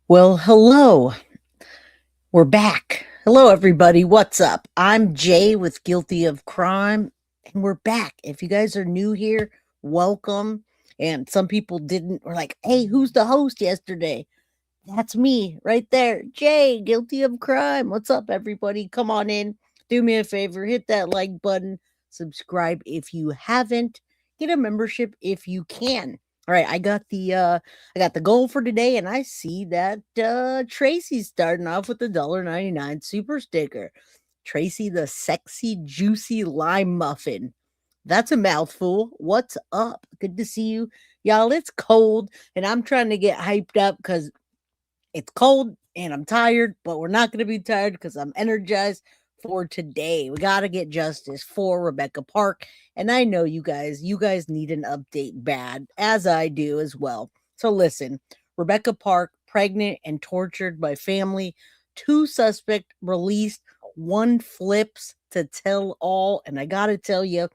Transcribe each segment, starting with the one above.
Well, hello. We're back. Hello, everybody. What's up? I'm Jay with Guilty of Crime, and we're back. If you guys are new here, welcome. And some people didn't, were like, hey, who's the host yesterday? That's me right there. Jay, Guilty of Crime. What's up, everybody? Come on in. Do me a favor, hit that like button, subscribe if you haven't, get a membership if you can. All right, I got the goal for today, and I see that Tracy's starting off with the $1.99 super sticker. Tracy the sexy juicy lime muffin. That's a mouthful. What's up? Good to see you. Y'all, it's cold, and I'm trying to get hyped up because it's cold and I'm tired, but we're not going to be tired because I'm energized for today. We got to get justice for Rebecca Park. And I know you guys need an update bad, as I do as well. So listen, Rebecca Park, pregnant and tortured by family, two suspect released, one flips to tell all. And I got to tell you,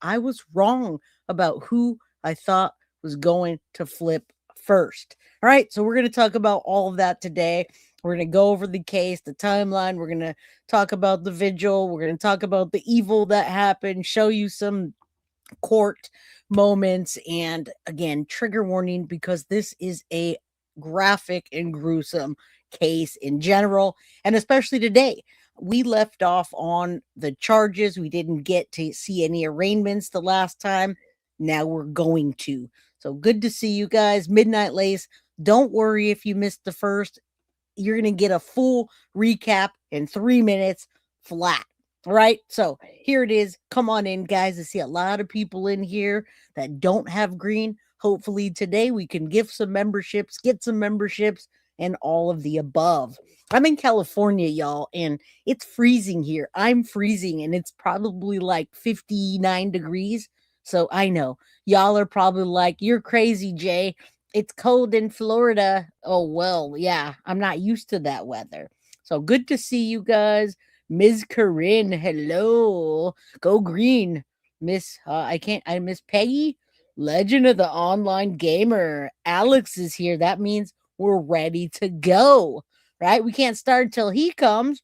I was wrong about who I thought was going to flip first. All right, so we're going to talk about all of that today. We're going to go over the case, the timeline. We're going to talk about the vigil. We're going to talk about the evil that happened, show you some court moments, and again, trigger warning because this is a graphic and gruesome case in general, and especially today. We left off on the charges. We didn't get to see any arraignments the last time. Now we're going to. So good to see you guys. Midnight Lace. Don't worry if you missed the first. You're going to get a full recap in 3 minutes flat. All right. So here it is. Come on in, guys. I see a lot of people in here that don't have green. Hopefully today we can give some memberships, get some memberships, and all of the above. I'm in California, y'all, and it's freezing here. I'm freezing, and it's probably like 59 degrees. So I know y'all are probably like, you're crazy, Jay. It's cold in Florida. Oh, well, yeah, I'm not used to that weather. So good to see you guys. Ms. Corinne, hello. Go green. I Miss Peggy, legend of the online gamer. Alex is here. That means we're ready to go, right? We can't start until he comes.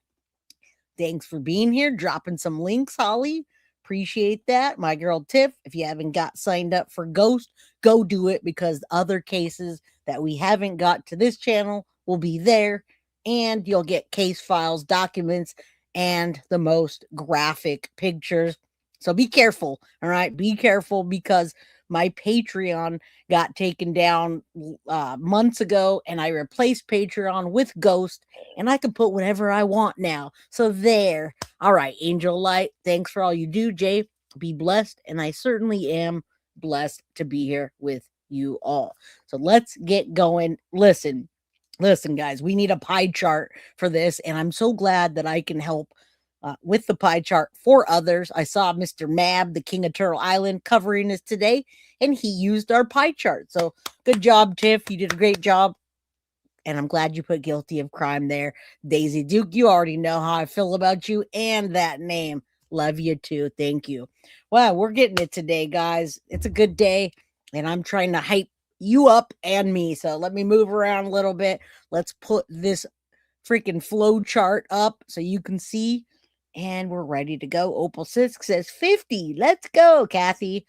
Thanks for being here, dropping some links, Holly. Appreciate that. My girl Tiff, if you haven't got signed up for Ghost, go do it because other cases that we haven't got to this channel will be there. And you'll get case files, documents, and the most graphic pictures. So be careful. All right. Be careful because my Patreon got taken down months ago and I replaced Patreon with Ghost and I can put whatever I want now. So there. All right, Angel Light, thanks for all you do, Jay. Be blessed. And I certainly am blessed to be here with you all. So let's get going. Listen, guys, we need a pie chart for this. And I'm so glad that I can help with the pie chart for others. I saw Mr. Mab, the King of Turtle Island, covering this today, and he used our pie chart. So good job, Tiff. You did a great job. And I'm glad you put guilty of crime there. Daisy Duke, you already know how I feel about you and that name. Love you too. Thank you. Wow, we're getting it today, guys. It's a good day, and I'm trying to hype you up and me. So let me move around a little bit. Let's put this freaking flow chart up so you can see. And we're ready to go. Opal Sisk says 50. Let's go, Kathy.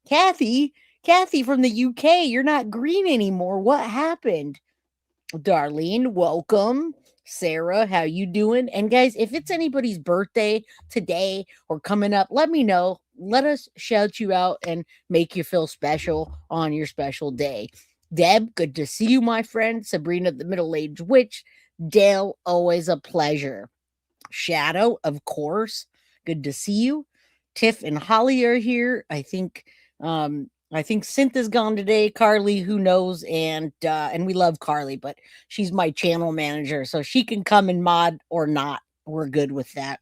Kathy from the UK. You're not green anymore. What happened? Darlene, welcome. Sarah, how you doing? And guys, if it's anybody's birthday today or coming up, let me know. Let us shout you out and make you feel special on your special day. Deb, good to see you, my friend. Sabrina, the middle-aged witch. Dale, always a pleasure. Shadow, of course. Good to see you. Tiff and Holly are here. I think Synth is gone today. Carly, who knows? And we love Carly, but she's my channel manager, so she can come and mod or not. We're good with that.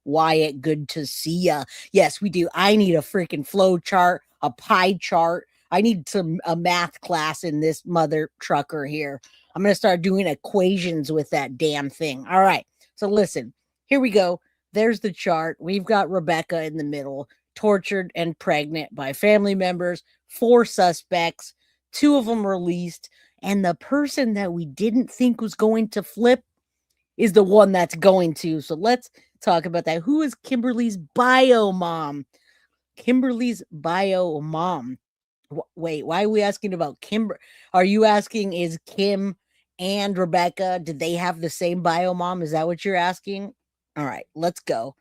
Wyatt, good to see ya. Yes, we do. I need a freaking flow chart, a pie chart. I need a math class in this mother trucker here. I'm gonna start doing equations with that damn thing. All right. So listen, here we go. There's the chart. We've got Rebecca in the middle, tortured and pregnant by family members, 4 suspects, 2 of them released, And the person that we didn't think was going to flip is the one that's going to. So let's talk about that. Who is Kimberly's bio mom? Kimberly's bio mom. Wait, why are we asking about Kimber? Are you asking, is Kim and Rebecca, did they have the same bio mom? Is that what you're asking? All right, let's go.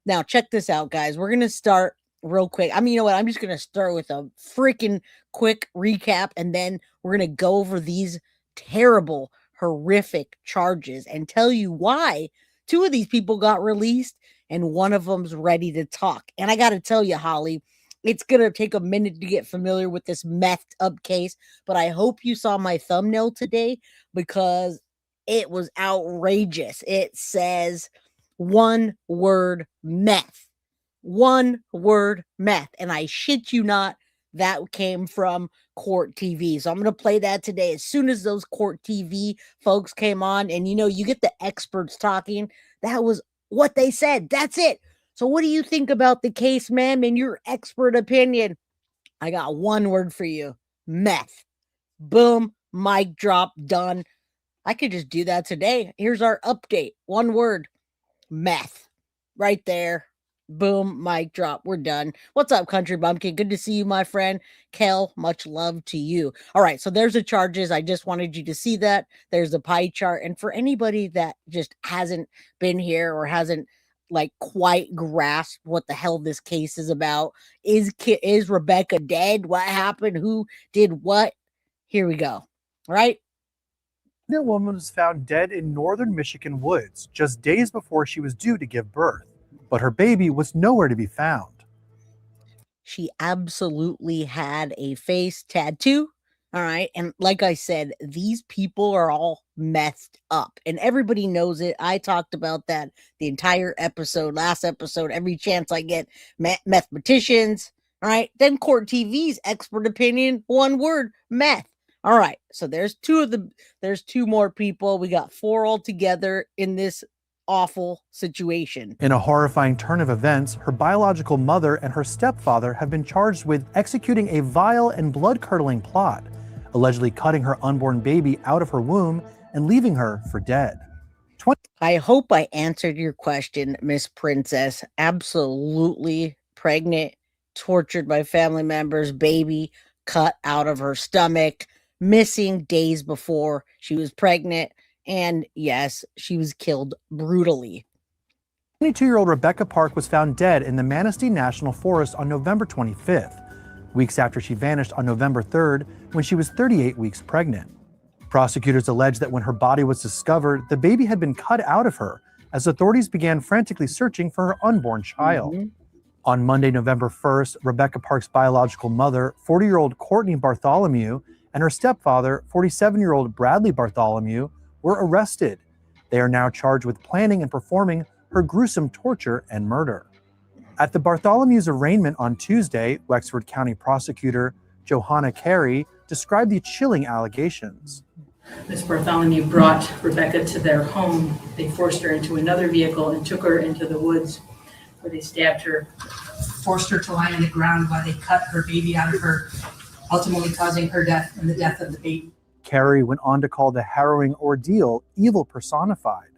Now, check this out, guys. We're going to start real quick. I mean, you know what? I'm just going to start with a freaking quick recap, and then we're going to go over these terrible, horrific charges and tell you why two of these people got released and one of them's ready to talk. And I got to tell you, Holly, it's going to take a minute to get familiar with this methed up case, but I hope you saw my thumbnail today because it was outrageous. It says one word meth. One word meth. And I shit you not, that came from Court TV. So I'm going to play that today as soon as those Court TV folks came on. And you know, you get the experts talking. That was what they said. That's it. So what do you think about the case, ma'am, in your expert opinion? I got one word for you. Meth. Boom. Mic drop. Done. I could just do that today. Here's our update. One word. Meth. Right there. Boom. Mic drop. We're done. What's up, Country Bumpkin? Good to see you, my friend. Kel, much love to you. All right. So there's the charges. I just wanted you to see that. There's the pie chart. And for anybody that just hasn't been here or hasn't like quite grasp what the hell this case is about. Is Rebecca dead? What happened? Who did what? Here we go. All right. The woman was found dead in northern Michigan woods just days before she was due to give birth, but her baby was nowhere to be found. She absolutely had a face tattoo. All right. And like I said, these people are all messed up and everybody knows it. I talked about that the entire episode, last episode, every chance I get. Mathematicians. All right. Then Court TV's expert opinion, one word, meth. All right. So there's two more people. We got four altogether in this awful situation. In a horrifying turn of events, her biological mother and her stepfather have been charged with executing a vile and blood-curdling plot, allegedly cutting her unborn baby out of her womb and leaving her for dead. I hope I answered your question, Miss Princess. Absolutely pregnant, tortured by family members, baby cut out of her stomach, missing days before she was pregnant. And yes, she was killed brutally. 22-year-old Rebecca Park was found dead in the Manistee National Forest on November 25th, weeks after she vanished on November 3rd when she was 38 weeks pregnant. Prosecutors allege that when her body was discovered, the baby had been cut out of her as authorities began frantically searching for her unborn child. On Monday, November 1st, Rebecca Park's biological mother, 40-year-old Cortney Bartholomew, and her stepfather, 47-year-old Bradley Bartholomew, were arrested. They are now charged with planning and performing her gruesome torture and murder. At the Bartholomew's arraignment on Tuesday, Wexford County Prosecutor Johanna Carey described the chilling allegations. Ms. Bartholomew brought Rebecca to their home. They forced her into another vehicle and took her into the woods where they stabbed her, forced her to lie on the ground while they cut her baby out of her, ultimately causing her death and the death of the baby. Carey went on to call the harrowing ordeal evil personified.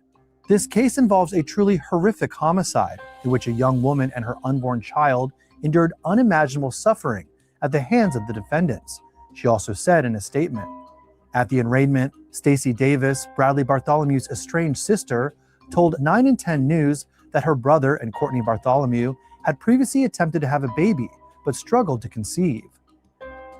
This case involves a truly horrific homicide in which a young woman and her unborn child endured unimaginable suffering at the hands of the defendants, she also said in a statement. At the arraignment, Stacey Davis, Bradley Bartholomew's estranged sister, told 9 and 10 News that her brother and Cortney Bartholomew had previously attempted to have a baby, but struggled to conceive.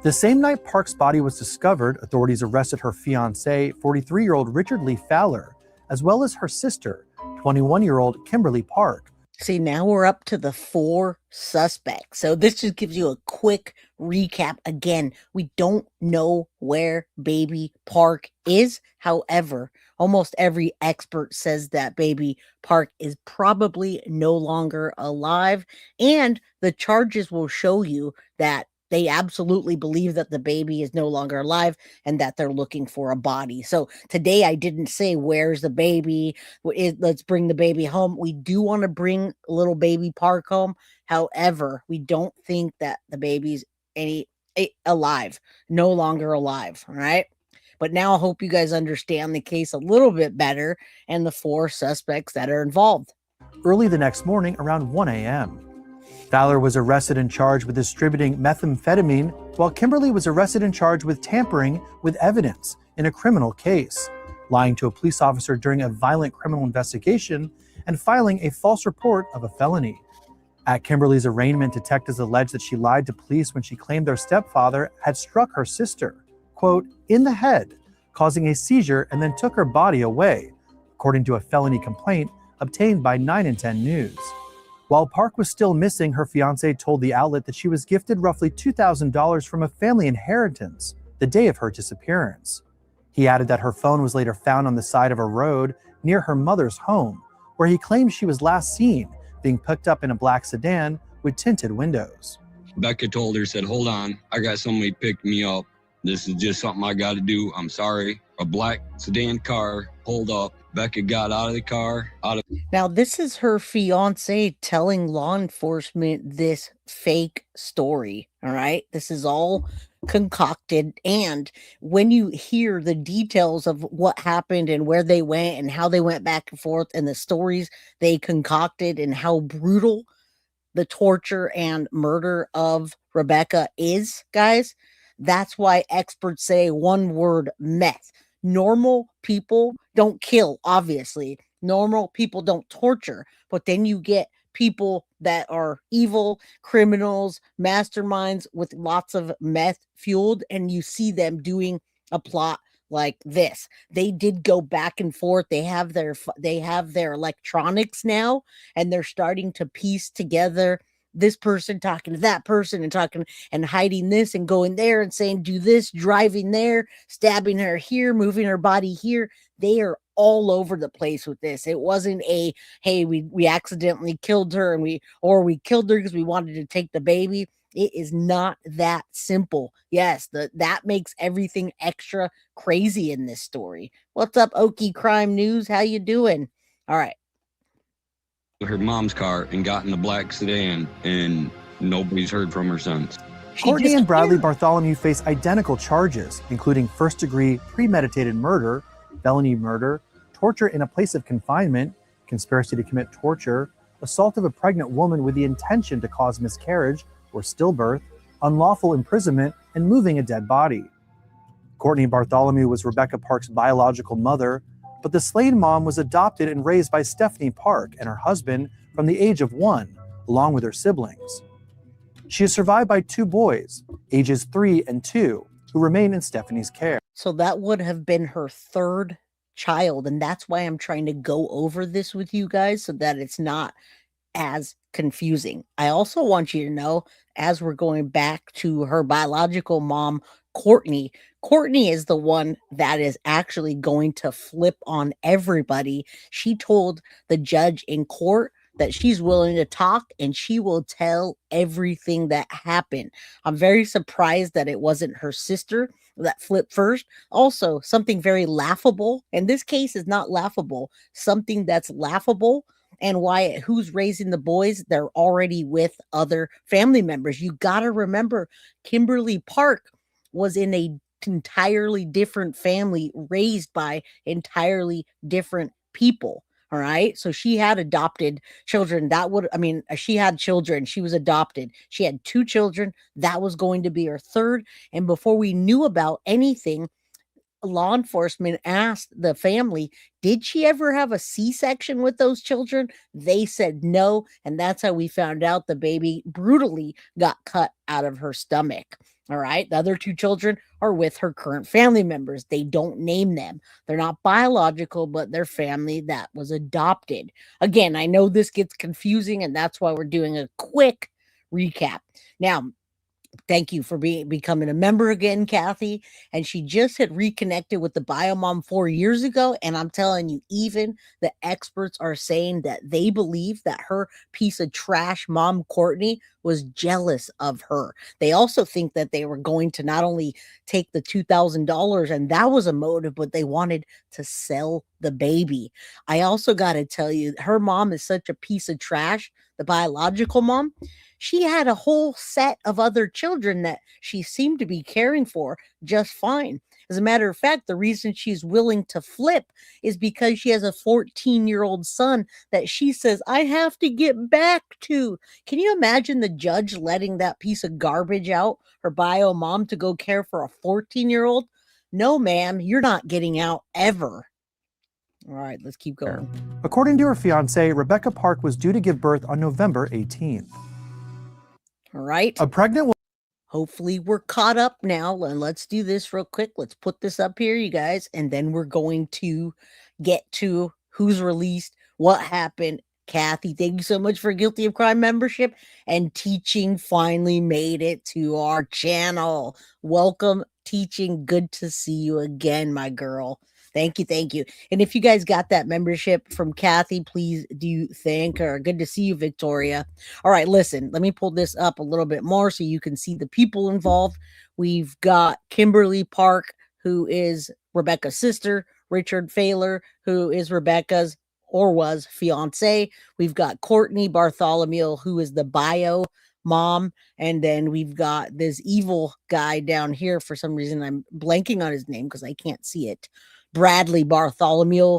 The same night Park's body was discovered, authorities arrested her fiancé, 43-year-old Richard Lee Falor, as well as her sister, 21-year-old Kimberly Park. See, now we're up to the 4 suspects. So this just gives you a quick recap. Again, we don't know where baby Park is. However, almost every expert says that baby Park is probably no longer alive. And the charges will show you that they absolutely believe that the baby is no longer alive and that they're looking for a body. So today I didn't say, where's the baby? Let's bring the baby home. We do want to bring little baby Park home. However, we don't think that the baby's alive, no longer alive. All right. But now I hope you guys understand the case a little bit better and the 4 suspects that are involved. Early the next morning, around 1 a.m., Falor was arrested and charged with distributing methamphetamine, while Kimberly was arrested and charged with tampering with evidence in a criminal case, lying to a police officer during a violent criminal investigation, and filing a false report of a felony. At Kimberly's arraignment, detectives alleged that she lied to police when she claimed their stepfather had struck her sister, quote, in the head, causing a seizure, and then took her body away, according to a felony complaint obtained by 9 and 10 News. While Park was still missing, her fiancé told the outlet that she was gifted roughly $2,000 from a family inheritance the day of her disappearance. He added that her phone was later found on the side of a road near her mother's home, where he claimed she was last seen being picked up in a black sedan with tinted windows. Becca told her, said, hold on, I got somebody picked me up. This is just something I got to do. I'm sorry. A black sedan car pulled up. Becca got out of the car. Now, this is her fiance telling law enforcement this fake story. All right. This is all concocted. And when you hear the details of what happened and where they went and how they went back and forth and the stories they concocted and how brutal the torture and murder of Rebecca is, guys, that's why experts say one word: meth. Normal people don't kill, obviously. Normal people don't torture, but then you get people that are evil, criminals, masterminds with lots of meth fueled, and you see them doing a plot like this. They did go back and forth. They have their electronics now, and they're starting to piece together this person talking to that person and talking and hiding this and going there and saying, do this, driving there, stabbing her here, moving her body here. They are all over the place with this. It wasn't a, hey, we accidentally killed her and we killed her because we wanted to take the baby. It is not that simple. Yes, that makes everything extra crazy in this story. What's up, Okie Crime News? How you doing? All right. Her mom's car and got in a black sedan, and nobody's heard from her since. Cortney and Bradley Bartholomew face identical charges, including first-degree premeditated murder, felony murder, torture in a place of confinement, conspiracy to commit torture, assault of a pregnant woman with the intention to cause miscarriage or stillbirth, unlawful imprisonment, and moving a dead body. Cortney Bartholomew was Rebecca Park's biological mother, but the slain mom was adopted and raised by Stephanie Park and her husband from the age of 1, along with her siblings. She is survived by 2 boys, ages 3 and 2, who remain in Stephanie's care. So that would have been her 3rd child, and that's why I'm trying to go over this with you guys so that it's not as confusing. I also want you to know, as we're going back to her biological mom, Cortney is the one that is actually going to flip on everybody. She told the judge in court that she's willing to talk and she will tell everything that happened. I'm very surprised that it wasn't her sister that flipped first. Also, something very laughable, and this case is not laughable, something that's laughable. And why, who's raising the boys? They're already with other family members. You got to remember, Kimberly Park was in a entirely different family raised by entirely different people. All right. So she had adopted children. She had children. She was adopted. She had 2 children. That was going to be her 3rd. And before we knew about anything, law enforcement asked the family, did she ever have a C-section with those children? They said no. And that's how we found out the baby brutally got cut out of her stomach. All right. The other 2 children are with her current family members. They don't name them. They're not biological, but they're family that was adopted. Again, I know this gets confusing, and that's why we're doing a quick recap. Now, thank you for becoming a member again, Kathy. And she just had reconnected with the Biomom 4 years ago. And I'm telling you, even the experts are saying that they believe that her piece of trash mom, Cortney, was jealous of her. They also think that they were going to not only take the $2,000, and that was a motive, but they wanted to sell the baby. I also got to tell you, her mom is such a piece of trash, the biological mom. She had a whole set of other children that she seemed to be caring for just fine. As a matter of fact, the reason she's willing to flip is because she has a 14-year-old son that she says, I have to get back to. Can you imagine the judge letting that piece of garbage out, her bio mom, to go care for a 14-year-old? No, ma'am, you're not getting out ever. All right, let's keep going. According to her fiance, Rebecca Park was due to give birth on November 18th. All right. A pregnant woman. Hopefully we're caught up now, and let's do this real quick. Let's put this up here, you guys, and then we're going to get to who's released, what happened. Kathy, thank you so much for Guilty of Crime membership, and Teaching finally made it to our channel. Welcome, Teaching. Good to see you again, my girl. Thank you, thank you. And if you guys got that membership from Kathy, please do thank her. Good to see you, Victoria. All right, listen, let me pull this up a little bit more so you can see the people involved. We've got Kimberly Park, who is Rebecca's sister, Richard Falor, who is Rebecca's or was fiance. We've got Cortney Bartholomew, who is the bio mom. And then we've got this evil guy down here. For some reason, I'm blanking on his name because I can't see it. Bradley Bartholomew,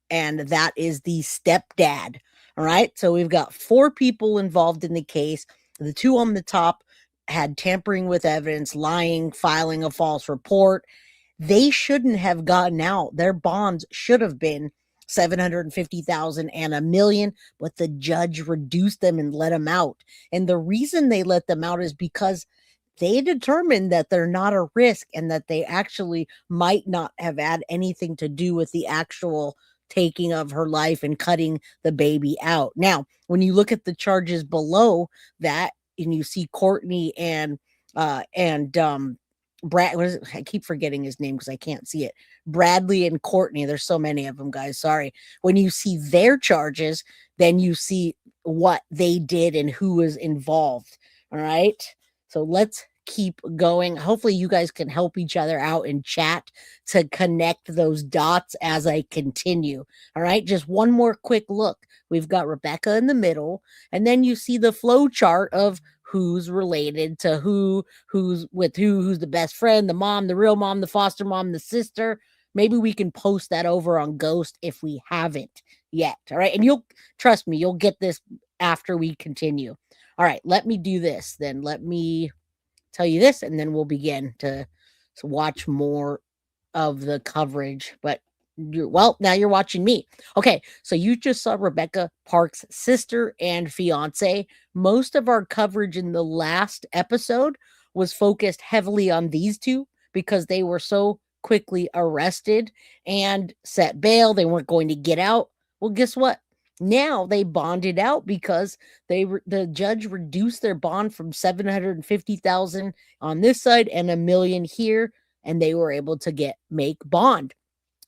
and that is the stepdad. All right, so we've got 4 people involved in the case. The 2 on the top had tampering with evidence, lying, filing a false report. They shouldn't have gotten out. Their bonds should have been $750,000 and $1 million, but the judge reduced them and let them out. And the reason they let them out is because they determined that they're not a risk and that they actually might not have had anything to do with the actual taking of her life and cutting the baby out. Now, when you look at the charges below that, and you see Cortney and Brad, what is it? I keep forgetting his name because I can't see it. Bradley and Cortney. There's so many of them, guys. Sorry. When you see their charges, then you see what they did and who was involved. All right. So let's keep going. Hopefully you guys can help each other out in chat to connect those dots as I continue. All right. Just one more quick look. We've got Rebecca in the middle, and then you see the flow chart of who's related to who's with who's the best friend, the mom, the real mom, the foster mom, the sister. Maybe we can post that over on Ghost if we haven't yet. All right. And you'll trust me, you'll get this after we continue. All right. Let me do this. Then let me tell you this, and then we'll begin to watch more of the coverage. But now you're watching me. Okay, so you just saw Rebecca Park's sister and fiance. Most of our coverage in the last episode was focused heavily on these two because they were so quickly arrested and set bail. They weren't going to get out. Well, guess what? Now they bonded out because the judge reduced their bond from $750,000 on this side and $1 million here, and they were able to make bond.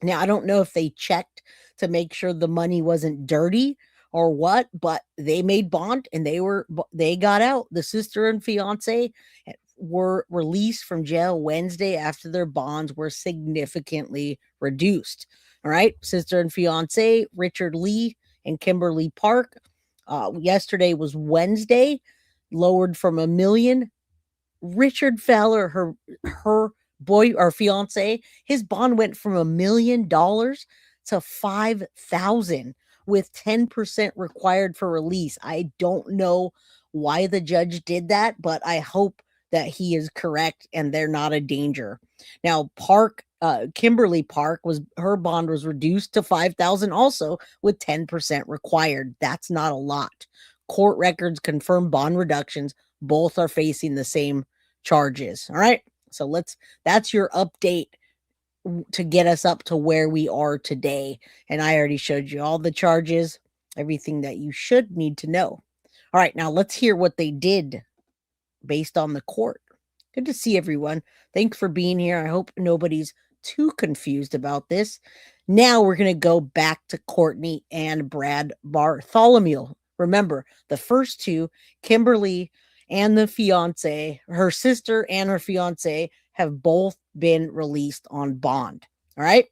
Now, I don't know if they checked to make sure the money wasn't dirty or what, but they made bond and they got out. The sister and fiance were released from jail Wednesday after their bonds were significantly reduced. All right, sister and fiance, Richard Lee and Kimberly Park. Yesterday was Wednesday, lowered from $1 million. Richard Falor, her boy or fiance, his bond went from $1 million to $5,000 with 10% required for release. I don't know why the judge did that, but I hope that he is correct and they're not a danger. Now, Kimberly Park, her bond was reduced to $5,000 also with 10% required. That's not a lot. Court records confirm bond reductions. Both are facing the same charges. All right. So that's your update to get us up to where we are today. And I already showed you all the charges, everything that you should need to know. All right. Now let's hear what they did based on the court. Good to see everyone. Thanks for being here. I hope nobody's too confused about this. Now we're going to go back to Cortney and Brad Bartholomew. Remember, the first two, Kimberly and the fiance, her sister and her fiance, have both been released on bond. All right.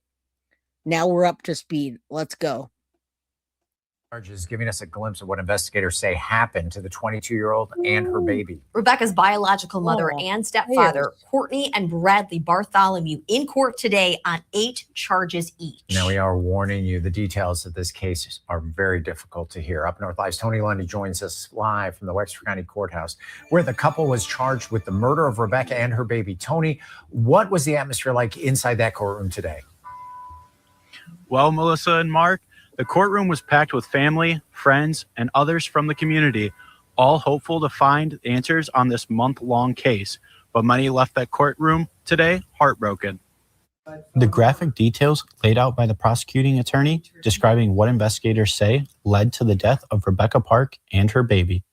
Now we're up to speed. Let's go. Charges, giving us a glimpse of what investigators say happened to the 22-year-old and her baby. Rebecca's biological mother and stepfather, Cortney and Bradley Bartholomew, in court today on 8 charges each. Now, we are warning you, the details of this case are very difficult to hear. Up North Live's Tony Lundy joins us live from the Wexford County Courthouse, where the couple was charged with the murder of Rebecca and her baby. Tony, what was the atmosphere like inside that courtroom today? Well, Melissa and Mark, the courtroom was packed with family, friends, and others from the community, all hopeful to find answers on this month-long case. But many left that courtroom today heartbroken. The graphic details laid out by the prosecuting attorney describing what investigators say led to the death of Rebecca Park and her baby.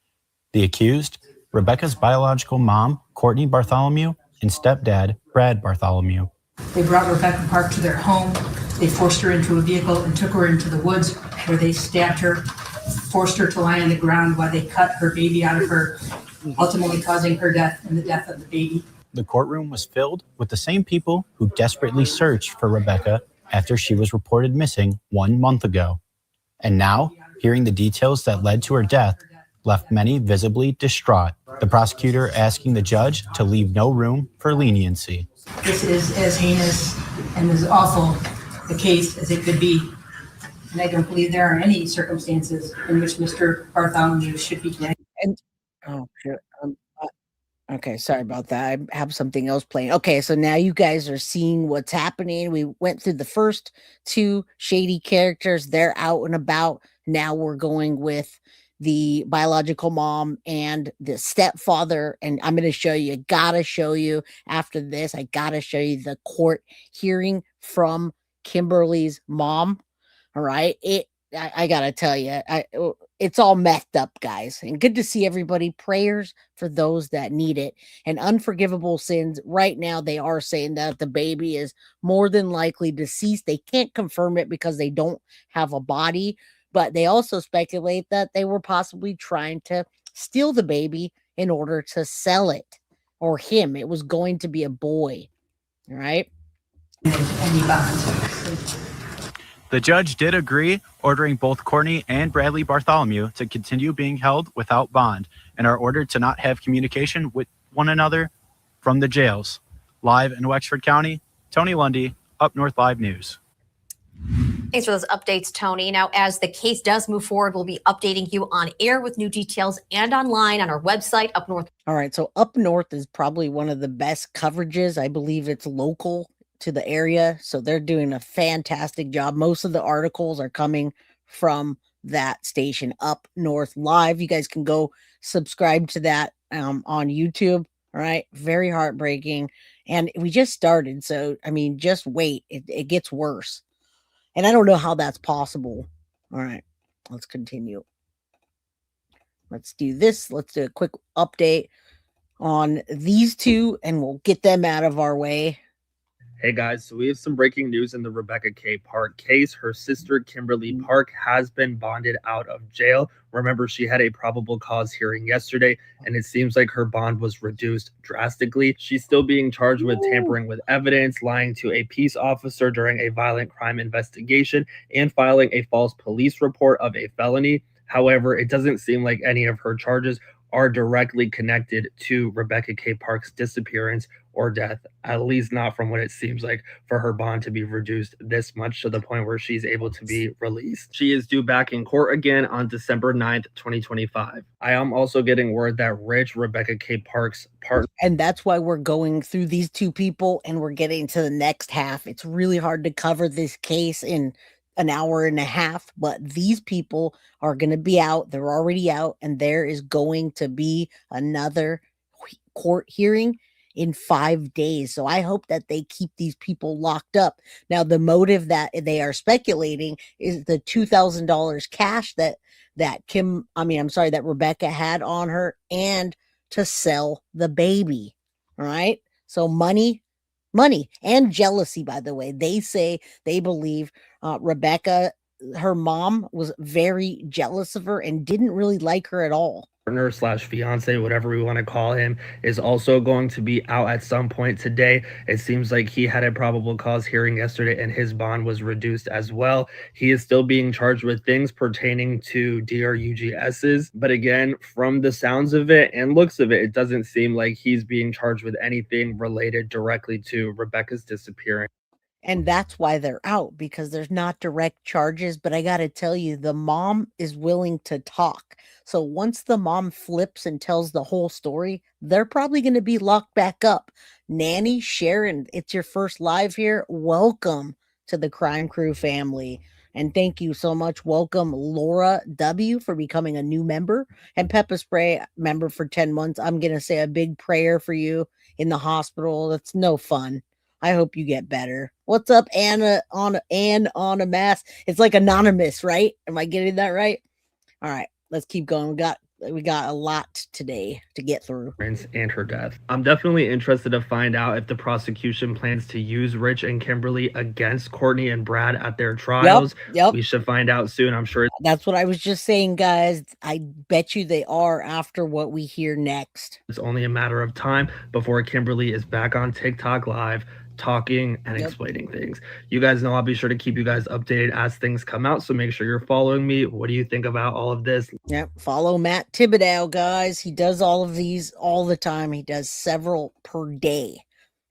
The accused, Rebecca's biological mom, Cortney Bartholomew, and stepdad, Brad Bartholomew. They brought Rebecca Park to their home. They forced her into a vehicle and took her into the woods where they stabbed her, forced her to lie on the ground while they cut her baby out of her, ultimately causing her death and the death of the baby. The courtroom was filled with the same people who desperately searched for Rebecca after she was reported missing 1 month ago. And now, hearing the details that led to her death left many visibly distraught. The prosecutor asking the judge to leave no room for leniency. This is as heinous and as awful a case as it could be. And I don't believe there are any circumstances in which Mr. Bartholomew should be dead. And okay, sorry about that. I have something else playing. Okay, so now you guys are seeing what's happening. We went through the first 2 shady characters. They're out and about. Now we're going with the biological mom and the stepfather. And I'm going to show you, gotta show you after this, I gotta show you the court hearing from Kimberly's mom. All right. I gotta tell you, it's all messed up, guys. And good to see everybody. Prayers for those that need it. And unforgivable sins. Right now, they are saying that the baby is more than likely deceased. They can't confirm it because they don't have a body. But they also speculate that they were possibly trying to steal the baby in order to sell it. Or him. It was going to be a boy. All right. Any bond. The judge did agree, ordering both Cortney and Bradley Bartholomew to continue being held without bond and are ordered to not have communication with one another from the jails. Live in Wexford County, Tony Lundy, Up North Live News. Thanks for those updates, Tony. Now, as the case does move forward, we'll be updating you on air with new details and online on our website, Up North. All right. So Up North is probably one of the best coverages. I believe it's local to the area. So they're doing a fantastic job. Most of the articles are coming from that station, Up North Live. You guys can go subscribe to that on YouTube. All right. Very heartbreaking. And we just started. So, I mean, just wait. It gets worse. And I don't know how that's possible. All right. Let's continue. Let's do this. Let's do a quick update on these 2 and we'll get them out of our way. Hey guys, so we have some breaking news in the Rebecca K. Park case. Her sister, Kimberly Park, has been bonded out of jail. Remember, she had a probable cause hearing yesterday, and it seems like her bond was reduced drastically. She's still being charged with tampering with evidence, lying to a peace officer during a violent crime investigation, and filing a false police report of a felony. However, it doesn't seem like any of her charges are directly connected to Rebecca K. Park's disappearance or death, at least not from what it seems like, for her bond to be reduced this much to the point where she's able to be released. She is due back in court again on December 9th, 2025. I am also getting word that Rich, Rebecca K. Park's partner. And that's why we're going through these 2 people and we're getting to the next half. It's really hard to cover this case in an hour and a half, but these people are going to be out. They're already out, and there is going to be another court hearing in 5 days. So I hope that they keep these people locked up. Now, the motive that they are speculating is the $2,000 cash that Rebecca had on her, and to sell the baby. All right. So money and jealousy, by the way. They say they believe Rebecca, her mom, was very jealous of her and didn't really like her at all. partner slash fiance, whatever we want to call him, is also going to be out at some point today. It seems like he had a probable cause hearing yesterday and his bond was reduced as well. He is still being charged with things pertaining to DRUGSs, but again, from the sounds of it and looks of it, it doesn't seem like he's being charged with anything related directly to Rebecca's disappearance. And that's why they're out, because there's not direct charges. But I got to tell you, the mom is willing to talk. So once the mom flips and tells the whole story, they're probably going to be locked back up. Nanny, Sharon, it's your first live here. Welcome to the Crime Crew family. And thank you so much. Welcome, Laura W., for becoming a new member, and Pepper Spray member for 10 months. I'm going to say a big prayer for you in the hospital. That's no fun. I hope you get better. What's up, Anna on a mask? It's like anonymous, right? Am I getting that right? All right, let's keep going. We got a lot today to get through. And her death. I'm definitely interested to find out if the prosecution plans to use Rich and Kimberly against Cortney and Brad at their trials. Yep. We should find out soon, I'm sure. That's what I was just saying, guys. I bet you they are after what we hear next. It's only a matter of time before Kimberly is back on TikTok Live talking and explaining things. You guys know I'll be sure to keep you guys updated as things come out, so make sure you're following me. What do you think about all of this? Yep, follow Matt Thibodeau, guys. He does all of these all the time. He does several per day.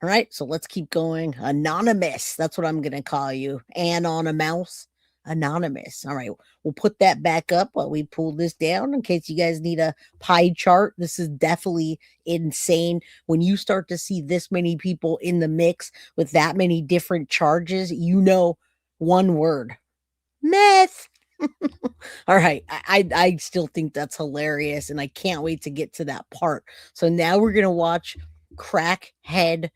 All right, so let's keep going. Anonymous, that's what I'm going to call you. Anonymous. Anonymous. All right, we'll put that back up while we pull this down in case you guys need a pie chart. This is definitely insane. When you start to see this many people in the mix with that many different charges, you know one word: meth. All right, I still think that's hilarious, and I can't wait to get to that part. So now we're gonna watch crackhead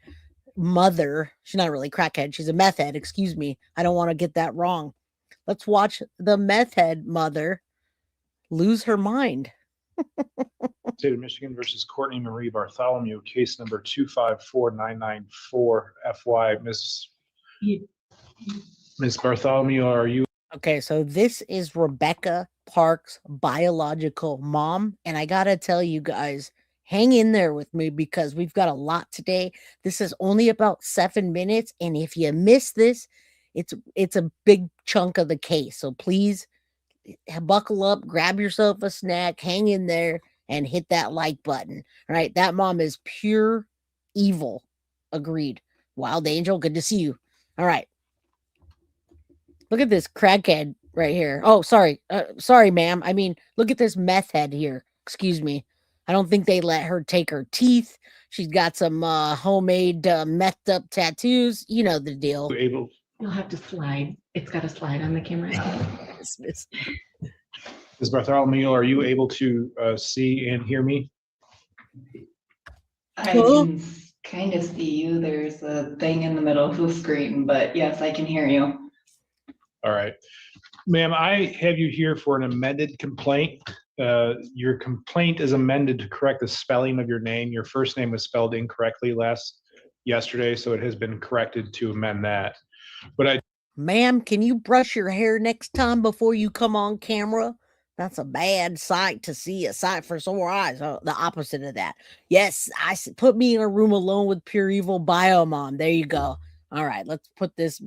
mother. She's not really crackhead, she's a meth head, excuse me. I don't want to get that wrong. Let's watch the meth head mother lose her mind. State of Michigan versus Cortney Marie Bartholomew, case number 254994 FY. Miss Bartholomew, are you? Okay, so this is Rebecca Park's biological mom, and I gotta tell you guys, hang in there with me because we've got a lot today. This is only about 7 minutes, and if you miss this, it's a big chunk of the case. So please buckle up, grab yourself a snack, hang in there, and hit that like button. All right, that mom is pure evil. Agreed. Wild Angel, good to see you. All right. Look at this crackhead right here. Oh, sorry. Sorry, ma'am. I mean, look at this meth head here. Excuse me. I don't think they let her take her teeth. She's got some homemade methed up tattoos. You know the deal. You'll have to slide. It's got to slide on the camera. Ms. Bartholomew, are you able to see and hear me? I can kind of see you. There's a thing in the middle of the screen, but yes, I can hear you. All right. Ma'am, I have you here for an amended complaint. Your complaint is amended to correct the spelling of your name. Your first name was spelled incorrectly yesterday, so it has been corrected to amend that. But ma'am, can you brush your hair next time before you come on camera? That's a bad sight to see, a sight for sore eyes. The opposite of that. Yes, put me in a room alone with pure evil biomom. There you go. All right, let's put this.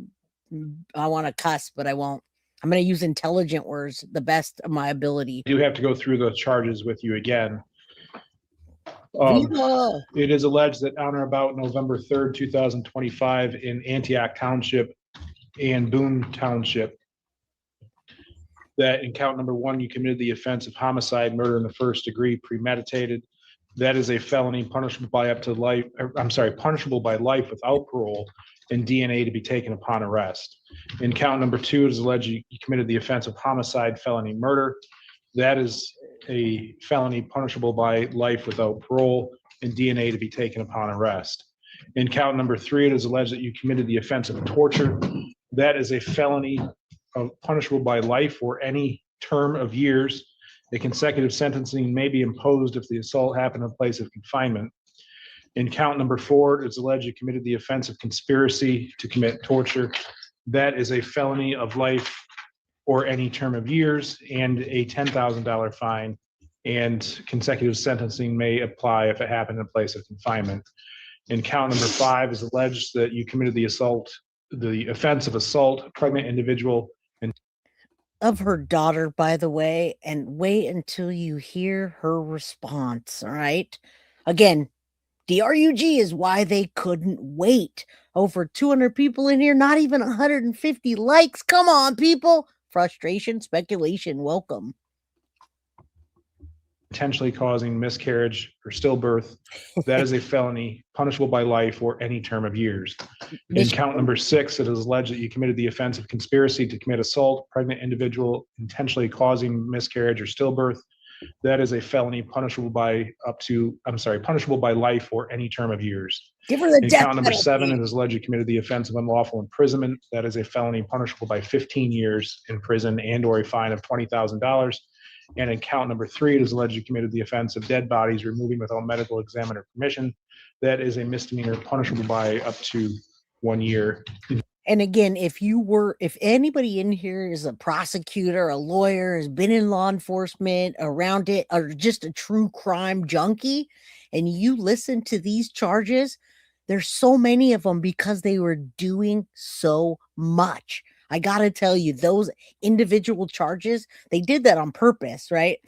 I want to cuss, but I won't. I'm going to use intelligent words, the best of my ability. I do have to go through the charges with you again. It is alleged that on or about November 3rd, 2025 in Antioch Township and Boone Township, that in count number 1, you committed the offense of homicide, murder in the first degree, premeditated. That is a felony punishable by punishable by life without parole and DNA to be taken upon arrest. In count number 2, it is alleged you committed the offense of homicide, felony murder. That is a felony punishable by life without parole and DNA to be taken upon arrest. In count number 3, it is alleged that you committed the offense of torture. That is a felony punishable by life or any term of years. A consecutive sentencing may be imposed if the assault happened in a place of confinement. In count number 4, it's alleged you committed the offense of conspiracy to commit torture. That is a felony of life or any term of years and a $10,000 fine and consecutive sentencing may apply if it happened in a place of confinement. And count number 5 is alleged that you committed the offense of assault, a pregnant individual, and Of her daughter, by the way, and wait until you hear her response. All right. Again, DRUG is why they couldn't wait. Over 200 people in here, not even 150 likes. Come on, people. Frustration, speculation, welcome. intentionally causing miscarriage or stillbirth. That is a felony punishable by life or any term of years. In count number 6, it is alleged that you committed the offense of conspiracy to commit assault, pregnant individual, intentionally causing miscarriage or stillbirth. That is a felony punishable by punishable by life or any term of years. Give her the In death count number penalty. 7, it is alleged you committed the offense of unlawful imprisonment. That is a felony punishable by 15 years in prison and or a fine of $20,000. And in count number 3, it is alleged you committed the offense of dead bodies removing without medical examiner permission. That is a misdemeanor punishable by up to 1 year. And again, if anybody in here is a prosecutor, a lawyer, has been in law enforcement around it, or just a true crime junkie, and you listen to these charges, there's so many of them because they were doing so much. I got to tell you, those individual charges, they did that on purpose, right?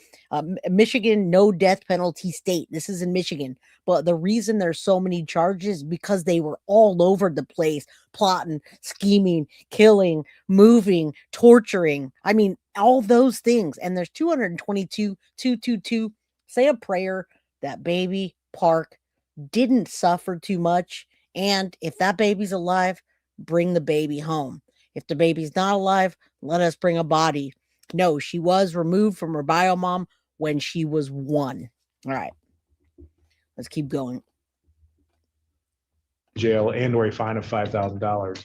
Michigan, no death penalty state. This is in Michigan. But the reason there's so many charges because they were all over the place, plotting, scheming, killing, moving, torturing. I mean, all those things. And there's 222. Say a prayer that baby Park didn't suffer too much. And if that baby's alive, bring the baby home. If the baby's not alive, let us bring a body. No, she was removed from her bio mom when she was 1. All right. Let's keep going. Jail and or a fine of $5,000.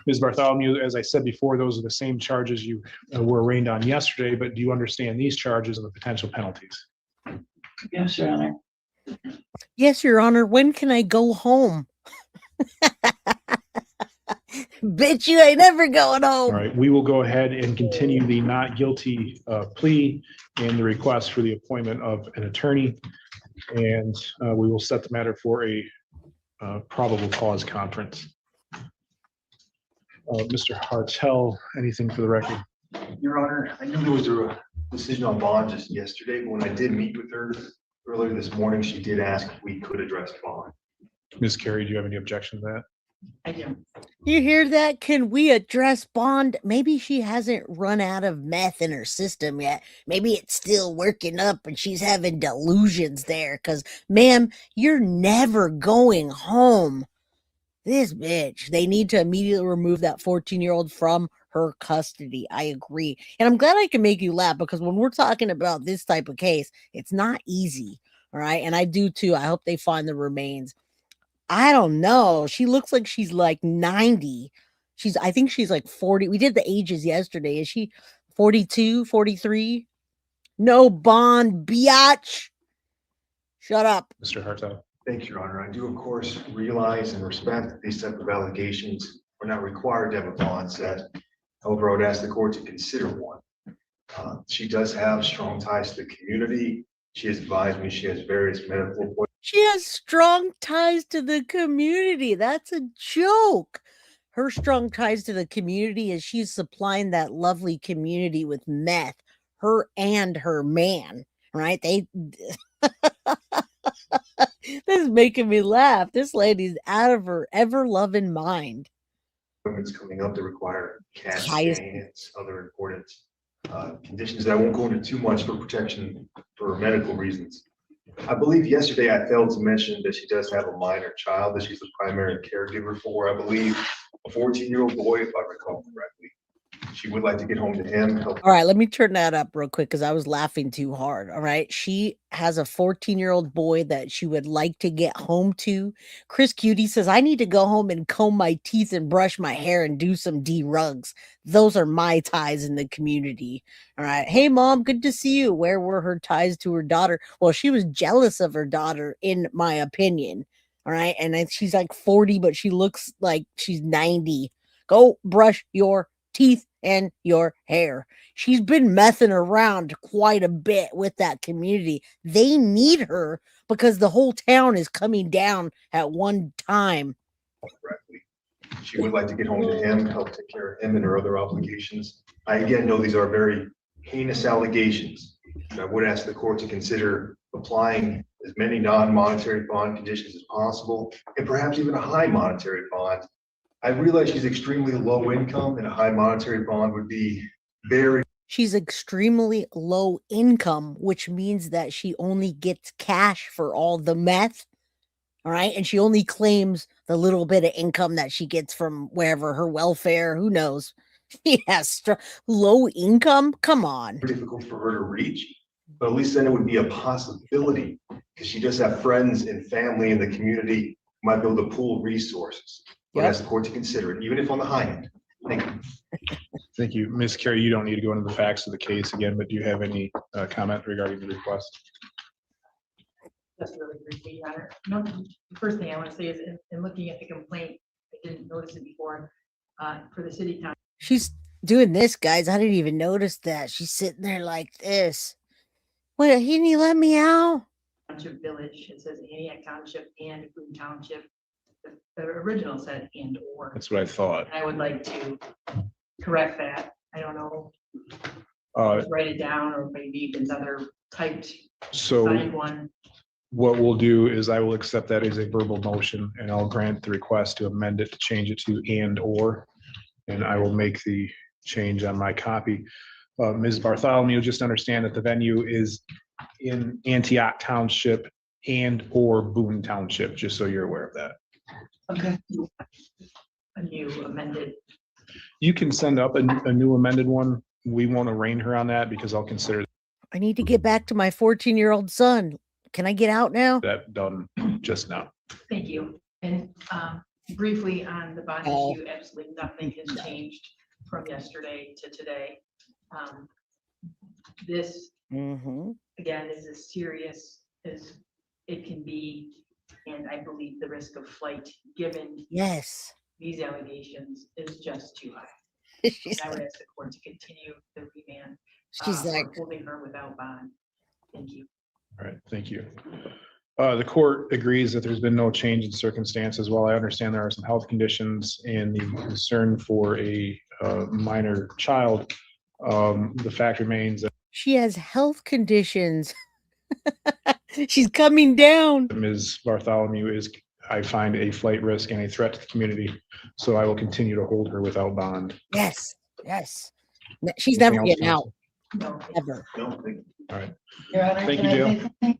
Ms. Bartholomew, as I said before, those are the same charges you were arraigned on yesterday, but do you understand these charges and the potential penalties? Yes, Your Honor. Yes, Your Honor. When can I go home? Bitch, you ain't never going home. All right, we will go ahead and continue the not guilty plea and the request for the appointment of an attorney. And we will set the matter for a probable cause conference. Mr. Hartel, anything for the record? Your Honor, I know there was a decision on bond just yesterday, but when I did meet with her earlier this morning, she did ask if we could address bond. Ms. Carey, do you have any objection to that? I do. You hear that? Can we address bond? Maybe she hasn't run out of meth in her system yet. Maybe it's still working up and she's having delusions there. Because, ma'am, you're never going home. This bitch, they need to immediately remove that 14-year-old from her custody. I agree. And I'm glad I can make you laugh because when we're talking about this type of case, it's not easy. All right. And I do too. I hope they find the remains. I don't know. She looks like she's like 90. I think she's like 40. We did the ages yesterday. Is she 42, 43? No bond, biatch. Shut up. Mr. Hartel. Thank you, Your Honor. I do, of course, realize and respect that these type of allegations are not required to have a bond set. However, I would ask the court to consider one. She does have strong ties to the community. She has advised me she has various medical appointments. She has strong ties to the community. That's a joke. Her strong ties to the community is she's supplying that lovely community with meth. Her and her man, right? This is making me laugh. This lady's out of her ever-loving mind. Coming up that require CAT scans, other important conditions that I won't go into too much for protection for medical reasons. I believe yesterday I failed to mention that she does have a minor child that she's the primary caregiver for. I believe a 14-year-old boy, if I recall correctly. She would like to get home to him. All right, let me turn that up real quick because I was laughing too hard. All right, she has a 14-year-old boy that she would like to get home to. Chris Cutie says, I need to go home and comb my teeth and brush my hair and do some D-rugs. Those are my ties in the community. All right. Hey, Mom, good to see you. Where were her ties to her daughter? Well, she was jealous of her daughter, in my opinion. All right. And then she's like 40, but she looks like she's 90. Go brush your teeth and your hair. She's been messing around quite a bit with that community. They need her because the whole town is coming down at one time. Correctly. She would like to get home to him, help take care of him and her other obligations. I again know these are very heinous allegations. And I would ask the court to consider applying as many non-monetary bond conditions as possible, and perhaps even a high monetary bond. I realize she's extremely low income, and a high monetary bond would be very. She's extremely low income, which means that she only gets cash for all the meth. All right. And she only claims the little bit of income that she gets from wherever, her welfare, who knows. Yes, low income. Come on. Difficult for her to reach, but at least then it would be a possibility, because she does have friends and family in the community who might be able to pool resources. But ask the court to consider it, even if on the high end. Thank you. Thank you. Ms. Carey, you don't need to go into the facts of the case again, but do you have any comment regarding the request? Just really briefly, Your Honor. No, the first thing I want to say is in looking at the complaint, I didn't notice it before, for the city town. She's doing this, guys. I didn't even notice that. She's sitting there like this. Wait, can you let me out? Township Village, it says Antioch Township and Boone Township. The original said and or. That's what I thought. I would like to correct that. I don't know. Write it down, or maybe another typed signed one. What we'll do is I will accept that as a verbal motion, and I'll grant the request to amend it to change it to and or, and I will make the change on my copy. Ms. Bartholomew, just understand that the venue is in Antioch Township and or Boone Township, just so you're aware of that. Okay. A new amended. You can send up a new amended one. We won't arraign her on that because I'll consider I need to get back to my 14-year-old son. Can I get out now? that done just now. Thank you. And briefly on the bond issue, absolutely nothing has changed from yesterday to today. This again is as serious as it can be, and I believe the risk of flight, given these allegations, is just too high. And I would ask the court to continue the remand. She's like holding her without bond. Thank you. All right, thank you. The court agrees that there's been no change in circumstances. While I understand there are some health conditions and the concern for a minor child, the fact remains that she has health conditions. She's coming down. Ms. Bartholomew is, I find, a flight risk and a threat to the community. So I will continue to hold her without bond. Yes, yes. She's never getting out. No, ever. No, thank you. All right. Your Honor, Thank can you, I Jill. say something?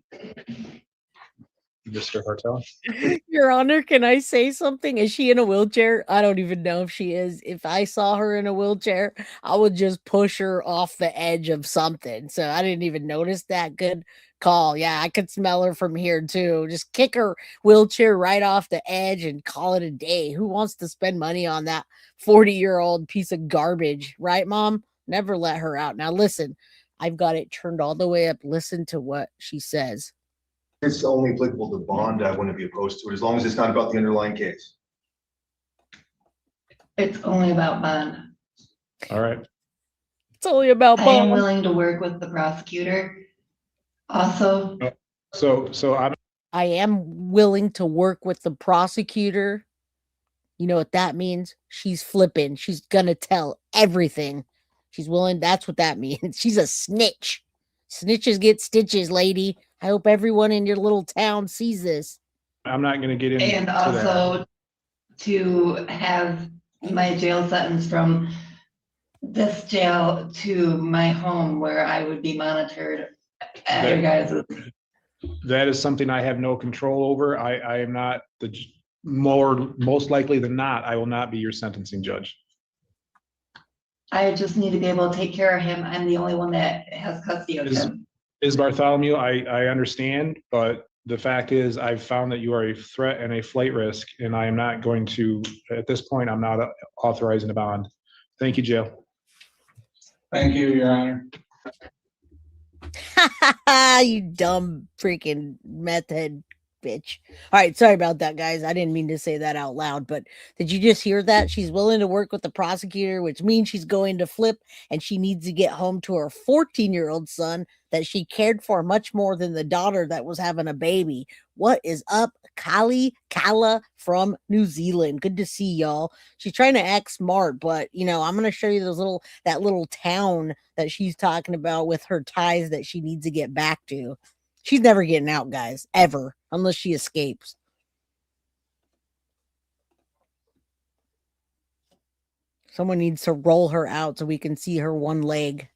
Mr. Hartel. Your Honor, can I say something? Is she in a wheelchair? I don't even know if she is. If I saw her in a wheelchair, I would just push her off the edge of something. So I didn't even notice that. Good call. Yeah, I could smell her from here too. Just kick her wheelchair right off the edge and call it a day. Who wants to spend money on that 40-year-old piece of garbage? Right, Mom? Never let her out. Now listen, I've got it turned all the way up. Listen to what she says. It's only applicable to bond. I wouldn't be opposed to it, as long as it's not about the underlying case. It's only about bond. All right. It's only about I bond. am willing to work with the prosecutor. Also, I am willing to work with the prosecutor. You know what that means? She's flipping. She's gonna tell everything. She's willing. That's what that means. She's a snitch. Snitches get stitches, lady. I hope everyone in your little town sees this. I'm not going to get into and also to have my jail sentence from this jail to my home where I would be monitored at your guys'. That is something I have no control over. I am not most likely than not, I will not be your sentencing judge. I just need to be able to take care of him. I'm the only one that has custody of him. Is Bartholomew, I understand, but the fact is I've found that you are a threat and a flight risk, and I am not going to, at this point, I'm not authorizing a bond. Thank you, Jill. Thank you, Your Honor. You dumb freaking meth head Bitch. All right, sorry about that, guys. I didn't mean to say that out loud, but did you just hear that? She's willing to work with the prosecutor, which means she's going to flip, and she needs to get home to her 14-year-old son that she cared for much more than the daughter that was having a baby. What is up, Kala from New Zealand? Good to see y'all. She's trying to act smart, but I'm gonna show you that little town that she's talking about with her ties that she needs to get back to. She's never getting out, guys, ever, unless she escapes. Someone needs to roll her out so we can see her one leg.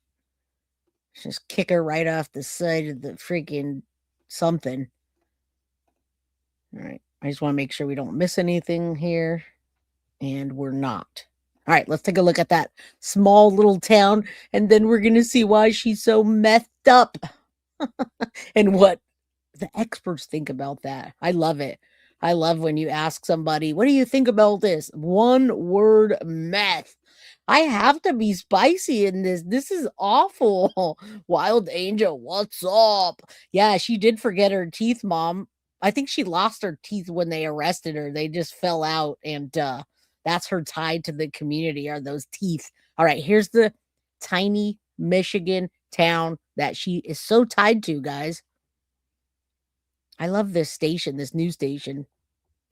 Just kick her right off the side of the freaking something. All right. I just want to make sure we don't miss anything here. And we're not. All right, let's take a look at that small little town, and then we're going to see why she's so messed up and what the experts think about that. I love it. I love when you ask somebody, what do you think about this? One word, meth. I have to be spicy in this. This is awful. Wild Angel, what's up? Yeah, she did forget her teeth, Mom. I think she lost her teeth when they arrested her. They just fell out, and that's her tie to the community, are those teeth. All right, here's the tiny Michigan town that she is so tied to, guys. I love this station, this news station.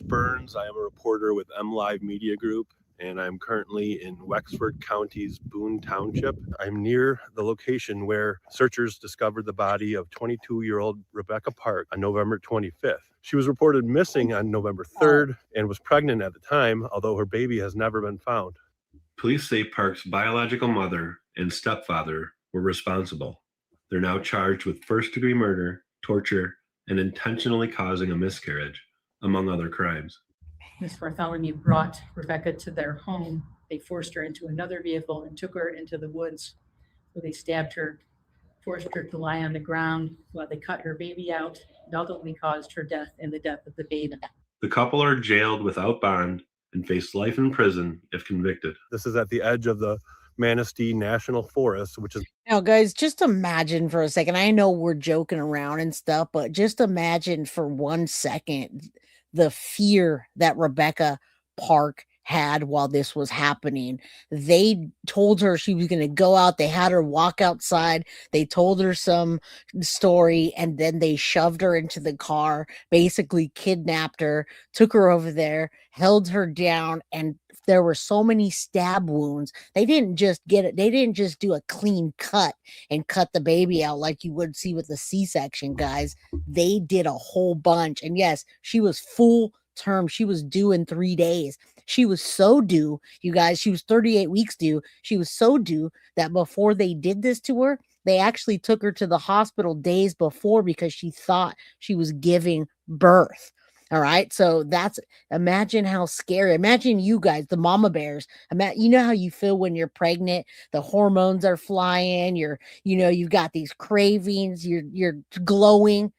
Burns. I am a reporter with MLive Media Group, and I'm currently in Wexford County's Boone Township. I'm near the location where searchers discovered the body of 22-year-old Rebecca Park on November 25th. She was reported missing on November 3rd and was pregnant at the time, although her baby has never been found. Police say Park's biological mother and stepfather were responsible. They're now charged with first-degree murder, torture, and intentionally causing a miscarriage, among other crimes. Ms. Bartholomew brought Rebecca to their home. They forced her into another vehicle and took her into the woods, where they stabbed her, forced her to lie on the ground while they cut her baby out, and ultimately caused her death and the death of the baby. The couple are jailed without bond and face life in prison if convicted. This is at the edge of the Manistee National Forest, which is... Now, guys, just imagine for a second. I know we're joking around and stuff, but just imagine for 1 second the fear that Rebecca Park had while this was happening. They told her she was going to go out. They had her walk outside. They told her some story, and then they shoved her into the car, basically kidnapped her, took her over there, held her down, and there were so many stab wounds. They didn't just get it. They didn't just do a clean cut and cut the baby out like you would see with a C-section, guys. They did a whole bunch. And yes, she was full term. She was due in 3 days. She was so due, you guys. She was 38 weeks due. She was so due that before they did this to her, they actually took her to the hospital days before because she thought she was giving birth. All right. So imagine how scary. Imagine you guys, the mama bears. You know how you feel when you're pregnant, the hormones are flying, you've got these cravings, you're glowing.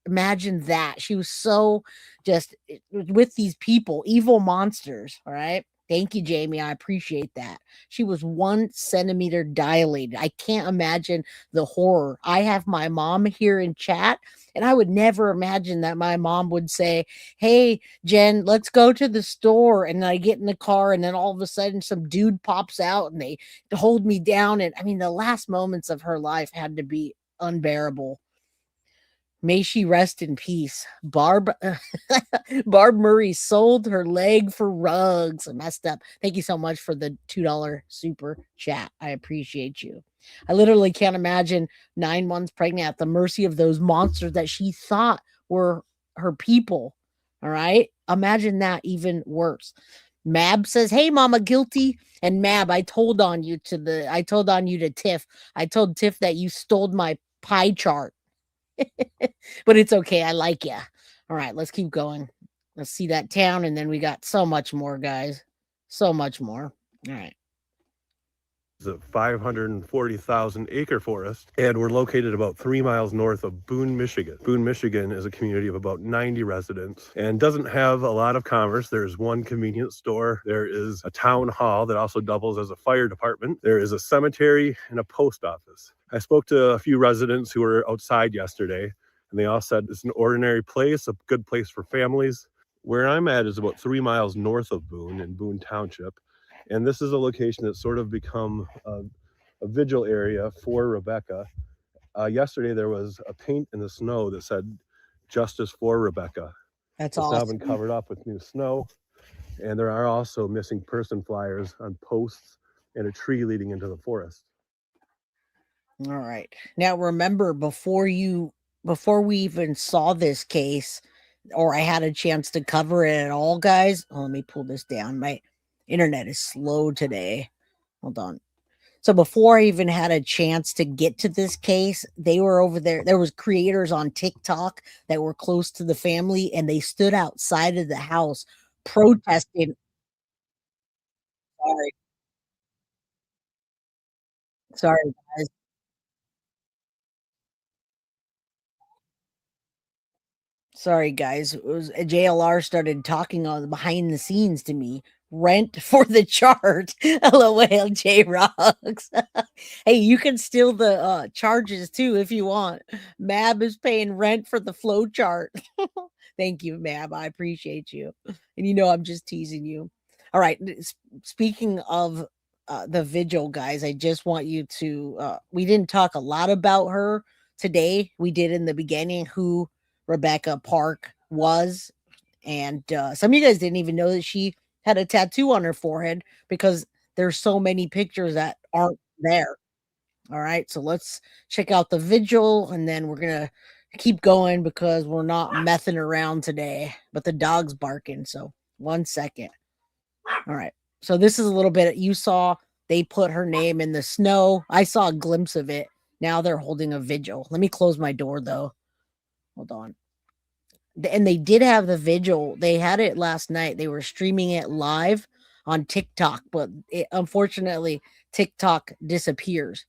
Imagine that. She was so just with these people, evil monsters. All right. Thank you, Jamie. I appreciate that. She was 1 centimeter dilated. I can't imagine the horror. I have my mom here in chat, and I would never imagine that my mom would say, hey, Jen, let's go to the store. And I get in the car, and then all of a sudden some dude pops out and they hold me down. And I mean, the last moments of her life had to be unbearable. May she rest in peace. Barb Murray sold her leg for rugs. I messed up. Thank you so much for the $2 super chat. I appreciate you. I literally can't imagine 9 months pregnant at the mercy of those monsters that she thought were her people. All right. Imagine that even worse. Mab says, hey, Mama, guilty. And Mab, I told on you to Tiff. I told Tiff that you stole my pie chart. But it's okay. I like you. All right, let's keep going. Let's see that town, and then we got so much more, guys. So much more. All right. It's a 540,000 acre forest, and we're located about 3 miles north of Boone, Michigan. Boone, Michigan is a community of about 90 residents and doesn't have a lot of commerce. There's one convenience store. There is a town hall that also doubles as a fire department. There is a cemetery and a post office. I spoke to a few residents who were outside yesterday, And they all said it's an ordinary place, a good place for families. Where I'm at is about 3 miles north of Boone in Boone Township. And this is a location that's sort of become a vigil area for Rebecca. Yesterday, there was a paint in the snow that said, "Justice for Rebecca." That's It's awesome. now been covered up with new snow. And there are also missing person flyers on posts and a tree leading into the forest. All right. Now remember, before we even saw this case, or I had a chance to cover it at all, guys. Oh, let me pull this down. My internet is slow today. Hold on. So before I even had a chance to get to this case, they were over there. There was creators on TikTok that were close to the family, and they stood outside of the house protesting. Sorry. Sorry, guys. Sorry, guys. It was JLR started talking on the behind the scenes to me. Rent for the chart. LOL, J Rocks. Hey, you can steal the charges too if you want. Mab is paying rent for the flow chart. Thank you, Mab. I appreciate you. And you know I'm just teasing you. All right. Speaking of the vigil, guys, I just want you to we didn't talk a lot about her today. We did in the beginning who Rebecca Park was. And some of you guys didn't even know that she had a tattoo on her forehead because there's so many pictures that aren't there. All right. So let's check out the vigil and then we're going to keep going because we're not messing around today. But the dog's barking. So 1 second. All right. So this is a little bit you saw. They put her name in the snow. I saw a glimpse of it. Now they're holding a vigil. Let me close my door though. Hold on. And they did have the vigil. They had it last night. They were streaming it live on TikTok, but unfortunately, TikTok disappears.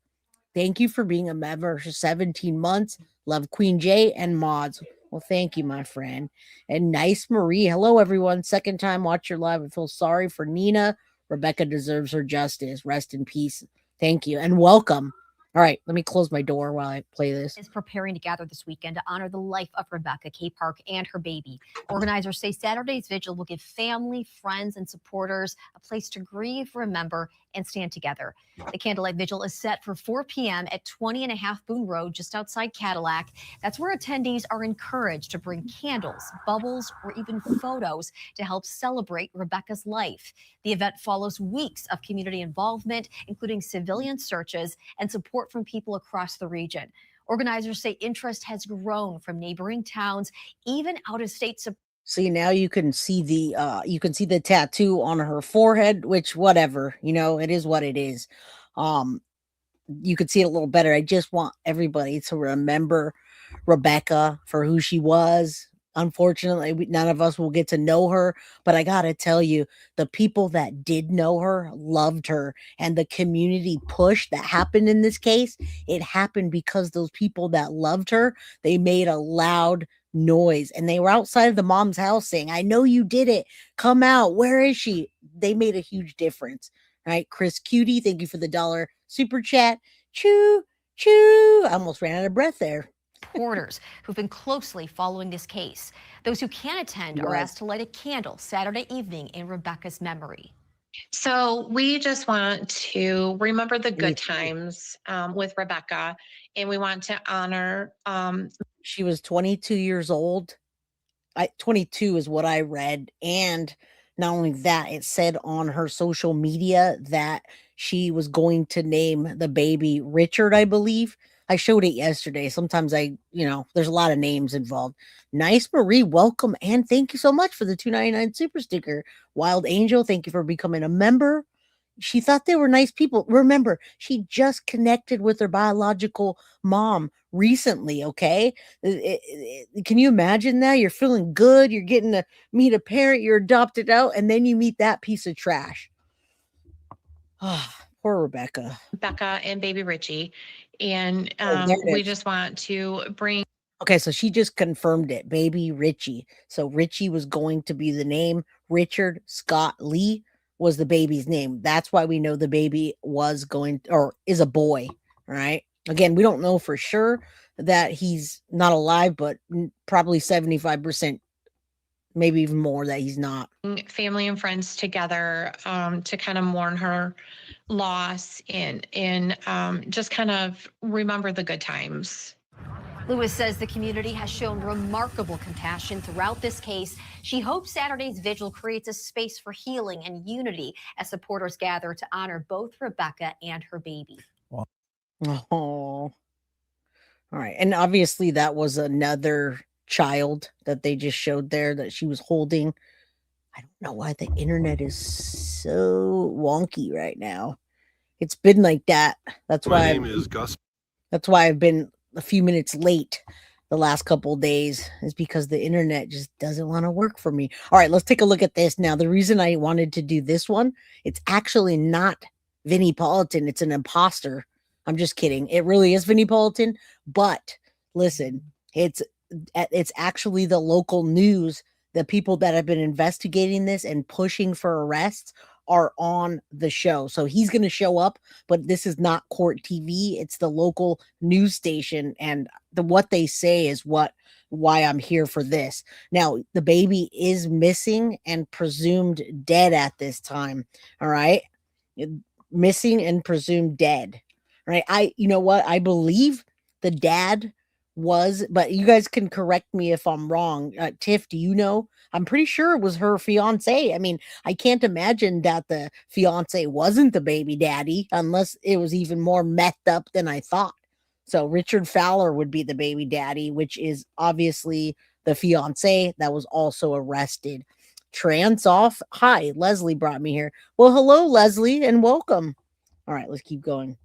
Thank you for being a member for 17 months. Love Queen J and mods. Well, thank you, my friend. And Nice Marie. Hello, everyone. Second time watch your live. I feel sorry for Nina. Rebecca deserves her justice. Rest in peace. Thank you. And welcome. All right, let me close my door while I play this. Is preparing to gather this weekend to honor the life of Rebecca K. Park and her baby. Organizers say Saturday's vigil will give family, friends, and supporters a place to grieve, remember, and stand together. The candlelight vigil is set for 4 p.m. at 20.5 Boone Road, just outside Cadillac. That's where attendees are encouraged to bring candles, bubbles, or even photos to help celebrate Rebecca's life. The event follows weeks of community involvement, including civilian searches and support from people across the region. Organizers say interest has grown from neighboring towns, even out-of-state support. See, now you can see the tattoo on her forehead, which whatever, it is what it is. You could see it a little better. I just want everybody to remember Rebecca for who she was. Unfortunately, none of us will get to know her, but I got to tell you, the people that did know her loved her, and the community push that happened in this case, it happened because those people that loved her, they made a loud noise and they were outside of the mom's house saying, "I know you did it. Come out. Where is she?" They made a huge difference. Right? Chris Cutie, thank you for the $1 super chat. Choo, choo. I almost ran out of breath there. Reporters who've been closely following this case. Those who can attend are asked to light a candle Saturday evening in Rebecca's memory. So we just want to remember the good times with Rebecca, and we want to honor. She was 22 years old. 22 is what I read. And not only that, it said on her social media that she was going to name the baby Richard, I believe. I showed it yesterday. Sometimes there's a lot of names involved. Nice Marie, welcome. And thank you so much for the $2.99 super sticker. Wild Angel, thank you for becoming a member. She thought they were nice people. Remember, she just connected with her biological mom recently, okay? Can you imagine that? You're feeling good. You're getting to meet a parent. You're adopted out. And then you meet that piece of trash. Oh, poor Rebecca. Rebecca and baby Richie. And we just want to bring. Okay, so she just confirmed it. Baby Richie. So Richie was going to be the name. Richard Scott Lee was the baby's name. That's why we know the baby was going or is a boy, right? Again, we don't know for sure. that he's not alive, but probably 75%, maybe even more, that he's not. Family and friends together to kind of mourn her loss and just kind of remember the good times. Lewis says the community has shown remarkable compassion throughout this case. She hopes Saturday's vigil creates a space for healing and unity as supporters gather to honor both Rebecca and her baby. Oh, all right. And obviously that was another child that they just showed there that she was holding. I don't know why the internet is so wonky right now. It's been like that. That's My why name is Gus. That's why I've been a few minutes late the last couple of days, is because the internet just doesn't want to work for me. All right, let's take a look at this now. The reason I wanted to do this one, it's actually not Vinnie Politan. It's an imposter. I'm just kidding. It really is Vinnie Politan. But listen, it's actually the local news. The people that have been investigating this and pushing for arrests are on the show. So he's going to show up, but this is not court TV. It's the local news station, and what they say is why I'm here for this. Now, the baby is missing and presumed dead at this time. All right. Missing and presumed dead. All right. You know what? I believe the dad was, but you guys can correct me if I'm wrong. Tiff, do you know? I'm pretty sure it was her fiance. I mean, I can't imagine that the fiance wasn't the baby daddy unless it was even more methed up than I thought. So Richard Falor would be the baby daddy, which is obviously the fiance that was also arrested. Trans off. Hi, Leslie brought me here. Well, hello, Leslie, and welcome. All right, let's keep going.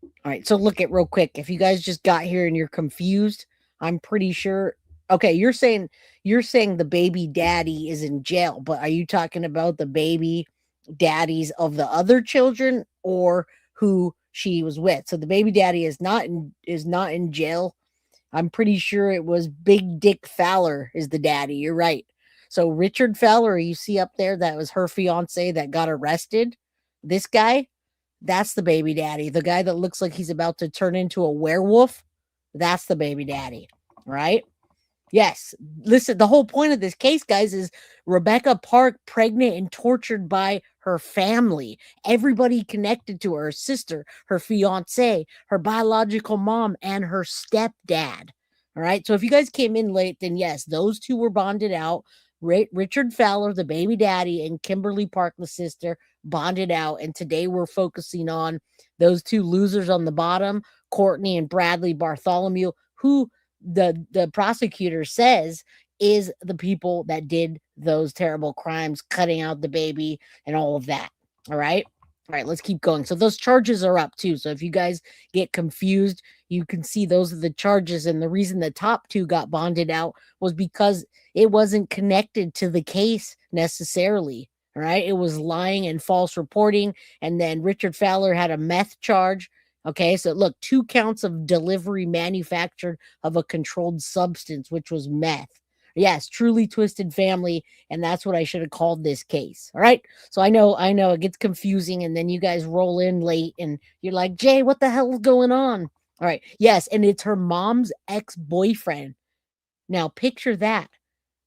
All right, so look at real quick. If you guys just got here and you're confused, I'm pretty sure. Okay, you're saying the baby daddy is in jail, but are you talking about the baby daddies of the other children or who she was with? So the baby daddy is not in jail. I'm pretty sure it was Big Dick Falor is the daddy. You're right. So Richard Falor, you see up there, that was her fiance that got arrested. This guy, that's the baby daddy. The guy that looks like he's about to turn into a werewolf, that's the baby daddy, right? Yes. Listen, the whole point of this case, guys, is Rebecca Park pregnant and tortured by her family. Everybody connected to her sister, her fiance, her biological mom, and her stepdad. All right. So if you guys came in late, then yes, those two were bonded out. Richard Falor, the baby daddy, and Kimberly Park, the sister, bonded out. And today we're focusing on those two losers on the bottom, Cortney and Bradley Bartholomew, who the prosecutor says is the people that did those terrible crimes, cutting out the baby and all of that. All right. Let's keep going. So those charges are up too. So if you guys get confused, you can see those are the charges. And the reason the top two got bonded out was because it wasn't connected to the case necessarily. All right. It was lying and false reporting. And then Richard Falor had a meth charge. Okay, so look, 2 counts of delivery manufactured of a controlled substance, which was meth. Yes, truly twisted family, and that's what I should have called this case. All right, so I know it gets confusing, and then you guys roll in late, and you're like, Jay, what the hell is going on? All right, yes, and it's her mom's ex-boyfriend. Now, picture that,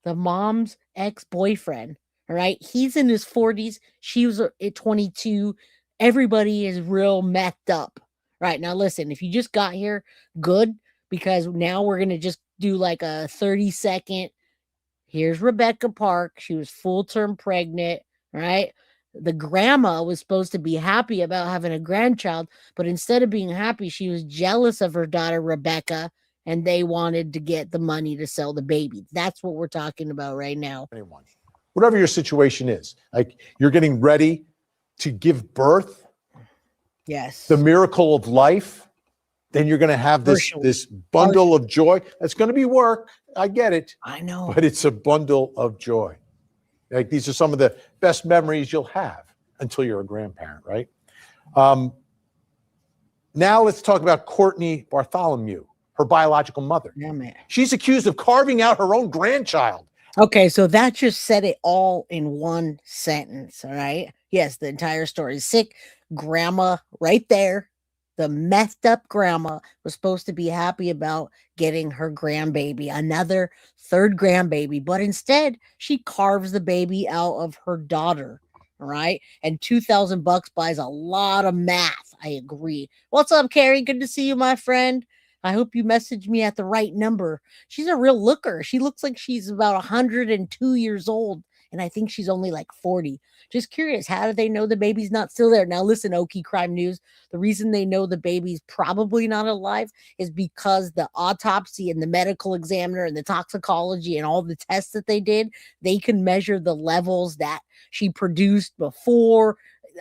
the mom's ex-boyfriend. All right, he's in his 40s, she was at 22. Everybody is real methed up. Right, now listen, if you just got here, good, because now we're going to just do like a 30-second. Here's Rebecca Park. She was full-term pregnant, right? The grandma was supposed to be happy about having a grandchild, but instead of being happy, she was jealous of her daughter, Rebecca, and they wanted to get the money to sell the baby. That's what we're talking about right now. Whatever your situation is, like you're getting ready to give birth. Yes. The miracle of life, then you're going to have this bundle of joy. It's going to be work. I get it. I know. But it's a bundle of joy. Like these are some of the best memories you'll have until you're a grandparent, right? Now let's talk about Cortney Bartholomew, her biological mother. Yeah, man. She's accused of carving out her own grandchild. Okay, so that just said it all in one sentence, all right? Yes, the entire story. Sick grandma right there, The methed up grandma was supposed to be happy about getting her grandbaby, another third grandbaby, but instead she carves the baby out of her daughter. All right. And $2,000 buys a lot of math. I agree. What's up, Carrie? Good to see you, my friend. I hope you messaged me at the right number. She's a real looker. She looks like she's about 102 years old. And I think she's only like 40. Just curious, how do they know the baby's not still there? Now, listen, Okie Crime News. The reason they know the baby's probably not alive is because the autopsy and the medical examiner and the toxicology and all the tests that they did, they can measure the levels that she produced before,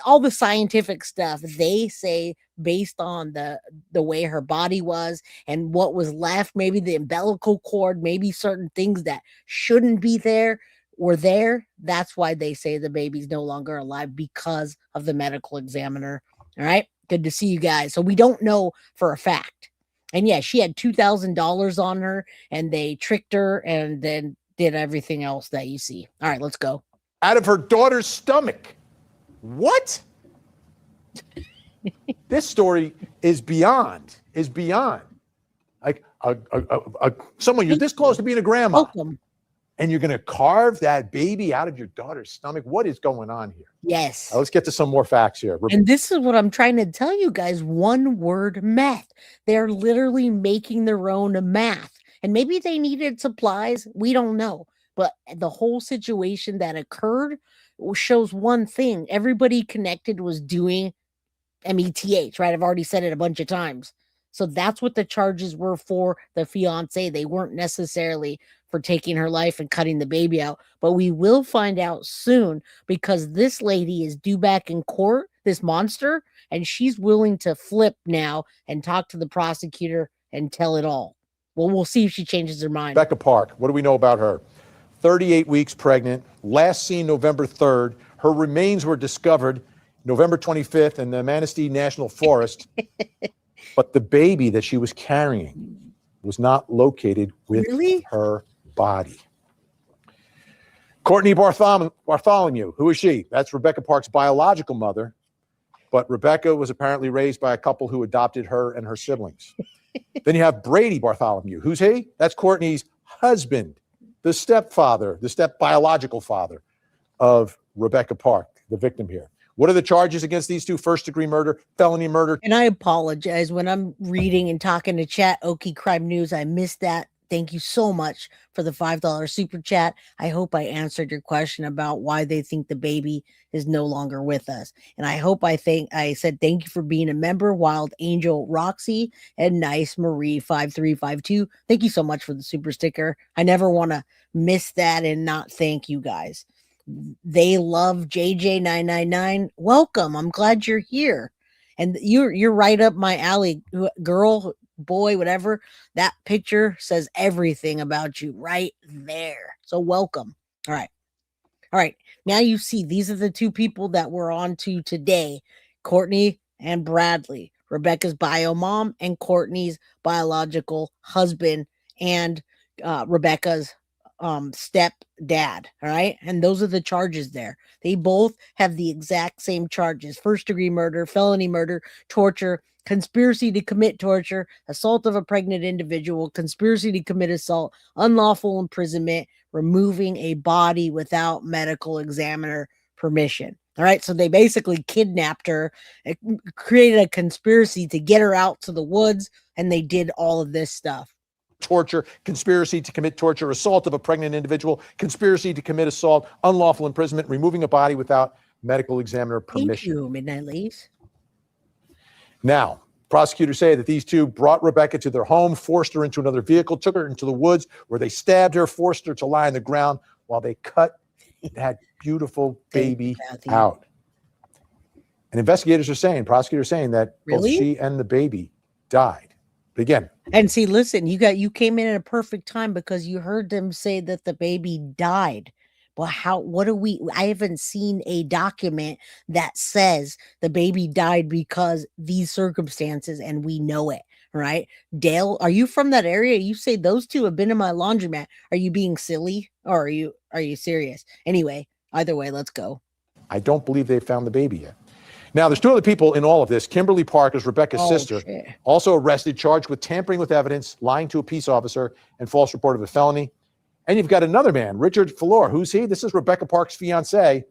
all the scientific stuff. They say based on the way her body was and what was left, maybe the umbilical cord, maybe certain things that shouldn't be there were there. That's why they say the baby's no longer alive, because of the medical examiner. All right. Good to see you guys. So we don't know for a fact. And yeah, she had $2,000 on her and they tricked her and then did everything else that you see. All right, let's go. Out of her daughter's stomach. What? This story is beyond. Like someone you're this close to being a grandma. Welcome. And you're going to carve that baby out of your daughter's stomach. What is going on here? Yes. Let's get to some more facts here. And this is what I'm trying to tell you guys. One word meth. They're literally making their own math. And maybe they needed supplies. We don't know. But the whole situation that occurred shows one thing. Everybody connected was doing METH, right? I've already said it a bunch of times. So that's what the charges were for the fiance. They weren't necessarily for taking her life and cutting the baby out. But we will find out soon, because this lady is due back in court, this monster, and she's willing to flip now and talk to the prosecutor and tell it all. Well, we'll see if she changes her mind. Rebecca Park, what do we know about her? 38 weeks pregnant, last seen November 3rd. Her remains were discovered November 25th in the Manistee National Forest. But the baby that she was carrying was not located with her body. Cortney Bartholomew, who is she? That's Rebecca Park's biological mother. But Rebecca was apparently raised by a couple who adopted her and her siblings. Then you have Brady Bartholomew. Who's he? That's Courtney's husband, the stepfather, the biological father of Rebecca Park, the victim here. What are the charges against these two? First-degree murder, felony murder. And I apologize when I'm reading and talking to chat, Okie Crime News. I missed that. Thank you so much for the $5 super chat. I hope I answered your question about why they think the baby is no longer with us. And I hope I said thank you for being a member, Wild Angel Roxy and Nice Marie 5352. Thank you so much for the super sticker. I never want to miss that and not thank you guys. They love JJ999. Welcome. I'm glad you're here. And you're right up my alley, girl, boy, whatever. That picture says everything about you right there. So welcome. All right. Now you see, these are the two people that we're on to today. Cortney and Bradley, Rebecca's bio mom and Courtney's biological husband, and Rebecca's stepdad. All right. And those are the charges there. They both have the exact same charges: first-degree murder, felony murder, torture, conspiracy to commit torture, assault of a pregnant individual, conspiracy to commit assault, unlawful imprisonment, removing a body without medical examiner permission. All right. So they basically kidnapped her, created a conspiracy to get her out to the woods, and they did all of this stuff. Torture, conspiracy to commit torture, assault of a pregnant individual, conspiracy to commit assault, unlawful imprisonment, removing a body without medical examiner permission. Thank you, Midnight Leaves. Now, prosecutors say that these two brought Rebecca to their home, forced her into another vehicle, took her into the woods where they stabbed her, forced her to lie on the ground while they cut that beautiful baby out. And prosecutors are saying that both she and the baby died. But again, and see, listen, you came in at a perfect time, because you heard them say that the baby died. Well, I haven't seen a document that says the baby died because these circumstances, and we know it, right? Dale, are you from that area? You say those two have been in my laundromat. Are you being silly, or are you serious? Anyway, either way, let's go. I don't believe they found the baby yet. Now, there's two other people in all of this. Kimberly Park is Rebecca's Oh, sister, shit. also arrested, charged with tampering with evidence, lying to a peace officer, and false report of a felony. And you've got another man, Richard Falor. Who's he? This is Rebecca Park's fiance.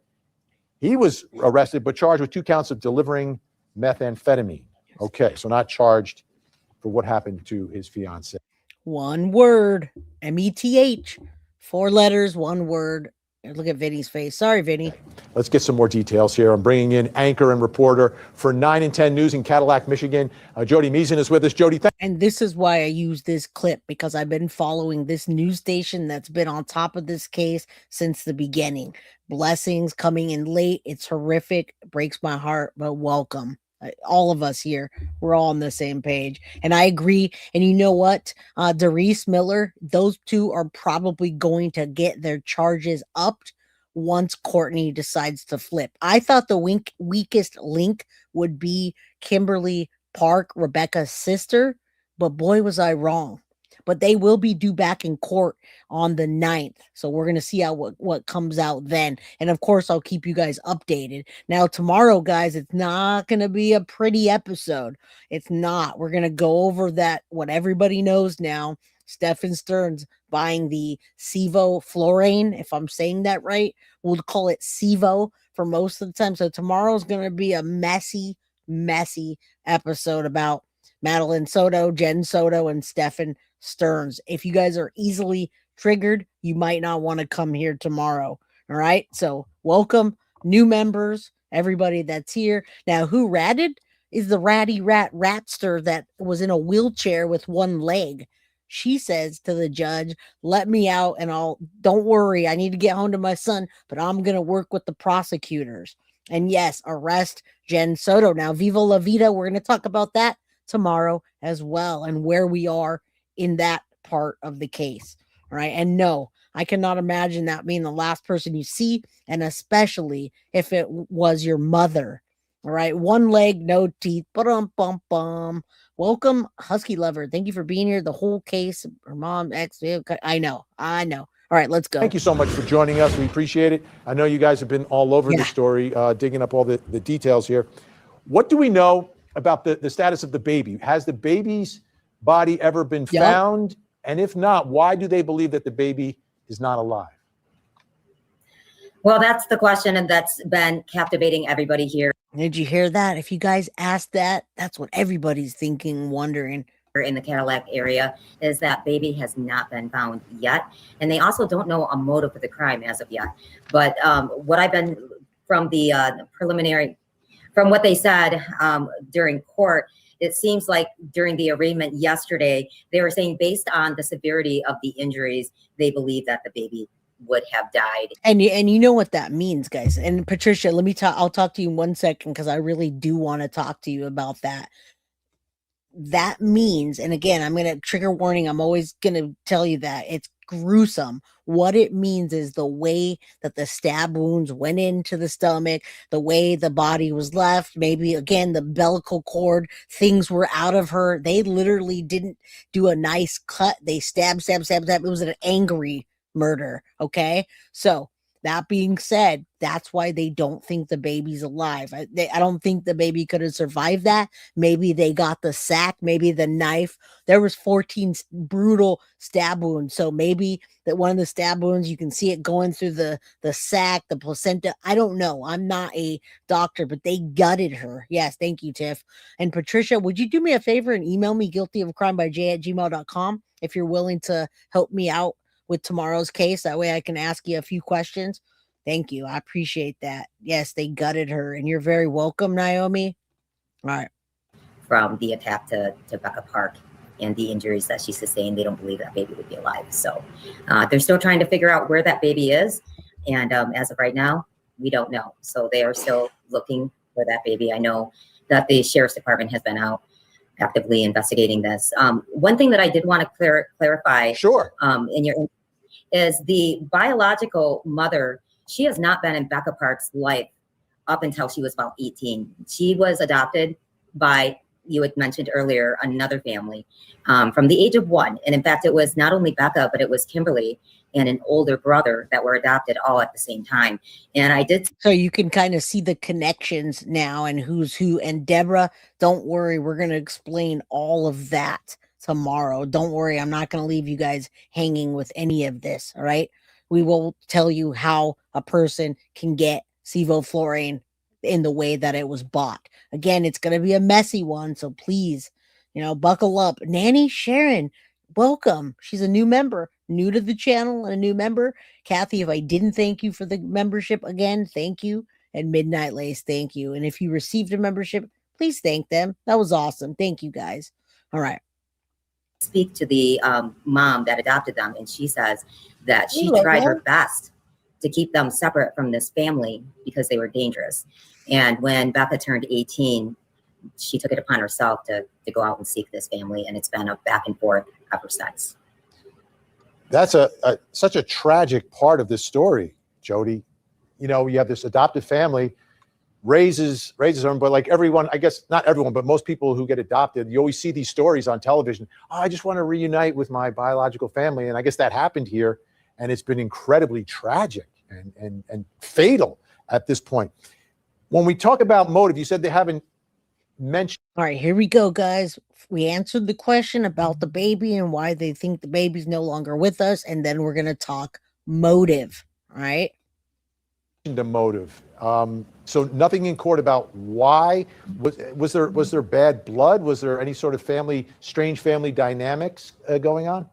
He was arrested but charged with 2 counts of delivering methamphetamine. Okay, so not charged for what happened to his fiance. One word, METH, 4 letters, 1 word. Look at Vinny's face. Sorry, Vinny. Let's get some more details here. I'm bringing in anchor and reporter for 9 and 10 News in Cadillac, Michigan. Jody Meason is with us. Jody, thank And this is why I use this clip, because I've been following this news station that's been on top of this case since the beginning. Blessings coming in late. It's horrific. It breaks my heart, but welcome. All of us here, we're all on the same page. And I agree. And you know what? Doris Miller, those two are probably going to get their charges upped once Cortney decides to flip. I thought the weakest link would be Kimberly Park, Rebecca's sister, but boy, was I wrong. But they will be due back in court on the 9th. So we're going to see how what comes out then. And of course, I'll keep you guys updated. Now, tomorrow, guys, it's not going to be a pretty episode. It's not. We're going to go over that, what everybody knows now. Stephen Stearns buying the Sevo Florane, if I'm saying that right. We'll call it Sevo for most of the time. So tomorrow's going to be a messy episode about Madeline Soto, Jen Soto, and Stephen Stearns. If you guys are easily triggered, you might not want to come here tomorrow. All right. So welcome new members, everybody that's here. Now, who ratted is the ratty ratster that was in a wheelchair with 1 leg. She says to the judge, let me out and don't worry. I need to get home to my son, but I'm going to work with the prosecutors. And yes, arrest Jen Soto. Now, Viva La Vida, we're going to talk about that tomorrow as well and where we are in that part of the case. All right. And no, I cannot imagine that being the last person you see, and especially if it was your mother. All right. 1 leg, no teeth. Bum. Welcome, Husky Lover. Thank you for being here. The whole case, her mom, ex. I know. All right, let's go. Thank you so much for joining us. We appreciate it. I know you guys have been all over the story, digging up all the details here. What do we know about the status of the baby? Has the baby's body ever been found? And if not, why do they believe that the baby is not alive? Well, that's the question, and that's been captivating everybody here. Did you hear that? If you guys asked that, that's what everybody's thinking, wondering. In the Cadillac area, is that baby has not been found yet. And they also don't know a motive for the crime as of yet. But what I've been from the preliminary, from what they said during court, it seems like during the arraignment yesterday, they were saying based on the severity of the injuries, they believe that the baby would have died. And you know what that means, guys. And Patricia, I'll talk to you in 1 second, because I really do want to talk to you about that. That means, and again, I'm going to trigger warning. I'm always going to tell you that it's gruesome. What it means is the way that the stab wounds went into the stomach, the way the body was left, maybe again, the umbilical cord, things were out of her. They literally didn't do a nice cut. They stab. It was an angry murder. Okay. So that being said, that's why they don't think the baby's alive. I don't think the baby could have survived that. Maybe they got the sack, maybe the knife. There was 14 brutal stab wounds. So maybe that one of the stab wounds, you can see it going through the sack, the placenta. I don't know. I'm not a doctor, but they gutted her. Yes. Thank you, Tiff. And Patricia, would you do me a favor and email me guiltyofcrimebyj@gmail.com if you're willing to help me out with tomorrow's case? That way I can ask you a few questions. Thank you. I appreciate that. Yes, they gutted her, and you're very welcome, Naomi. All right. From the attack to Rebecca Park and the injuries that she sustained, they don't believe that baby would be alive. So they're still trying to figure out where that baby is. And as of right now, we don't know. So they are still looking for that baby. I know that the sheriff's department has been out actively investigating this. One thing that I did want to clarify is the biological mother. She has not been in Becca Park's life up until she was about 18. She was adopted by, you had mentioned earlier, another family from the age of 1. And in fact, it was not only Becca, but it was Kimberly and an older brother that were adopted all at the same time. And I did. So you can kind of see the connections now and who's who. And Deborah, don't worry, we're going to explain all of that tomorrow. Don't worry, I'm not going to leave you guys hanging with any of this. All right. We will tell you how a person can get sevoflurane in the way that it was bought. Again, it's going to be a messy one. So please, buckle up. Nanny Sharon, welcome. She's a new member, new to the channel, and a new member. Kathy, if I didn't thank you for the membership again, thank you. And Midnight Lace, thank you. And if you received a membership, please thank them. That was awesome. Thank you guys. All right. Speak to the mom that adopted them, and she says that she tried her best to keep them separate from this family because they were dangerous. And when Becca turned 18, she took it upon herself to go out and seek this family, and it's been a back and forth ever since. That's such a tragic part of this story, Jody. You have this adoptive family, raises them, but like everyone, I guess not everyone, but most people who get adopted, you always see these stories on television. Oh, I just want to reunite with my biological family. And I guess that happened here, and it's been incredibly tragic and fatal at this point. When we talk about motive, you said they haven't mentioned. All right, here we go, guys. We answered the question about the baby and why they think the baby's no longer with us, and then we're going to talk motive, all right? The motive. So nothing in court about why. Was there bad blood? Was there any sort of strange family dynamics going on?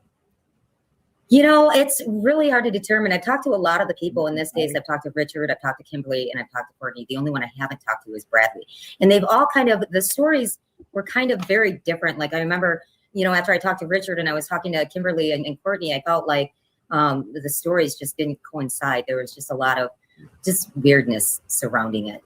It's really hard to determine. I've talked to a lot of the people in this case. I've talked to Richard, I've talked to Kimberly, and I've talked to Cortney. The only one I haven't talked to is Bradley. And they've all the stories were kind of very different. Like I remember, after I talked to Richard and I was talking to Kimberly and Cortney, I felt like the stories just didn't coincide. There was just a lot of just weirdness surrounding it.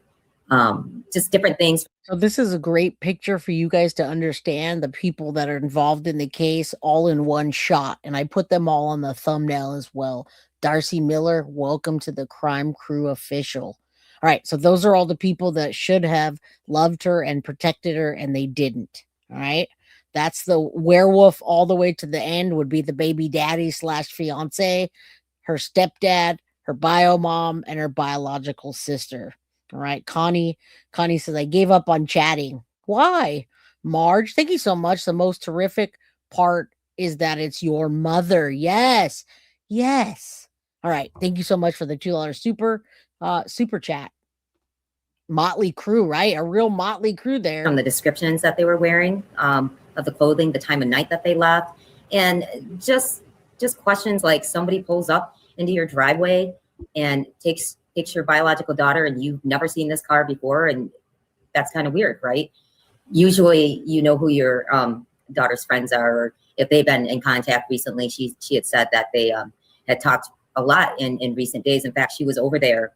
Just different things. So this is a great picture for you guys to understand the people that are involved in the case all in one shot. And I put them all on the thumbnail as well. Darcy Miller, welcome to the Crime Crew official. All right. So those are all the people that should have loved her and protected her, and they didn't. All right. That's the werewolf all the way to the end would be the baby daddy / fiance, her stepdad, her bio mom, and her biological sister. All right. Connie says, I gave up on chatting. Why? Marge, thank you so much. The most terrific part is that it's your mother. Yes. Yes. All right. Thank you so much for the $2 super chat. Motley crew, right? A real motley crew there. From the descriptions that they were wearing, of the clothing, the time of night that they left, and just questions like somebody pulls up into your driveway and takes your biological daughter, and you've never seen this car before, and that's kind of weird, right? Usually you know who your daughter's friends are, or if they've been in contact recently. She had said that they had talked a lot in recent days. In fact, she was over there.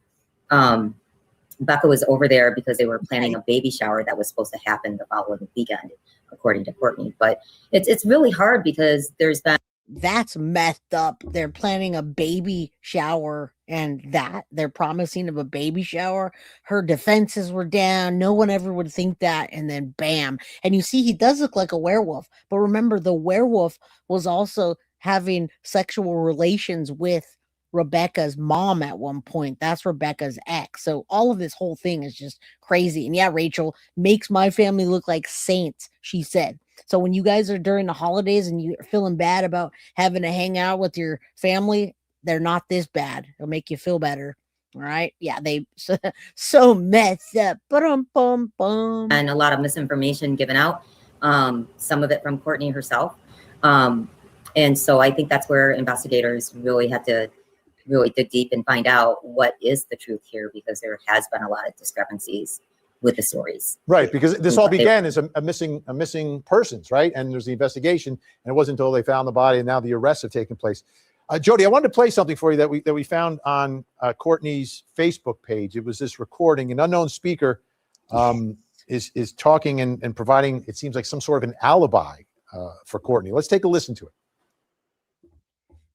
Becca was over there because they were planning a baby shower that was supposed to happen the following weekend, according to Cortney. But it's really hard because there's been. That's messed up. They're planning a baby shower, and that they're promising of a baby shower. Her defenses were down. No one ever would think that. And then bam. And you see, he does look like a werewolf. But remember, the werewolf was also having sexual relations with Rebecca's mom at one point. That's Rebecca's ex. So all of this whole thing is just crazy. And yeah, Rachel makes my family look like saints, she said. So when you guys are during the holidays and you're feeling bad about having to hang out with your family, they're not this bad. It'll make you feel better. All right. Yeah, they so messed up. Ba-dum-bum-bum. And a lot of misinformation given out. Some of it from Cortney herself. And so I think that's where investigators really had to really dig deep and find out what is the truth here, because there has been a lot of discrepancies with the stories. Right, because this all began as a missing persons, right? And there's the investigation, and it wasn't until they found the body and now the arrests have taken place. Jody, I wanted to play something for you that we found on Cortney's Facebook page. It was this recording. An unknown speaker is talking and providing, it seems like, some sort of an alibi for Cortney. Let's take a listen to it.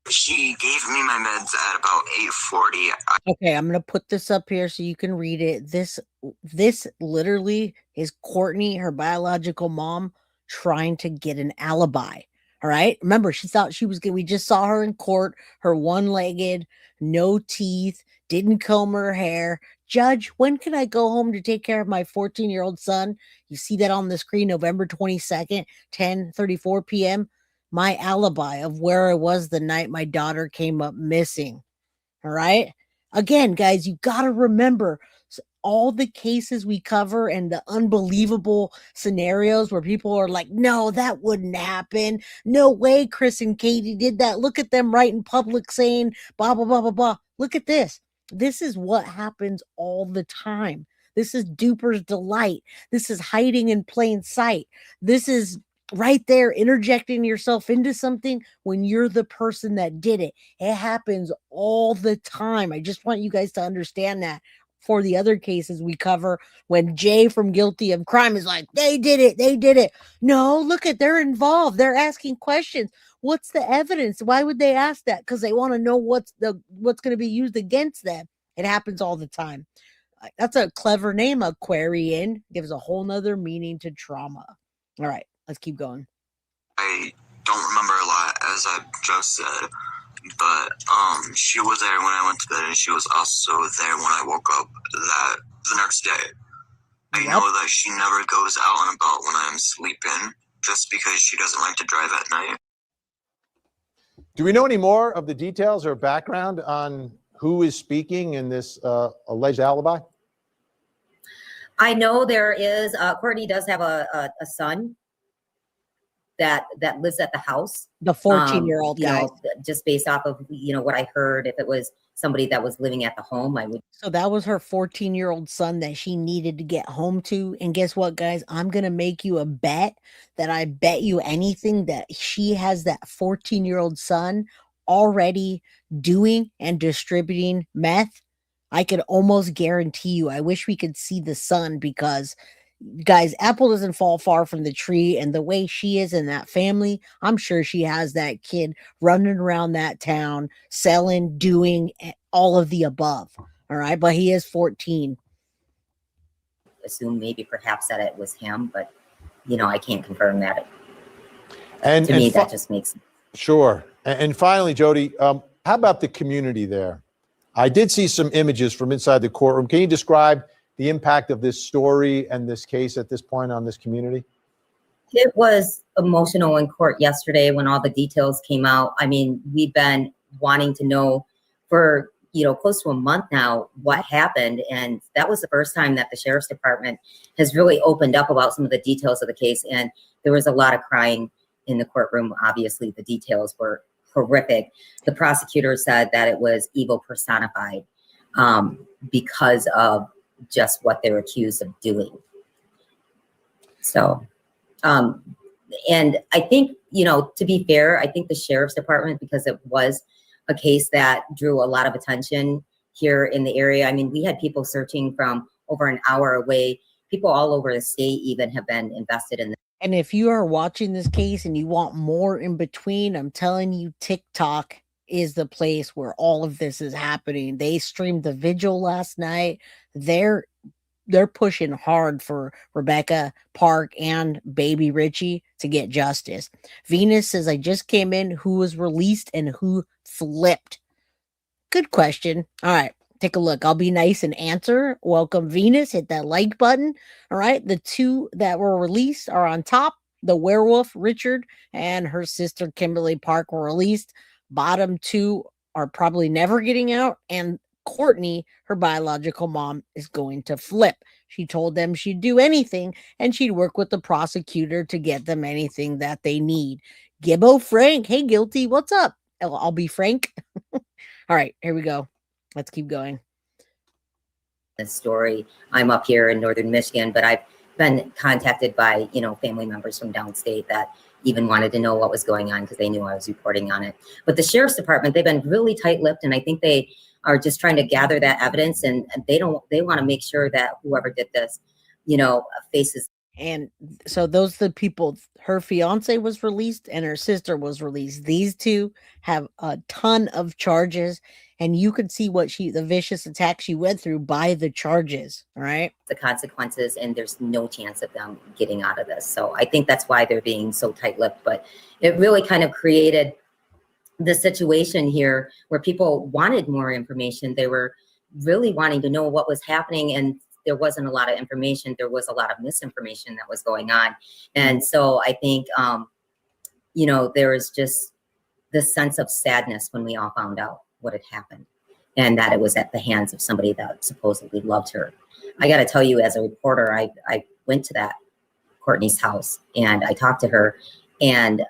She gave me my meds at about 8:40. Okay, I'm gonna put this up here so you can read it. This literally is Cortney, her biological mom, trying to get an alibi. All right. Remember, she thought she was good. We just saw her in court, her one-legged, no teeth, didn't comb her hair. Judge, when can I go home to take care of my 14-year-old son? You see that on the screen, November 22nd, 10:34 p.m. My alibi of where I was the night my daughter came up missing. All right. Again, guys, you got to remember all the cases we cover and the unbelievable scenarios where people are like, no, that wouldn't happen. No way Chris and Katie did that. Look at them right in public saying blah, blah, blah, blah, blah. Look at this. This is what happens all the time. This is duper's delight. This is hiding in plain sight. This is right there interjecting yourself into something when you're the person that did it. It happens all the time. I just want you guys to understand that. For the other cases we cover, when Jay from Guilty of Crime is like, they did it. No, look at, they're involved. They're asking questions. What's the evidence? Why would they ask that? Because they want to know what's going to be used against them. It happens all the time. That's a clever name, Aquarian. Gives a whole nother meaning to trauma. All right, let's keep going. I don't remember a lot, as I just said, but she was there when I went to bed, and she was also there when I woke up the next day. I know that she never goes out and about when I'm sleeping, just because she doesn't like to drive at night. Do we know any more of the details or background on who is speaking in this alleged alibi? I know there is, Cortney does have a son that lives at the house. The 14-year-old guy. Just based off of, what I heard, if it was somebody that was living at the home, I would. So that was her 14-year-old son that she needed to get home to. And guess what, guys? I'm going to make you a bet that I bet you anything that she has that 14-year-old son already doing and distributing meth. I could almost guarantee you. I wish we could see the son because, guys, apple doesn't fall far from the tree, and the way she is in that family, I'm sure she has that kid running around that town, selling, doing all of the above. All right, but he is 14. Assume maybe perhaps that it was him, but I can't confirm that. And to me, that just makes sense. Sure. And finally, Jody, how about the community there? I did see some images from inside the courtroom. Can you describe the impact of this story and this case at this point on this community? It was emotional in court yesterday when all the details came out. I mean, we've been wanting to know for, close to a month now what happened. And that was the first time that the sheriff's department has really opened up about some of the details of the case. And there was a lot of crying in the courtroom. Obviously, the details were horrific. The prosecutor said that it was evil personified because of just what they're accused of doing. So, and I think, to be fair, I think the sheriff's department, because it was a case that drew a lot of attention here in the area. I mean, we had people searching from over an hour away. People all over the state even have been invested in this. And if you are watching this case and you want more in between, I'm telling you, TikTok is the place where all of this is happening. They streamed the vigil last night. They're pushing hard for Rebecca Park and baby Richie to get justice. Venus says, I just came in. Who was released and who flipped? Good question. All right. Take a look. I'll be nice and answer. Welcome, Venus. Hit that like button. All right. The two that were released are on top. The werewolf, Richard, and her sister, Kimberly Park, were released. Bottom two are probably never getting out. And Cortney, her biological mom, is going to flip. She told them she'd do anything, and she'd work with the prosecutor to get them anything that they need. Gibbo Frank. Hey, Guilty. What's up? I'll be Frank. All right. Here we go. Let's keep going. This story. I'm up here in northern Michigan, but I've been contacted by, family members from downstate that even wanted to know what was going on because they knew I was reporting on it. But the sheriff's department, they've been really tight-lipped, and I think they are just trying to gather that evidence, and they want to make sure that whoever did this, faces. And so those are the people. Her fiance was released and her sister was released. These two have a ton of charges, and you could see the vicious attack she went through by the charges. All right. The consequences, and there's no chance of them getting out of this. So I think that's why they're being so tight-lipped. But it really kind of created the situation here where people wanted more information. They were really wanting to know what was happening, and there wasn't a lot of information. There was a lot of misinformation that was going on. And so I think, there was just this sense of sadness when we all found out what had happened and that it was at the hands of somebody that supposedly loved her. I got to tell you, as a reporter, I went to that Cortney's house and I talked to her, and,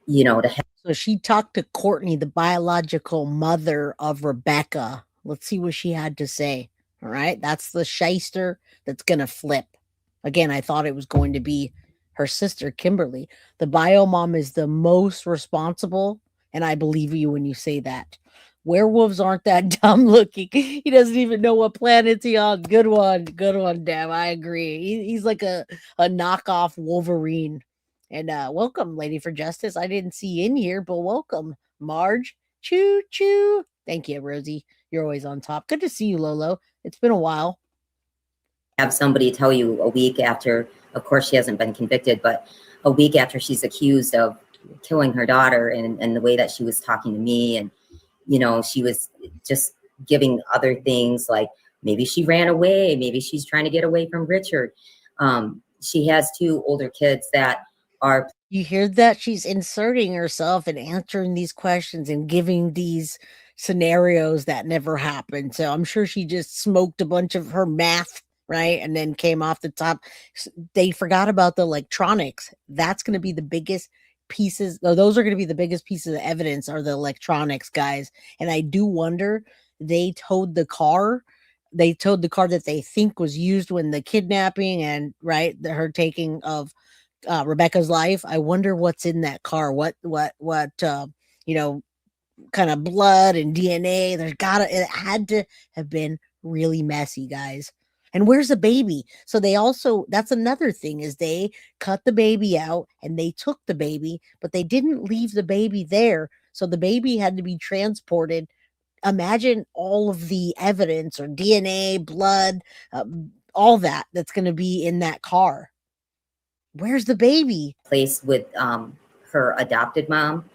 so she talked to Cortney, the biological mother of Rebecca. Let's see what she had to say. All right. That's the shyster that's going to flip. Again, I thought it was going to be her sister, Kimberly. The bio mom is the most responsible, and I believe you when you say that. Werewolves aren't that dumb looking. He doesn't even know what planet he's on. Good one, Deb. I agree. He's like a knockoff Wolverine. And welcome, Lady for Justice. I didn't see you in here, but welcome, Marge. Choo choo. Thank you, Rosie. You're always on top. Good to see you, Lolo. It's been a while. Have somebody tell you a week after, of course, she hasn't been convicted, but a week after she's accused of killing her daughter, and the way that she was talking to me, and, she was just giving other things like maybe she ran away, maybe she's trying to get away from Richard. She has 2 older kids that are. You hear that? She's inserting herself and answering these questions and giving these scenarios that never happened. So I'm sure she just smoked a bunch of her math, right? And then came off the top. They forgot about the electronics. That's going to be the biggest pieces. Those are going to be the biggest pieces of evidence, are the electronics, guys. And I do wonder, they towed the car that they think was used when the kidnapping and her taking of Rebecca's life. I wonder what's in that car. What kind of blood and DNA. It had to have been really messy, guys. And where's the baby? So that's another thing, is they cut the baby out and they took the baby, but they didn't leave the baby there. So the baby had to be transported. Imagine all of the evidence, or DNA, blood, all that's going to be in that car. Where's the baby? Place with her adopted mom,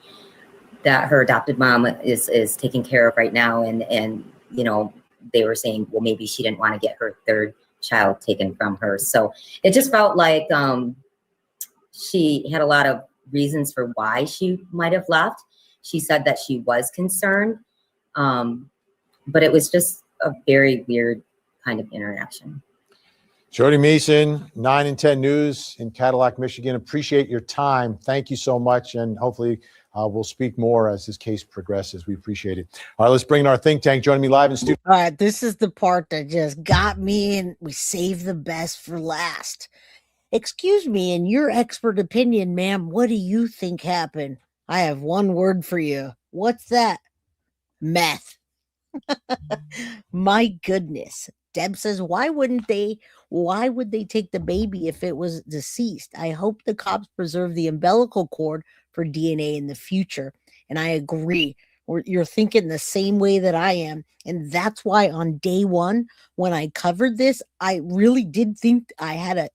that her adopted mom is taking care of right now. And they were saying, well, maybe she didn't want to get her 3rd child taken from her. So it just felt like she had a lot of reasons for why she might have left. She said that she was concerned, but it was just a very weird kind of interaction. Jody Meeson, 9 and 10 News in Cadillac, Michigan. Appreciate your time. Thank you so much. And hopefully we'll speak more as this case progresses. We appreciate it. All right, let's bring in our think tank. Joining me live in studio. All right, this is the part that just got me, and we saved the best for last. Excuse me, in your expert opinion, ma'am, what do you think happened? I have one word for you. What's that? Meth. My goodness. Deb says, why would they take the baby if it was deceased? I hope the cops preserve the umbilical cord for DNA in the future. And I agree. You're thinking the same way that I am. And that's why on day one, when I covered this, I really did think I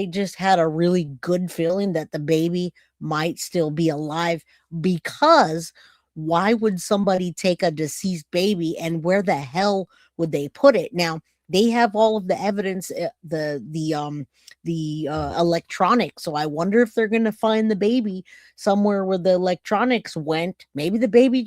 just had a really good feeling that the baby might still be alive, because why would somebody take a deceased baby, and where the hell would they put it? Now, they have all of the evidence, the electronics. So I wonder if they're going to find the baby somewhere where the electronics went. Maybe the baby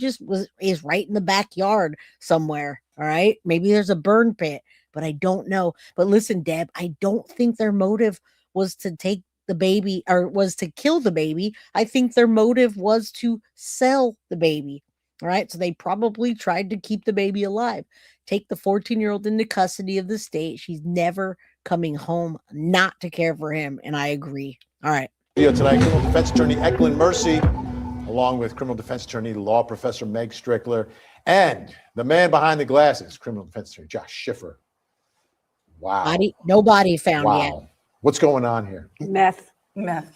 is right in the backyard somewhere. All right. Maybe there's a burn pit, but I don't know. But listen, Deb, I don't think their motive was to take the baby, or was to kill the baby. I think their motive was to sell the baby. All right. So they probably tried to keep the baby alive. Take the 14-year-old into custody of the state. She's never coming home not to care for him. And I agree. All right. Tonight, criminal defense attorney Eklund Mercy, along with criminal defense attorney, law professor Meg Strickler, and the man behind the glasses, criminal defense attorney Josh Schiffer. Wow. No body found yet. What's going on here? Meth. Meth.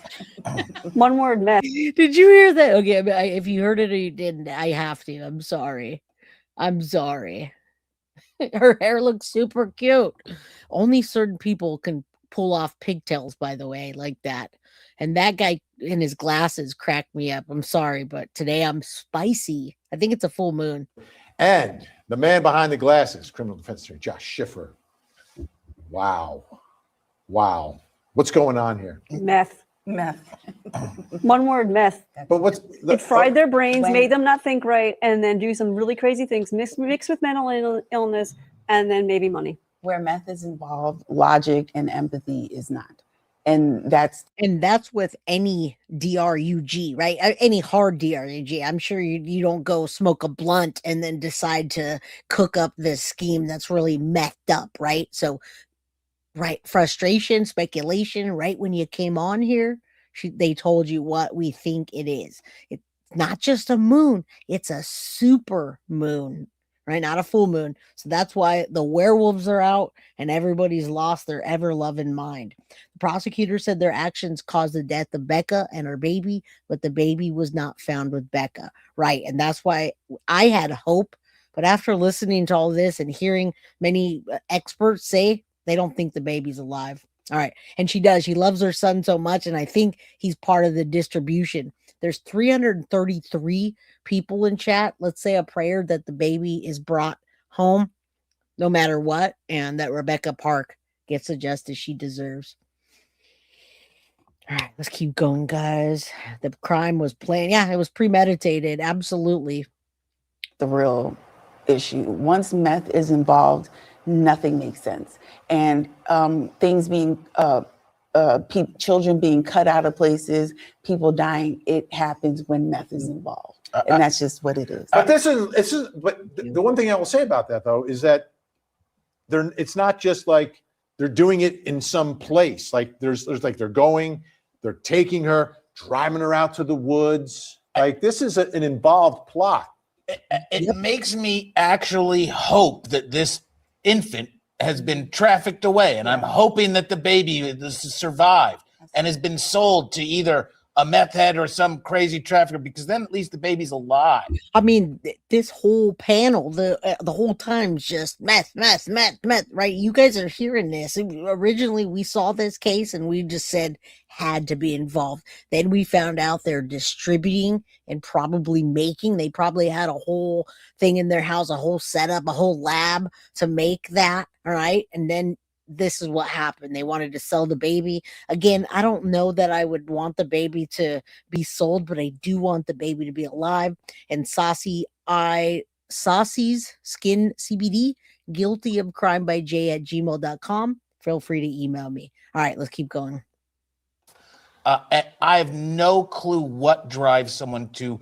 One word, meth. Did you hear that? Okay, if you heard it or you didn't, I have to. I'm sorry. I'm sorry. Her hair looks super cute. Only certain people can pull off pigtails, by the way, like that. And that guy in his glasses cracked me up. I'm sorry, but today I'm spicy. I think it's a full moon. And the man behind the glasses, criminal defense attorney Josh Schiffer. Wow. Wow. What's going on here? Meth. Meth. One word, meth. But what's It fried their brains, made them not think right, and then do some really crazy things, mix with mental illness, and then maybe money. Where meth is involved, logic and empathy is not. And that's with any DRUG, right? Any hard DRUG. I'm sure you don't go smoke a blunt and then decide to cook up this scheme that's really methed up, right? So, right, frustration, speculation, right when you came on here, they told you what we think it is. It's not just a moon, it's a super moon, right? Not a full moon. So that's why the werewolves are out and everybody's lost their ever-loving mind. The prosecutor said their actions caused the death of Becca and her baby, but the baby was not found with Becca, right? And that's why I had hope. But after listening to all this and hearing many experts say they don't think the baby's alive. All right. And she does. She loves her son so much. And I think he's part of the distribution. There's 333 people in chat. Let's say a prayer that the baby is brought home no matter what. And that Rebecca Park gets the justice she deserves. All right. Let's keep going, guys. The crime was planned. Yeah, it was premeditated. Absolutely. the real issue. Once meth is involved, nothing makes sense. And things being, children being cut out of places, people dying, it happens when meth is involved. And that's just what it is. But the one thing I will say about that though, is that it's not just like they're doing it in some place. Like there's like they're taking her, driving her out to the woods. Like this is an involved plot. It makes me actually hope that this infant has been trafficked away, and I'm hoping that the baby has survived and has been sold to either a meth head or some crazy trafficker, because then at least the baby's alive. I mean, this whole panel, the whole time is just meth, right? You guys are hearing this. Originally, we saw this case and we just said had to be involved. Then we found out they're distributing and probably making. They probably had a whole thing in their house, a whole setup, a whole lab to make that, all right? And then this is what happened. They wanted to sell the baby. Again, I don't know that I would want the baby to be sold, but I do want the baby to be alive. And Saucy's Skin CBD, guilty of crime by j@gmail.com. Feel free to email me. All right, let's keep going. I have no clue what drives someone to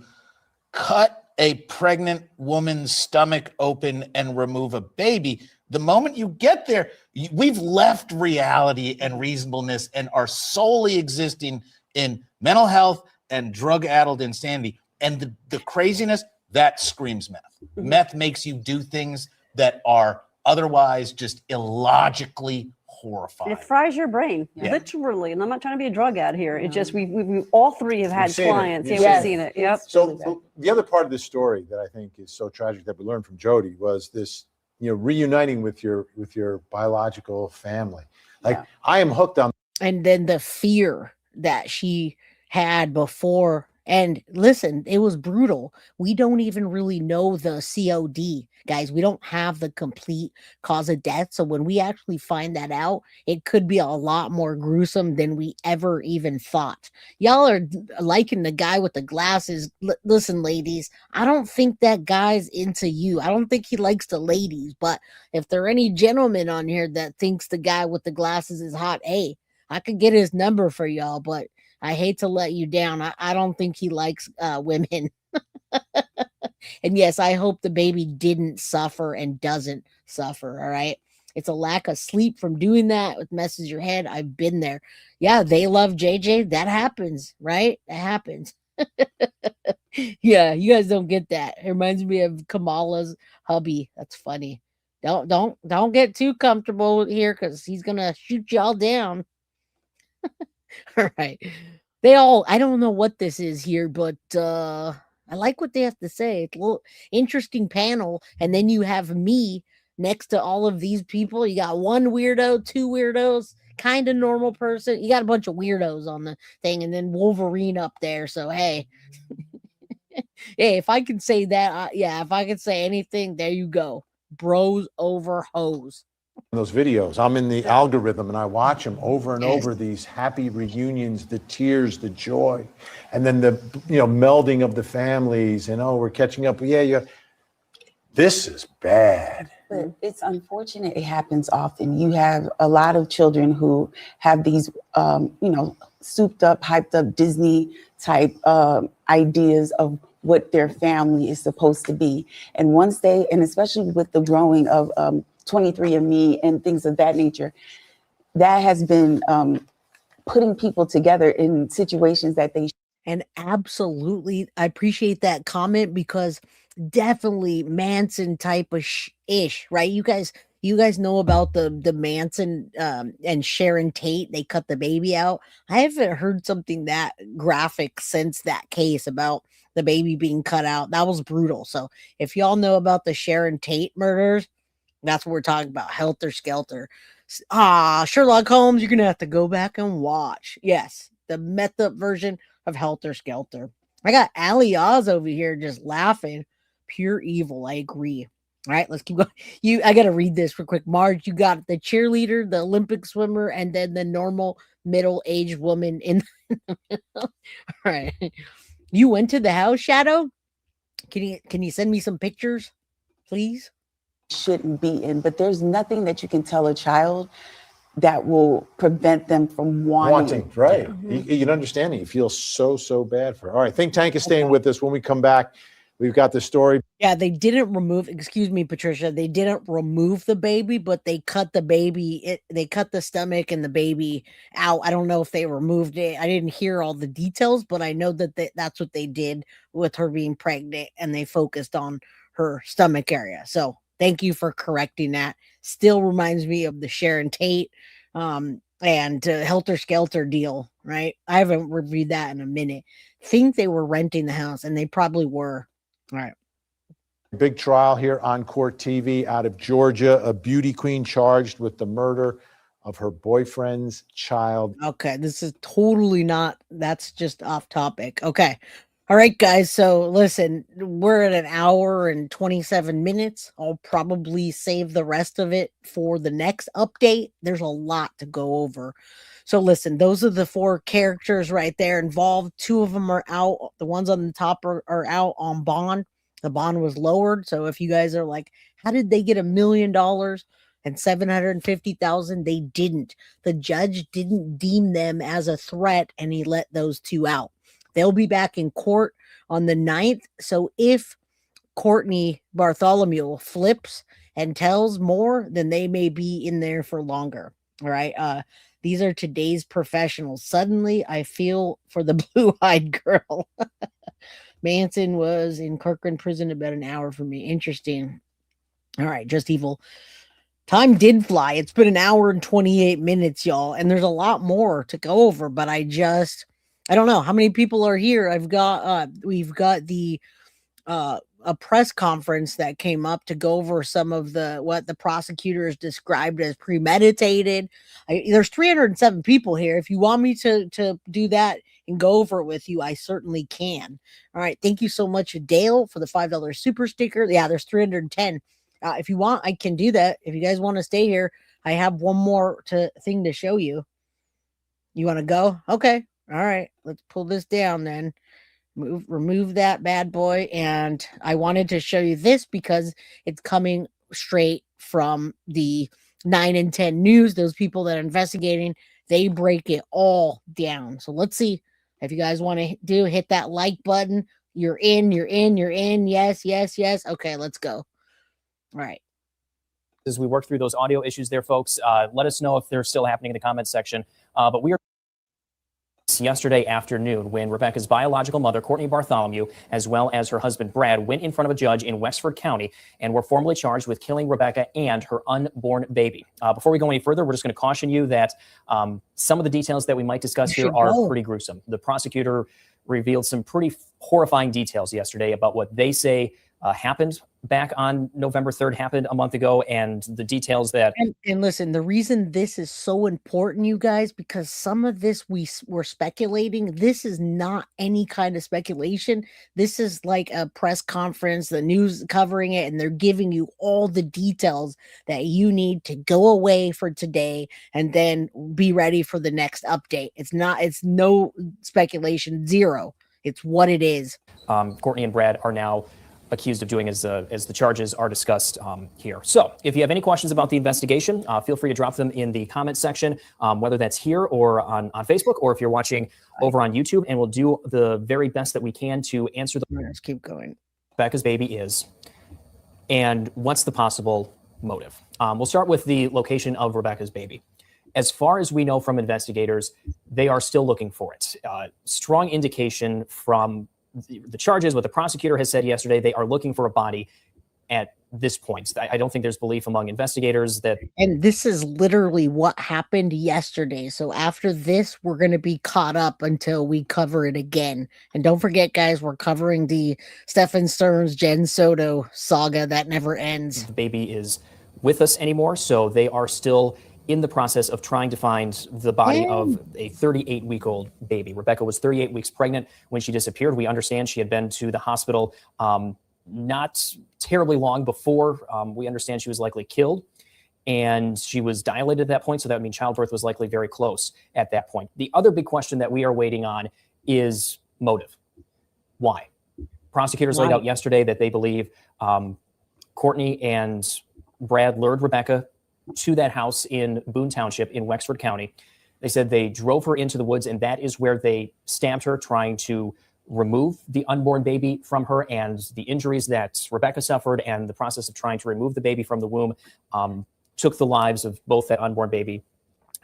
cut a pregnant woman's stomach open and remove a baby. The moment you get there, we've left reality and reasonableness and are solely existing in mental health and drug-addled insanity. And the craziness, that screams meth. Meth makes you do things that are otherwise just illogically horrifying. It fries your brain, literally. And I'm not trying to be a drug ad here. It just, we all three have had clients. We've seen it. Yep. So the other part of this story that I think is so tragic that we learned from Jody was this, reuniting with your biological family. Like I am hooked on. And then the fear that she had before. And listen, it was brutal. We don't even really know the COD, guys. We don't have the complete cause of death. So when we actually find that out, it could be a lot more gruesome than we ever even thought. Y'all are liking the guy with the glasses. Listen, ladies, I don't think that guy's into you. I don't think he likes the ladies. But if there are any gentlemen on here that thinks the guy with the glasses is hot, hey, I could get his number for y'all, but I hate to let you down. I don't think he likes women. And yes, I hope the baby didn't suffer and doesn't suffer. All right. It's a lack of sleep from doing that. It messes your head. I've been there. Yeah, they love JJ. That happens, right? That happens. Yeah, you guys don't get that. It reminds me of Kamala's hubby. That's funny. Don't get too comfortable here because he's gonna shoot y'all down. All right. I don't know what this is here, but I like what they have to say. It's a little interesting panel. And then you have me next to all of these people. You got one weirdo, two weirdos, kind of normal person. You got a bunch of weirdos on the thing, and then Wolverine up there. So, hey. Hey, if I can say that, yeah, if I can say anything, there you go. Bros over hoes. Those videos, I'm in the algorithm and I watch them over and over, these happy reunions, the tears, the joy, and then the melding of the families, and we're catching up. Yeah, this is bad. But it's unfortunate it happens often. You have a lot of children who have these souped up, hyped up Disney type ideas of what their family is supposed to be. And once and especially with the growing of 23andMe and things of that nature, that has been putting people together in situations that they. And absolutely, I appreciate that comment, because definitely Manson type of ish, right? You guys know about the Manson and Sharon Tate. They cut the baby out. I haven't heard something that graphic since that case about the baby being cut out. That was brutal. So if y'all know about the Sharon Tate murders, that's what we're talking about. Helter Skelter. Sherlock Holmes, you're gonna have to go back and watch. Yes, the meth up version of Helter Skelter. I got Ali Oz over here just laughing. Pure evil. I agree. All right, let's keep going. I gotta read this real quick. Marge, you got the cheerleader, the Olympic swimmer, and then the normal middle-aged woman in the middle. All right. You went to the house, Shadow? Can you send me some pictures, please? Shouldn't be in, but there's nothing that you can tell a child that will prevent them from wanting. Right. You can understand it. You feel so bad for her. All right, Think Tank is staying with us. When we come back, we've got the story. Yeah, they didn't remove, excuse me, Patricia, they didn't remove the baby, but they cut the baby, they cut the stomach and the baby out. I don't know if they removed it. I didn't hear all the details, but I know that that's what they did with her being pregnant, and they focused on her stomach area. So thank you for correcting that. Still reminds me of the Sharon Tate and Helter Skelter deal, right? I haven't reviewed that in a minute. Think they were renting the house, and they probably were. All right. Big trial here on Court TV out of Georgia. A beauty queen charged with the murder of her boyfriend's child. Okay, this is totally not, that's just off topic. Okay. All right, guys. So listen, we're at an hour and 27 minutes. I'll probably save the rest of it for the next update. There's a lot to go over. So listen, those are the 4 characters right there involved. 2 of them are out. The ones on the top are out on bond. The bond was lowered. So if you guys are like, how did they get $1 million and 750,000? They didn't. The judge didn't deem them as a threat, and he let those 2 out. They'll be back in court on the 9th. So if Cortney Bartholomew flips and tells more, then they may be in there for longer. All right. These are today's professionals. Suddenly, I feel for the blue-eyed girl. Manson was in Kirkland prison about an hour from me. Interesting. All right, Just Evil. Time did fly. It's been an hour and 28 minutes, y'all. And there's a lot more to go over, but I don't know how many people are here. We've got the a press conference that came up to go over some of what the prosecutor has described as premeditated. There's 307 people here. If you want me to do that and go over it with you, I certainly can. All right. Thank you so much, Dale, for the $5 super sticker. Yeah, there's 310. If you want, I can do that. If you guys want to stay here, I have one more thing to show you. You want to go? Okay. All right. Let's pull this down then. Remove that bad boy. And I wanted to show you this because it's coming straight from the 9 and 10 news. Those people that are investigating, they break it all down. So let's see if you guys want to hit that like button. You're in. Yes. Okay, let's go. All right. As we work through those audio issues there, folks, let us know if they're still happening in the comments section. But we are Yesterday afternoon, when Rebecca's biological mother, Cortney Bartholomew, as well as her husband, Brad, went in front of a judge in Wexford County and were formally charged with killing Rebecca and her unborn baby. Before we go any further, we're just going to caution you that some of the details that we might discuss here are pretty gruesome. The prosecutor revealed some pretty horrifying details yesterday about what they say happened back on November 3rd, happened a month ago, and the details that... And listen, the reason this is so important, you guys, because some of this we're speculating. This is not any kind of speculation. This is like a press conference, the news covering it, and they're giving you all the details that you need to go away for today and then be ready for the next update. It's no speculation, zero. It's what it is. Cortney and Brad are now accused of doing as the charges are discussed here. So if you have any questions about the investigation, feel free to drop them in the comment section, whether that's here or on Facebook, or if you're watching over on YouTube, and we'll do the very best that we can to answer the... Let's keep going. Rebecca's baby is, and what's the possible motive? We'll start with the location of Rebecca's baby. As far as we know from investigators, they are still looking for it. Strong indication from the charges, what the prosecutor has said yesterday, they are looking for a body at this point. I don't think there's belief among investigators that... And this is literally what happened yesterday. So after this, we're going to be caught up until we cover it again. And don't forget, guys, we're covering the Stefan Stearns, Jen Soto saga that never ends. The baby is with us anymore, so they are still in the process of trying to find the body of a 38-week-old baby. Rebecca was 38 weeks pregnant when she disappeared. We understand she had been to the hospital not terribly long before. We understand she was likely killed, and she was dilated at that point, so that would mean childbirth was likely very close at that point. The other big question that we are waiting on is motive. Why? Prosecutors laid out yesterday that they believe Cortney and Brad lured Rebecca to that house in Boone Township in Wexford County. They said they drove her into the woods, and that is where they stabbed her, trying to remove the unborn baby from her, and the injuries that Rebecca suffered and the process of trying to remove the baby from the womb took the lives of both that unborn baby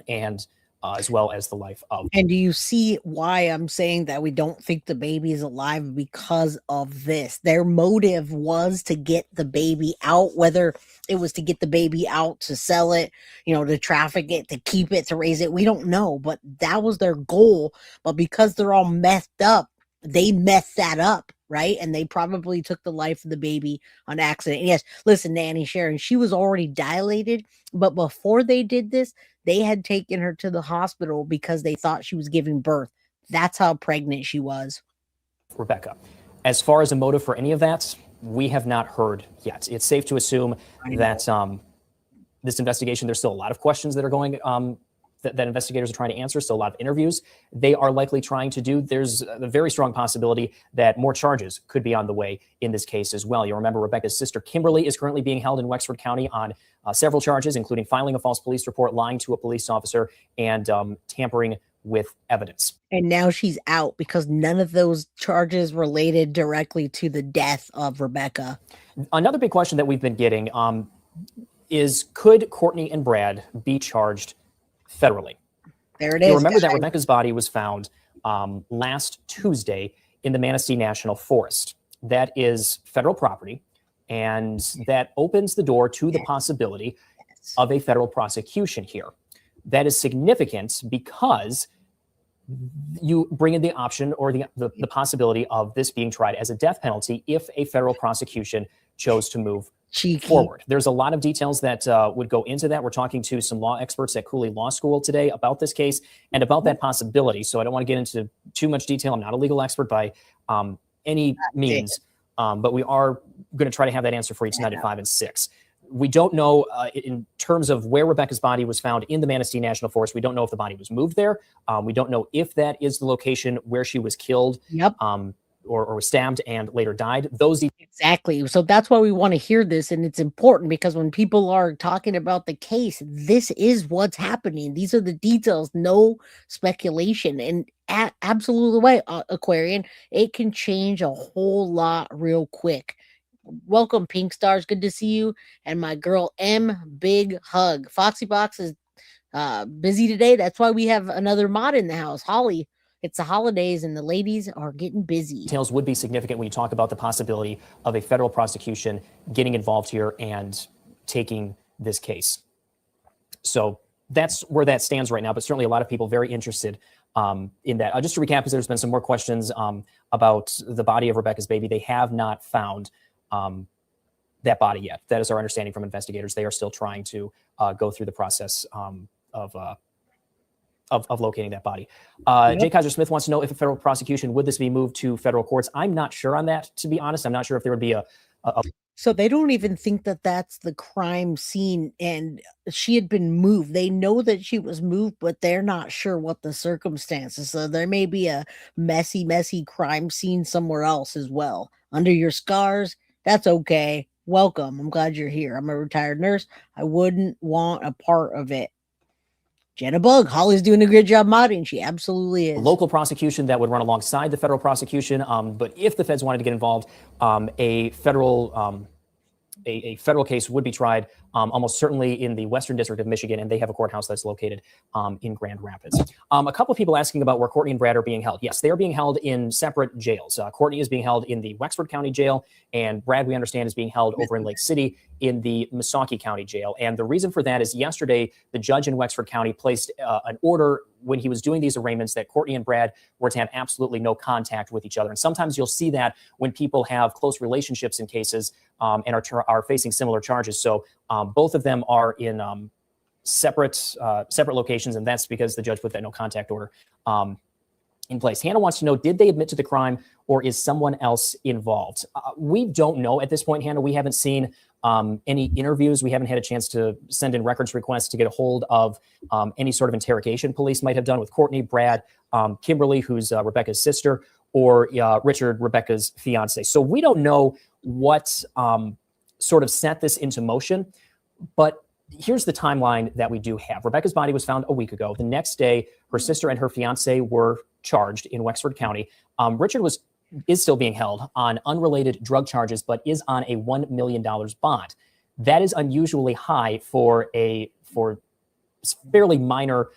and as well as the life of... And do you see why I'm saying that we don't think the baby is alive? Because of this. Their motive was to get the baby out, whether it was to get the baby out to sell it, to traffic it, to keep it, to raise it. We don't know, but that was their goal. But because they're all messed up, they messed that up, right? And they probably took the life of the baby on accident. And yes, listen, Nanny Sharon, she was already dilated, but before they did this, they had taken her to the hospital because they thought she was giving birth. That's how pregnant she was. Rebecca. As far as a motive for any of that, we have not heard yet. It's safe to assume that this investigation, there's still a lot of questions that are going that investigators are trying to answer, still a lot of interviews they are likely trying to do. There's a very strong possibility that more charges could be on the way in this case as well. You'll remember Rebecca's sister, Kimberly, is currently being held in Wexford County on several charges, including filing a false police report, lying to a police officer, and tampering with evidence. And now she's out because none of those charges related directly to the death of Rebecca. Another big question that we've been getting is, could Cortney and Brad be charged federally? There it is. You remember that Rebecca's body was found last Tuesday in the Manistee National Forest. That is federal property, and that opens the door to the possibility of a federal prosecution here. That is significant because you bring in the option or the possibility of this being tried as a death penalty if a federal prosecution chose to move forward. There's a lot of details that would go into that. We're talking to some law experts at Cooley Law School today about this case and about that possibility. So I don't want to get into too much detail. I'm not a legal expert by any means, but we are going to try to have that answer for you tonight at 5 and 6. We don't know in terms of where Rebecca's body was found in the Manistee National Forest. We don't know if the body was moved there. We don't know if that is the location where she was killed. Or was stabbed and later died. Exactly. So that's why we want to hear this. And it's important because when people are talking about the case, this is what's happening. These are the details, no speculation. And absolutely way, Aquarian, it can change a whole lot real quick. Welcome, Pink Stars. Good to see you. And my girl M, big hug. Foxy Box is busy today. That's why we have another mod in the house. Holly It's the holidays and the ladies are getting busy. Details would be significant when you talk about the possibility of a federal prosecution getting involved here and taking this case. So that's where that stands right now, but certainly a lot of people very interested in that. Just to recap, because there's been some more questions about the body of Rebecca's baby. They have not found that body yet. That is our understanding from investigators. They are still trying to go through the process of locating that body. Jay Kaiser Smith wants to know if a federal prosecution, would this be moved to federal courts? I'm not sure on that, to be honest. I'm not sure if there would be a So they don't even think that that's the crime scene and she had been moved. They know that she was moved, but they're not sure what the circumstances. So there may be a messy crime scene somewhere else as well. Under your scars, that's okay. Welcome. I'm glad you're here. I'm a retired nurse. I wouldn't want a part of it. Jenna Bug, Holly's doing a great job modding. She absolutely is. local prosecution that would run alongside the federal prosecution. But if the feds wanted to get involved, a federal case would be tried almost certainly in the Western District of Michigan, and they have a courthouse that's located in Grand Rapids. A couple of people asking about where Cortney and Brad are being held. Yes, they are being held in separate jails. Cortney is being held in the Wexford County Jail, and Brad, we understand, is being held over in Lake City in the Missaukee County Jail. And the reason for that is yesterday, the judge in Wexford County placed an order when he was doing these arraignments that Cortney and Brad were to have absolutely no contact with each other. And sometimes you'll see that when people have close relationships in cases and are facing similar charges. So both of them are in separate locations, and that's because the judge put that no contact order in place. Hannah wants to know, did they admit to the crime or is someone else involved? We don't know at this point, Hannah. We haven't seen any interviews. We haven't had a chance to send in records requests to get a hold of any sort of interrogation police might have done with Cortney, Brad, Kimberly, who's Rebecca's sister, or Richard, Rebecca's fiance. So we don't know what sort of set this into motion, but here's the timeline that we do have. Rebecca's body was found a week ago. The next day, her sister and her fiance were charged in Wexford County. Richard is still being held on unrelated drug charges, but is on a $1 million bond. That is unusually high for fairly minor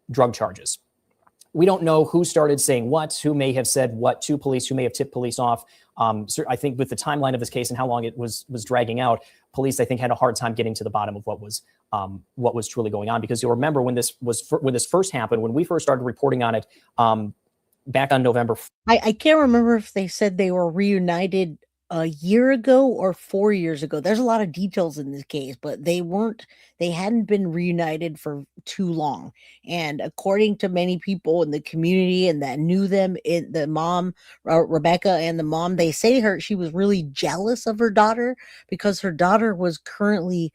drug charges. We don't know who started saying what, who may have said what to police, who may have tipped police off. So I think with the timeline of this case and how long it was dragging out, police, I think, had a hard time getting to the bottom of what was truly going on. Because you'll remember when this first happened, when we first started reporting on it back on November. I can't remember if they said they were reunited a year ago or 4 years ago. There's a lot of details in this case, but they hadn't been reunited for too long. And according to many people in the community and that knew them, the mom, Rebecca, and the mom, they say she was really jealous of her daughter because her daughter was currently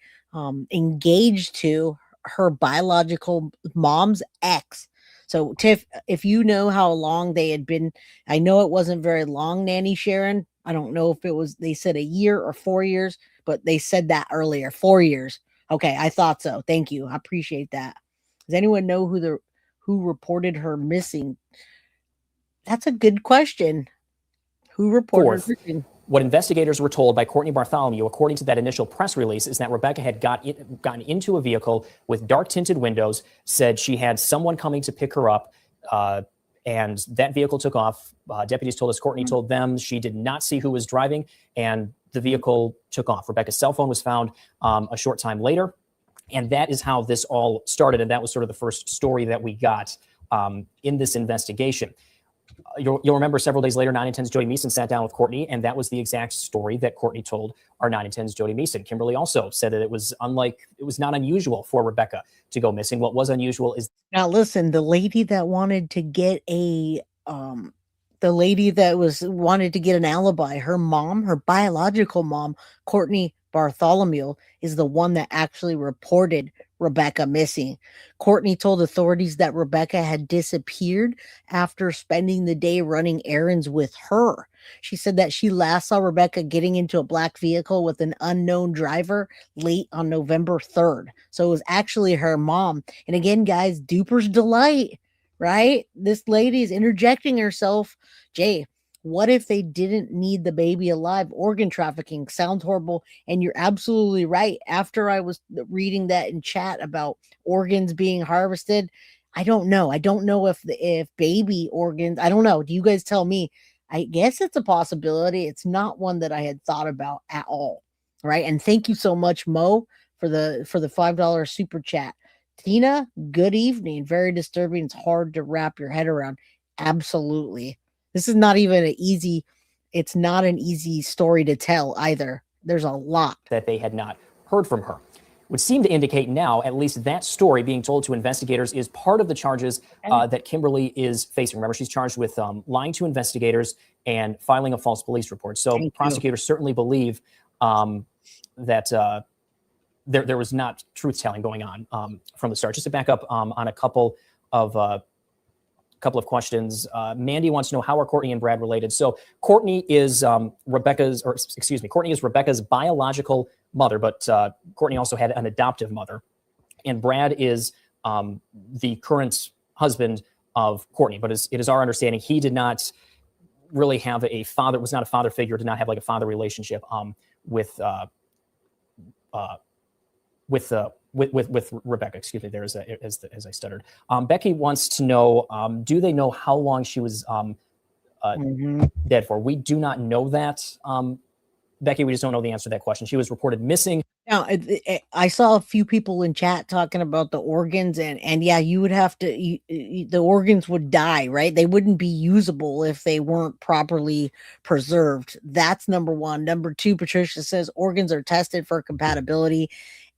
engaged to her biological mom's ex. So Tiff, if you know how long they had been, I know it wasn't very long, Nanny Sharon. I don't know if they said a year or 4 years, but they said that earlier, 4 years. Okay, I thought so. Thank you. I appreciate that. Does anyone know who reported her missing? That's a good question. Who reported her missing? What investigators were told by Cortney Bartholomew, according to that initial press release, is that Rebecca had gotten into a vehicle with dark tinted windows, said she had someone coming to pick her up, and that vehicle took off. Deputies told us, Cortney told them she did not see who was driving, and the vehicle took off. Rebecca's cell phone was found a short time later, and that is how this all started, and that was sort of the first story that we got in this investigation. You'll remember several days later, 9 and 10's Jody Meeson sat down with Cortney, and that was the exact story that Cortney told our 9 and 10's Jody Meeson. Kimberly also said that it was not unusual for Rebecca to go missing. What was unusual is... Now listen, the lady that wanted to get wanted to get an alibi, her mom, her biological mom, Cortney Bartholomew, is the one that actually reported Rebecca missing. Cortney told authorities that Rebecca had disappeared after spending the day running errands with her. She said that she last saw Rebecca getting into a black vehicle with an unknown driver late on November 3rd. So it was actually her mom. And again, guys, duper's delight, right? This lady is interjecting herself. Jay, what if they didn't need the baby alive? Organ trafficking sounds horrible. And you're absolutely right. After I was reading that in chat about organs being harvested, I don't know. I don't know if baby organs, I don't know. Do you guys tell me? I guess it's a possibility. It's not one that I had thought about at all. Right. And thank you so much, Mo, for the $5 super chat. Tina, good evening. Very disturbing. It's hard to wrap your head around. Absolutely. This is not even it's not an easy story to tell either. There's a lot that they had not heard from her. Would seem to indicate now, at least that story being told to investigators is part of the charges that Kimberly is facing. Remember, she's charged with lying to investigators and filing a false police report. So prosecutors certainly believe that there was not truth-telling going on from the start. Just to back up on a couple of questions. Mandy wants to know, how are Cortney and Brad related? So Cortney is Rebecca's biological mother, but Cortney also had an adoptive mother, and Brad is the current husband of Cortney. But it is our understanding he did not really have a father, was not a father figure, did not have like a father relationship with Rebecca. Excuse me, there as I stuttered. Becky wants to know, do they know how long she was dead for? We do not know that. Becky, we just don't know the answer to that question. She was reported missing. Now, I saw a few people in chat talking about the organs, and yeah, you would have to, the organs would die, right? They wouldn't be usable if they weren't properly preserved. That's number one. Number two, Patricia says organs are tested for compatibility.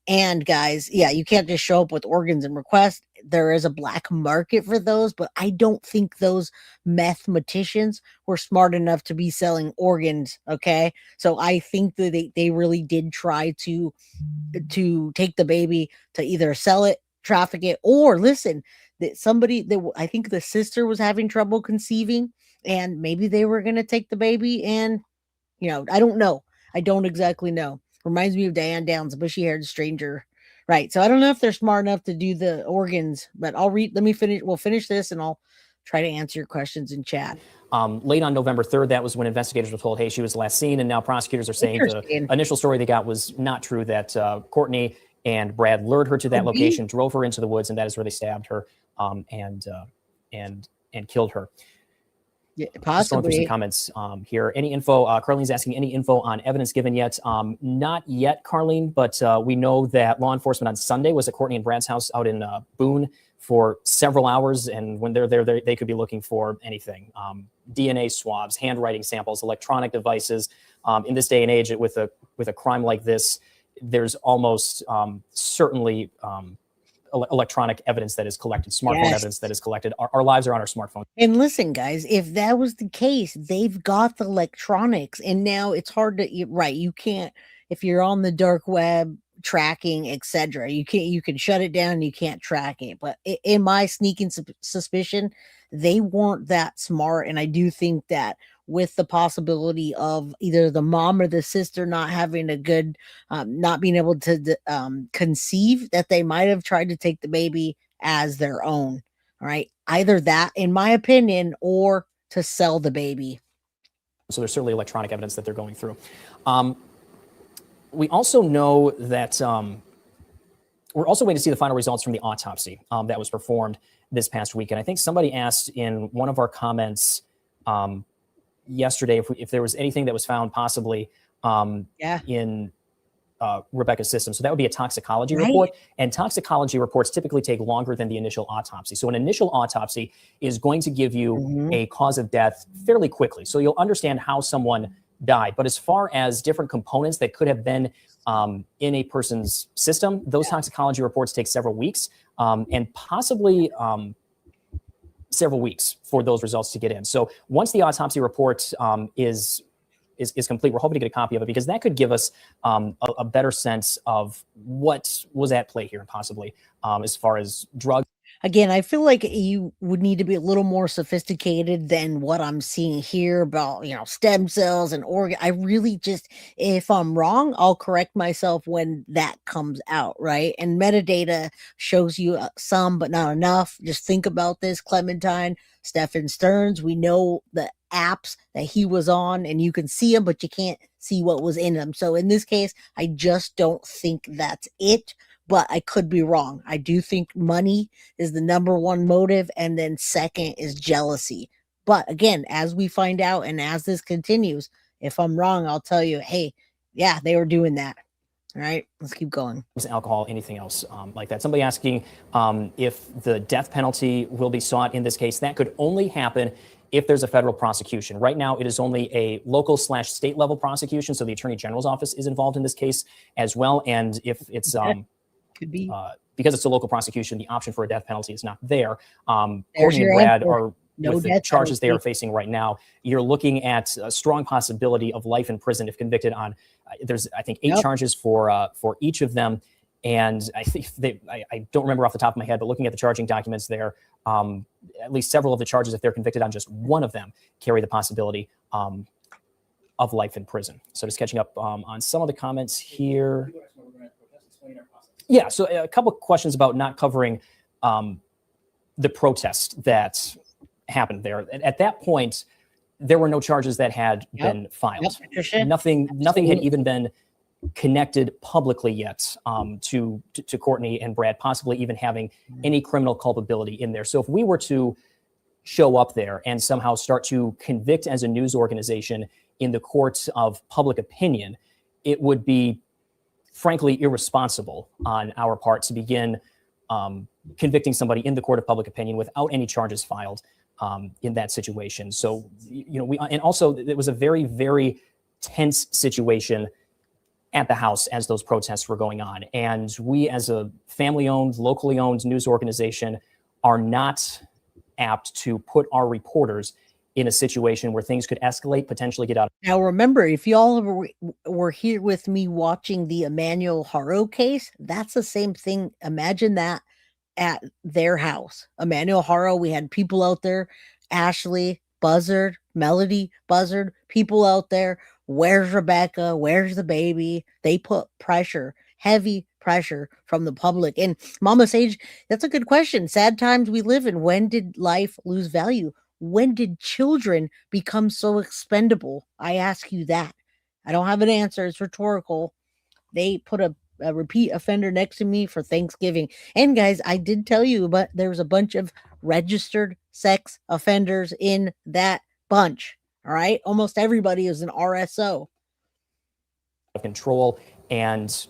And guys, yeah, you can't just show up with organs and request. There is a black market for those, but I don't think those mathematicians were smart enough to be selling organs. Okay. So I think that they really did try to take the baby to either sell it, traffic it, or listen, that I think the sister was having trouble conceiving, and maybe they were going to take the baby, and I don't know. I don't exactly know. Reminds me of Diane Downs, a bushy-haired stranger. Right. So I don't know if they're smart enough to do the organs, but we'll finish this and I'll try to answer your questions in chat. Late on November 3rd, that was when investigators were told, hey, she was last seen. And now prosecutors are saying the initial story they got was not true, that Cortney and Brad lured her to that location, drove her into the woods, and that is where they stabbed her and killed her. Yeah, Just going through possibly. some comments here. Any info? Carlene's asking, any info on evidence given yet? Not yet, Carlene, but we know that law enforcement on Sunday was at Cortney and Brad's house out in Boone for several hours. And when they're there, they could be looking for anything. DNA swabs, handwriting samples, electronic devices. In this day and age, with a crime like this, there's almost certainly electronic evidence that is collected, smartphone evidence that is collected. Our lives are on our smartphone. And listen, guys, if that was the case, they've got the electronics, and now it's hard to, right? You can't, if you're on the dark web tracking, etc. You can shut it down. You can't track it. But in my sneaking suspicion, they weren't that smart, and I do think that with the possibility of either the mom or the sister not having a good, not being able to conceive, that they might have tried to take the baby as their own. All right. Either that, in my opinion, or to sell the baby. So there's certainly electronic evidence that they're going through. We also know that we're also waiting to see the final results from the autopsy that was performed this past week. And I think somebody asked in one of our comments yesterday if there was anything that was found possibly in Rebecca's system. So that would be a toxicology report, and toxicology reports typically take longer than the initial autopsy. So an initial autopsy is going to give you a cause of death fairly quickly. So you'll understand how someone died. But as far as different components that could have been in a person's system, those toxicology reports take several weeks and possibly several weeks for those results to get in. So once the autopsy report is complete, we're hoping to get a copy of it, because that could give us a better sense of what was at play here, possibly as far as drugs. Again, I feel like you would need to be a little more sophisticated than what I'm seeing here about, stem cells and organ. I really just, if I'm wrong, I'll correct myself when that comes out, right? And metadata shows you some, but not enough. Just think about this, Clementine, Stephen Stearns. We know the apps that he was on, and you can see them, but you can't see what was in them. So in this case, I just don't think that's it. but I could be wrong. I do think money is the number one motive, and then second is jealousy. But again, as we find out and as this continues, if I'm wrong, I'll tell you, hey, yeah, they were doing that. All right, let's keep going. Alcohol, anything else like that. Somebody asking if the death penalty will be sought in this case. That could only happen if there's a federal prosecution. Right now, it is only a local/state level prosecution. So the Attorney General's office is involved in this case as well. And if it's could be because it's a local prosecution, the option for a death penalty is not there. Courtney and your Brad answer. are No with the death charges they are penalty. facing right now. You're looking at a strong possibility of life in prison if convicted on. There's I think 8 charges for each of them. And I think I don't remember off the top of my head, but looking at the charging documents there, at least several of the charges, if they're convicted on just one of them, carry the possibility of life in prison. So just catching up on some of the comments here. Yeah, so a couple of questions about not covering the protest that happened there. At that point, there were no charges that had been filed. Nothing had even been connected publicly yet to Cortney and Brad, possibly even having any criminal culpability in there. So if we were to show up there and somehow start to convict as a news organization in the courts of public opinion, it would be frankly irresponsible on our part to begin convicting somebody in the court of public opinion without any charges filed in that situation. So, and also it was a very, very tense situation at the House as those protests were going on. And we, as a family-owned, locally owned news organization, are not apt to put our reporters in a situation where things could escalate, potentially get out. Now, remember, if y'all were here with me watching the Emmanuel Haro case, that's the same thing. Imagine that at their house. Emmanuel Haro, we had people out there, Ashley, Buzzard, Melody, Buzzard, people out there. Where's Rebecca? Where's the baby? They put pressure, heavy pressure from the public. And Mama Sage, that's a good question. Sad times we live in. When did life lose value? When did children become so expendable? I ask you that. I don't have an answer. It's rhetorical. They put a repeat offender next to me for Thanksgiving. And guys, I did tell you, but there was a bunch of registered sex offenders in that bunch. All right. Almost everybody is an RSO. Control and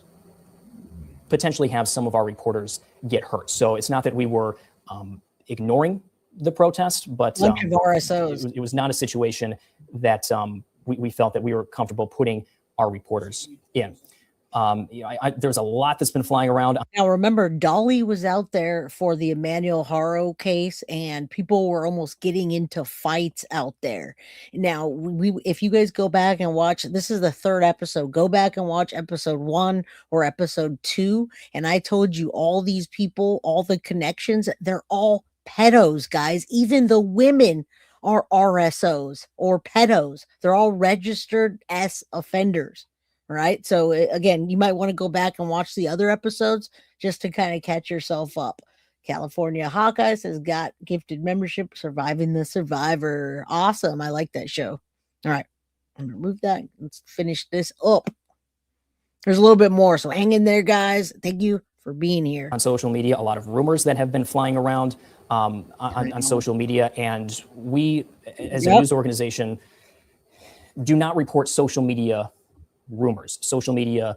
potentially have some of our reporters get hurt. So it's not that we were ignoring the protest, but bunch of RSOs. It was not a situation that we felt that we were comfortable putting our reporters in. There's a lot that's been flying around. Now, remember, Dolly was out there for the Emmanuel Haro case, and people were almost getting into fights out there. Now, if you guys go back and watch, this is the 3rd episode. Go back and watch episode 1 or episode 2. And I told you all these people, all the connections, they're all pedos, guys. Even the women are RSOs or pedos. They're all registered as offenders. Right. So again, you might want to go back and watch the other episodes just to kind of catch yourself up. California Hawkeyes has got gifted membership, Surviving the Survivor. Awesome. I like that show. All right. I'm going to move that. Let's finish this up. There's a little bit more. So hang in there, guys. Thank you for being here. On social media, a lot of rumors that have been flying around on social media. And we, as a news organization, do not report social media rumors, social media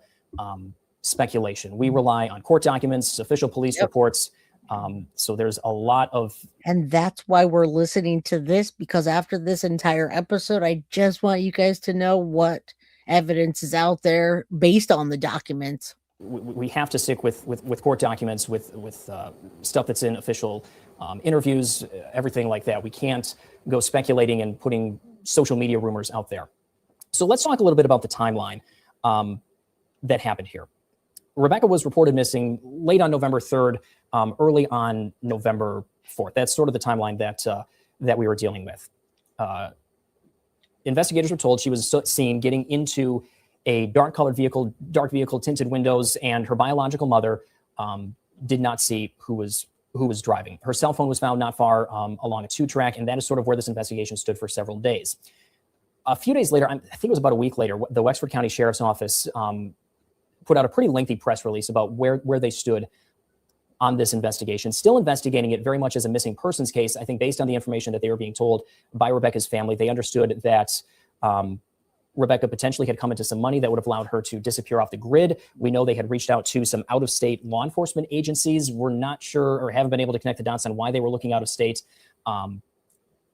speculation. We rely on court documents, official police reports. So there's a lot of... And that's why we're listening to this, because after this entire episode, I just want you guys to know what evidence is out there based on the documents. We have to stick with court documents, with stuff that's in official interviews, everything like that. We can't go speculating and putting social media rumors out there. So let's talk a little bit about the timeline that happened here. Rebecca was reported missing late on November 3rd, early on November 4th. That's sort of the timeline that we were dealing with. Investigators were told she was seen getting into a dark vehicle, tinted windows, and her biological mother did not see who was driving. Her cell phone was found not far along a 2-track, and that is sort of where this investigation stood for several days. A few days later, I think it was about a week later, the Wexford County Sheriff's Office put out a pretty lengthy press release about where they stood on this investigation, still investigating it very much as a missing persons case. I think based on the information that they were being told by Rebecca's family, they understood that Rebecca potentially had come into some money that would have allowed her to disappear off the grid. We know they had reached out to some out-of-state law enforcement agencies. We're not sure or haven't been able to connect the dots on why they were looking out of state.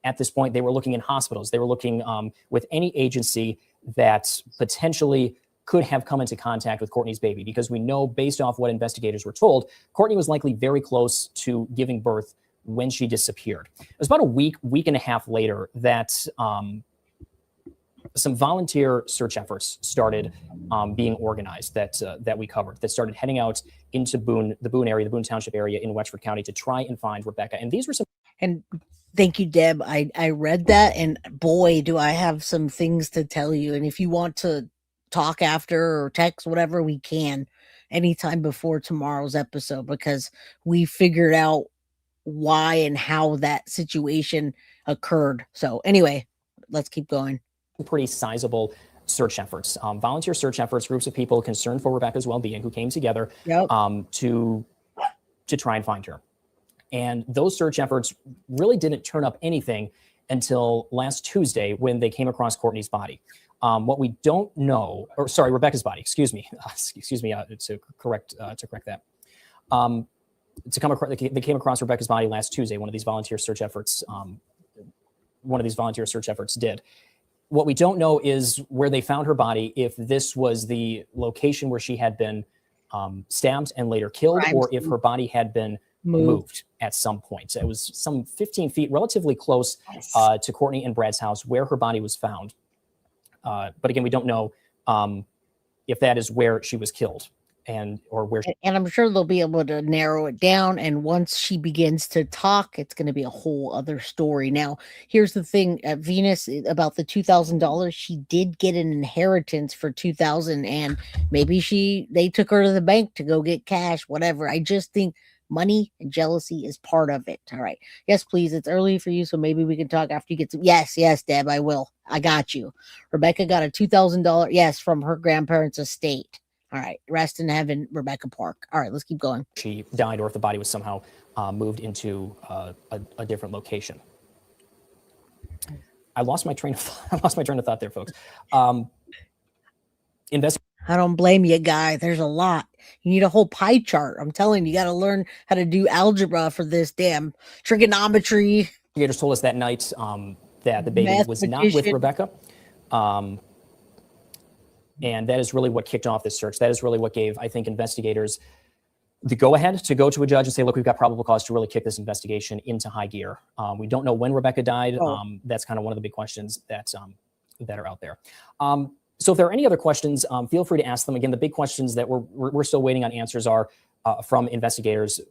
At this point, they were looking in hospitals. They were looking with any agency that potentially could have come into contact with Cortney's baby, because we know based off what investigators were told, Cortney was likely very close to giving birth when she disappeared. It was about a week and a half later that some volunteer search efforts started being organized that we covered, that started heading out into the Boone area, the Boone Township area in Wexford County to try and find Rebecca. And these were some... And thank you, Deb. I read that, and boy, do I have some things to tell you. And if you want to talk after or text, whatever, we can anytime before tomorrow's episode, because we figured out why and how that situation occurred. So anyway, let's keep going. Pretty sizable search efforts, volunteer search efforts, groups of people concerned for Rebecca's well-being who came together to try and find her. And those search efforts really didn't turn up anything until last Tuesday when they came across Cortney's body. What we don't know, or sorry, Rebecca's body, excuse me, to correct that. They came across Rebecca's body last Tuesday. One of these volunteer search efforts did. What we don't know is where they found her body, if this was the location where she had been stabbed and later killed, or if her body had been moved at some point. It was some 15 feet, relatively close to Cortney and Brad's house where her body was found. But again, we don't know if that is where she was killed or where. And I'm sure they'll be able to narrow it down. And once she begins to talk, it's going to be a whole other story. Now, here's the thing, Venus, about the $2,000. She did get an inheritance for $2,000, and maybe they took her to the bank to go get cash, whatever. I just think money and jealousy is part of it. All right. Yes, please. It's early for you, so maybe we can talk after you get some. Yes, Deb, I will. I got you. Rebecca got a $2,000, yes, from her grandparents' estate. All right. Rest in heaven, Rebecca Park. All right, let's keep going. She died, or if the body was somehow moved into a different location. I lost my train of thought there, folks. I don't blame you, guy. There's a lot. You need a whole pie chart. I'm telling you, got to learn how to do algebra for this damn trigonometry. Investigators told us that night that the baby was not with Rebecca. And that is really what kicked off this search. That is really what gave, I think, investigators the go-ahead to go to a judge and say, look, we've got probable cause to really kick this investigation into high gear. We don't know when Rebecca died. That's kind of one of the big questions that are out there. So if there are any other questions, feel free to ask them. Again, the big questions that we're still waiting on answers are from investigators.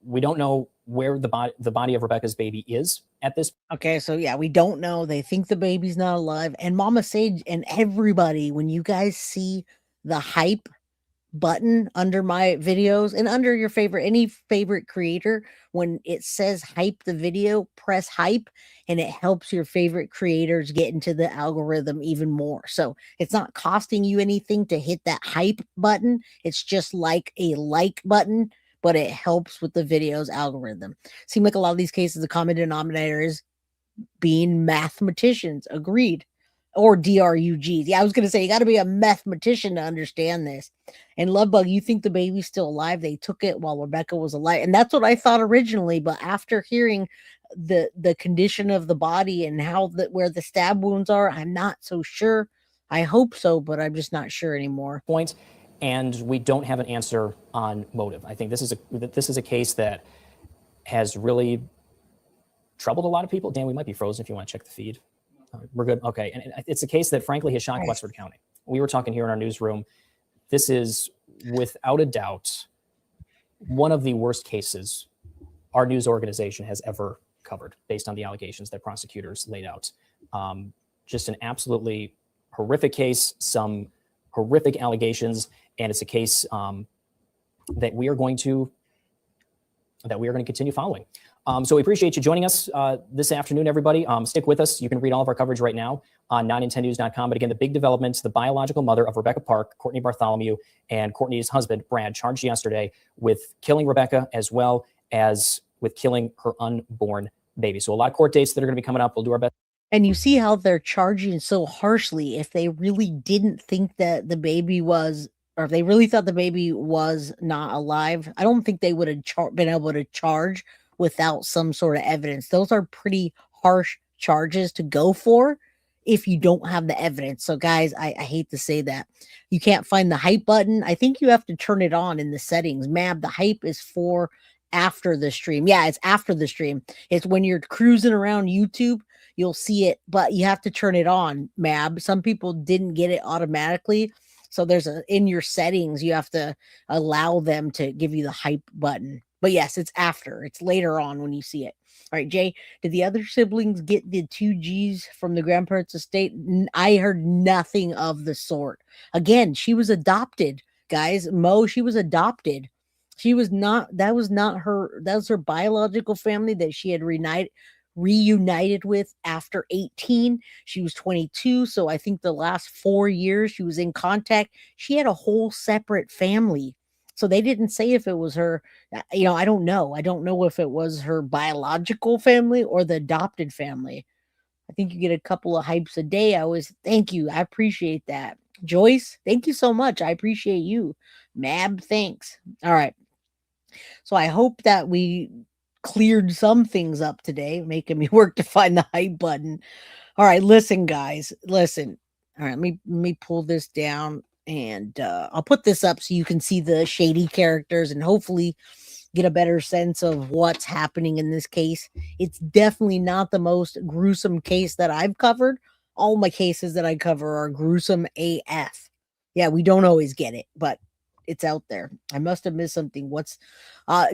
We don't know where the body of Rebecca's baby is at this. Okay, so yeah, we don't know. They think the baby's not alive. And Mama Sage and everybody, when you guys see the hype button under my videos and under your any favorite creator, when it says hype the video, press hype, and it helps your favorite creators get into the algorithm even more. So it's not costing you anything to hit that hype button. It's just like a like button, but it helps with the video's algorithm. Seem like a lot of these cases, the common denominator is being mathematicians. Agreed. Or DRUGs. Yeah, I was going to say, you got to be a mathematician to understand this. And Lovebug, you think the baby's still alive? They took it while Rebecca was alive. And that's what I thought originally. But after hearing the condition of the body and where the stab wounds are, I'm not so sure. I hope so, but I'm just not sure anymore. Point. And we don't have an answer on motive. I think this is a case that has really troubled a lot of people. Dan, we might be frozen if you want to check the feed. We're good. Okay. And it's a case that frankly has shocked Wexford County. We were talking here in our newsroom. This is without a doubt one of the worst cases our news organization has ever covered based on the allegations that prosecutors laid out. Just an absolutely horrific case, some horrific allegations, and it's a case that we are going to continue following. So we appreciate you joining us this afternoon, everybody. Stick with us. You can read all of our coverage right now on 910news.com. But again, the big developments, the biological mother of Rebecca Park, Cortney Bartholomew, and Cortney's husband, Brad, charged yesterday with killing Rebecca as well as with killing her unborn baby. So a lot of court dates that are going to be coming up. We'll do our best. And you see how they're charging so harshly if they really didn't think that the baby was, or if they really thought the baby was not alive. I don't think they would have been able to charge without some sort of evidence. Those are pretty harsh charges to go for if you don't have the evidence. So guys, I hate to say that. You can't find the hype button. I think you have to turn it on in the settings. Mab, the hype is for after the stream. Yeah, it's after the stream. It's when you're cruising around YouTube, you'll see it, but you have to turn it on, Mab. Some people didn't get it automatically. So there's in your settings, you have to allow them to give you the hype button. But yes, it's after. It's later on when you see it. All right, Jay, did the other siblings get the 2 Gs from the grandparents' estate? I heard nothing of the sort. Again, she was adopted, guys. Mo, she was adopted. She was not, that was her biological family that she had reunited with after 18. She was 22. So I think the last 4 years she was in contact. She had a whole separate family. So they didn't say if it was her, I don't know. I don't know if it was her biological family or the adopted family. I think you get a couple of hypes a day. Thank you. I appreciate that. Joyce, thank you so much. I appreciate you. Mab, thanks. All right. So I hope that we cleared some things up today, making me work to find the hype button. All right, listen, guys, listen. All right, let me pull this down and I'll put this up so you can see the shady characters and hopefully get a better sense of what's happening in this case. It's definitely not the most gruesome case that I've covered. All my cases that I cover are gruesome AF. Yeah, we don't always get it, but it's out there. I must have missed something. What's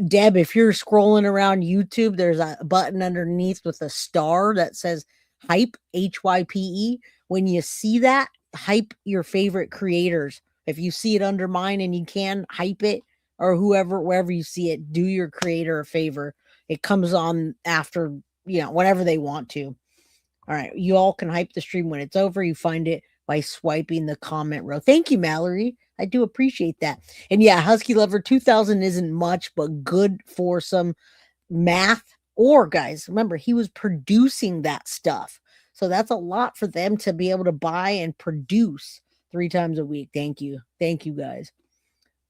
Deb, if you're scrolling around YouTube, there's a button underneath with a star that says hype, HYPE. When you see that, hype your favorite creators. If you see it under mine and you can hype it, or wherever you see it, do your creator a favor. It comes on after, whenever they want to. All right. You all can hype the stream when it's over. You find it by swiping the comment row. Thank you, Mallory. I do appreciate that. And yeah, Husky Lover 2000 isn't much, but good for some math. Or guys, remember, he was producing that stuff. So that's a lot for them to be able to buy and produce 3 times a week. Thank you. Thank you, guys.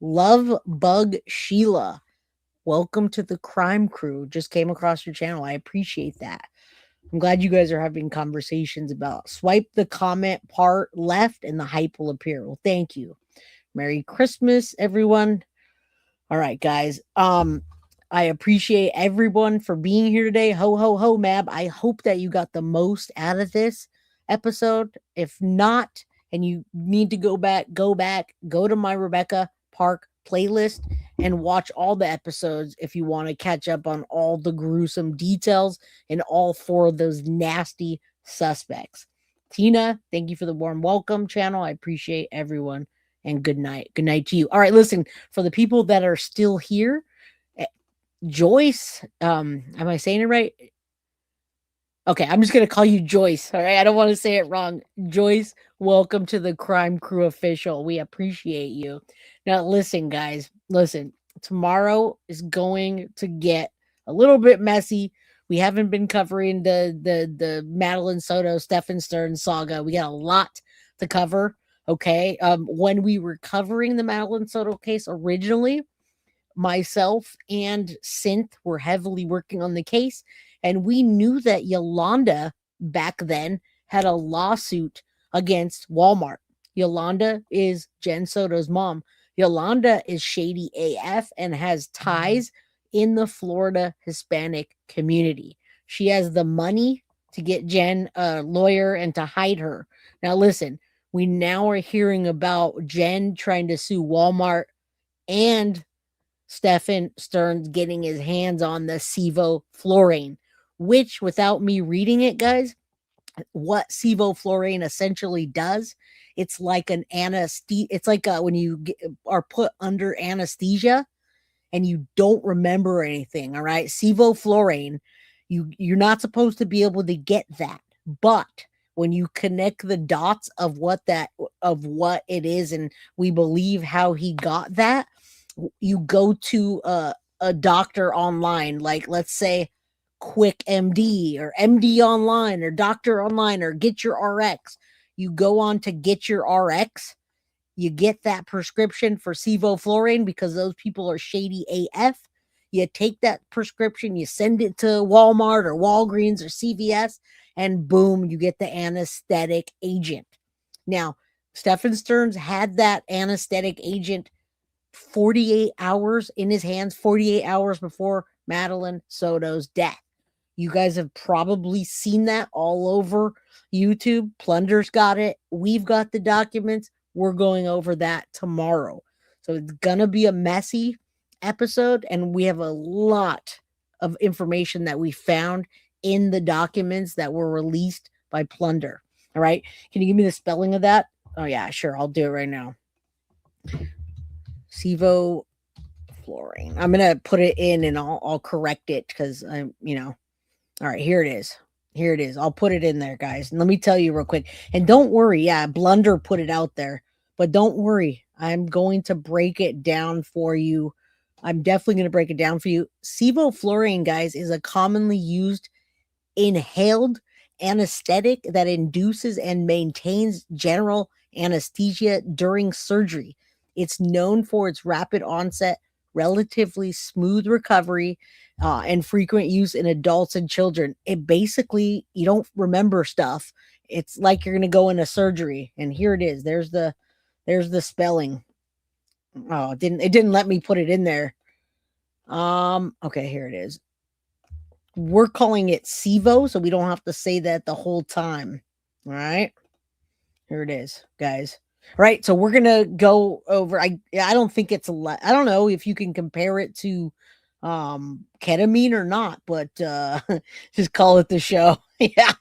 Love Bug Sheila. Welcome to the crime crew. Just came across your channel. I appreciate that. I'm glad you guys are having conversations about swipe the comment part left and the hype will appear. Well, thank you. Merry Christmas, everyone. All right, guys. I appreciate everyone for being here today. Ho, ho, ho, Mab. I hope that you got the most out of this episode. If not, and you need to go to my Rebecca Park playlist and watch all the episodes if you want to catch up on all the gruesome details and all 4 of those nasty suspects. Tina, thank you for the warm welcome channel. I appreciate everyone, and good night. Good night to you. All right, listen, for the people that are still here, Joyce, am I saying it right? Okay, I'm just going to call you Joyce. All right, I don't want to say it wrong. Joyce, welcome to the Crime Crew Official. We appreciate you. Now, listen, guys, listen. Tomorrow is going to get a little bit messy. We haven't been covering the Madeline Soto, Stephen Stern saga. We got a lot to cover, okay? When we were covering the Madeline Soto case originally, myself and Synth were heavily working on the case, and we knew that Yolanda back then had a lawsuit against Walmart. Yolanda is Jen Soto's mom. Yolanda is shady AF and has ties in the Florida Hispanic community. She has the money to get Jen a lawyer and to hide her. Now, listen, we now are hearing about Jen trying to sue Walmart and Stephen Stern's getting his hands on the sevoflurane, which, without me reading it, guys, what sevoflurane essentially does, it's like an anesthesia. It's like when you are put under anesthesia, and you don't remember anything, all right? Sevoflurane, you're not supposed to be able to get that. But when you connect the dots of what it is, and we believe how he got that, you go to a doctor online, like let's say Quick MD or MD Online or Doctor Online or Get Your RX. You go on to Get Your RX, you get that prescription for sevoflurane because those people are shady AF. You take that prescription, you send it to Walmart or Walgreens or CVS, and boom, you get the anesthetic agent. Now, Stephen Stearns had that anesthetic agent 48 hours in his hands, 48 hours before Madeline Soto's death. You guys have probably seen that all over YouTube. Plunder's got it. We've got the documents. We're going over that tomorrow. So it's going to be a messy episode, and we have a lot of information that we found in the documents that were released by Plunder. All right. Can you give me the spelling of that? Oh, yeah, sure. I'll do it right now. Sevoflurane. I'm going to put it in and I'll correct it because I'm, all right, here it is. Here it is. I'll put it in there, guys. And let me tell you real quick. And don't worry. Yeah, Blunder put it out there. But don't worry. I'm going to break it down for you. I'm definitely going to break it down for you. Sevoflurane, guys, is a commonly used inhaled anesthetic that induces and maintains general anesthesia during surgery. It's known for its rapid onset, relatively smooth recovery, and frequent use in adults and children. It basically, you don't remember stuff. It's like you're going to go into surgery. And here it is. There's the spelling. Oh, it didn't let me put it in there. Okay, here it is. We're calling it Sevo, so we don't have to say that the whole time. All right. Here it is, guys. Right. So we're going to go over, I don't think it's I don't know if you can compare it to ketamine or not, but just call it the show. Yeah.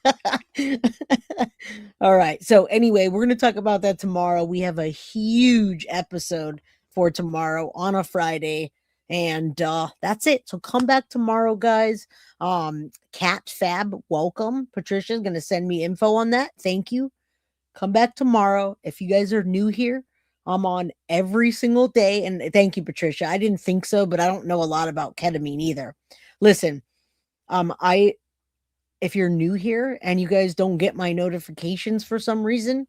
All right. So anyway, we're going to talk about that tomorrow. We have a huge episode for tomorrow on a Friday, and that's it. So come back tomorrow, guys. Cat Fab, welcome. Patricia's going to send me info on that. Thank you. Come back tomorrow. If you guys are new here, I'm on every single day. And thank you, Patricia. I didn't think so, but I don't know a lot about ketamine either. Listen, if you're new here and you guys don't get my notifications for some reason,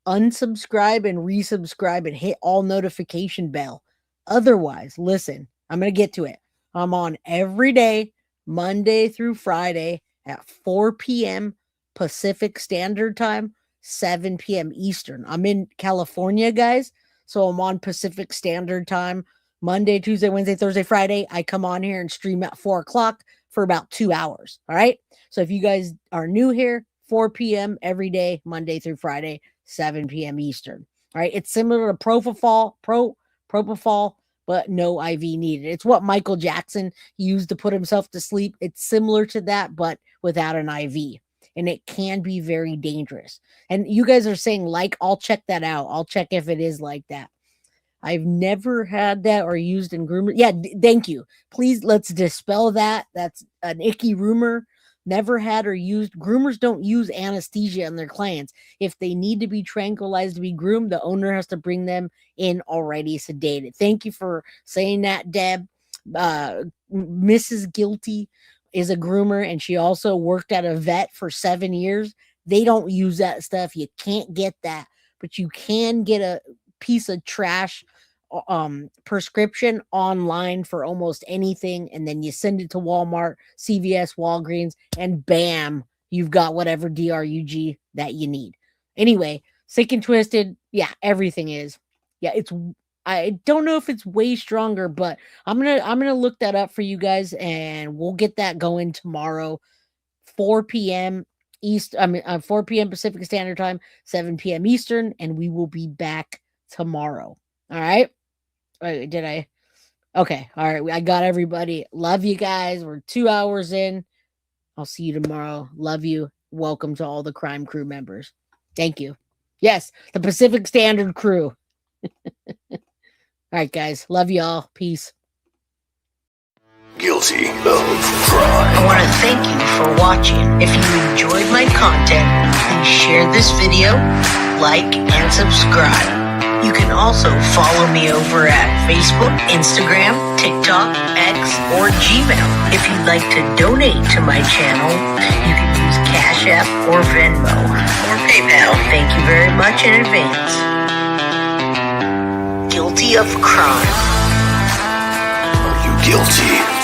unsubscribe and resubscribe and hit all notification bell. Otherwise, listen, I'm going to get to it. I'm on every day, Monday through Friday at 4 p.m. Pacific Standard Time, 7 p.m. Eastern. I'm in California, guys, so I'm on Pacific Standard Time. Monday, Tuesday, Wednesday, Thursday, Friday, I come on here and stream at 4 o'clock for about 2 hours. All right. So if you guys are new here, 4 p.m. every day, Monday through Friday, 7 p.m. Eastern. All right. It's similar to propofol, but no IV needed. It's what Michael Jackson used to put himself to sleep. It's similar to that, but without an IV. And it can be very dangerous. And you guys are saying, like, I'll check that out. I'll check if it is like that. I've never had that or used in groomer. Yeah, thank you. Please, let's dispel that. That's an icky rumor. Never had or used. Groomers don't use anesthesia on their clients. If they need to be tranquilized to be groomed, the owner has to bring them in already sedated. Thank you for saying that, Deb. Mrs. Guilty is a groomer, and she also worked at a vet for 7 years. They don't use that stuff. You can't get that, but you can get a piece of trash prescription online for almost anything, and then you send it to Walmart, CVS, Walgreens, and bam, you've got whatever DRUG that you need. Anyway, Sick and Twisted, yeah, everything is. Yeah, I don't know if it's way stronger, but I'm gonna look that up for you guys, and we'll get that going tomorrow, 4 p.m. 4 p.m. Pacific Standard Time, 7 p.m. Eastern, and we will be back tomorrow. All right. Did I? Okay. All right. I got everybody. Love you guys. We're 2 hours in. I'll see you tomorrow. Love you. Welcome to all the crime crew members. Thank you. Yes, the Pacific Standard crew. All right, guys. Love y'all. Peace. guilty of crime. I want to thank you for watching. If you enjoyed my content, please share this video, like, and subscribe. You can also follow me over at Facebook, Instagram, TikTok, X, or Gmail. If you'd like to donate to my channel, you can use Cash App or Venmo or PayPal. Thank you very much in advance. Guilty of crime. Are you guilty?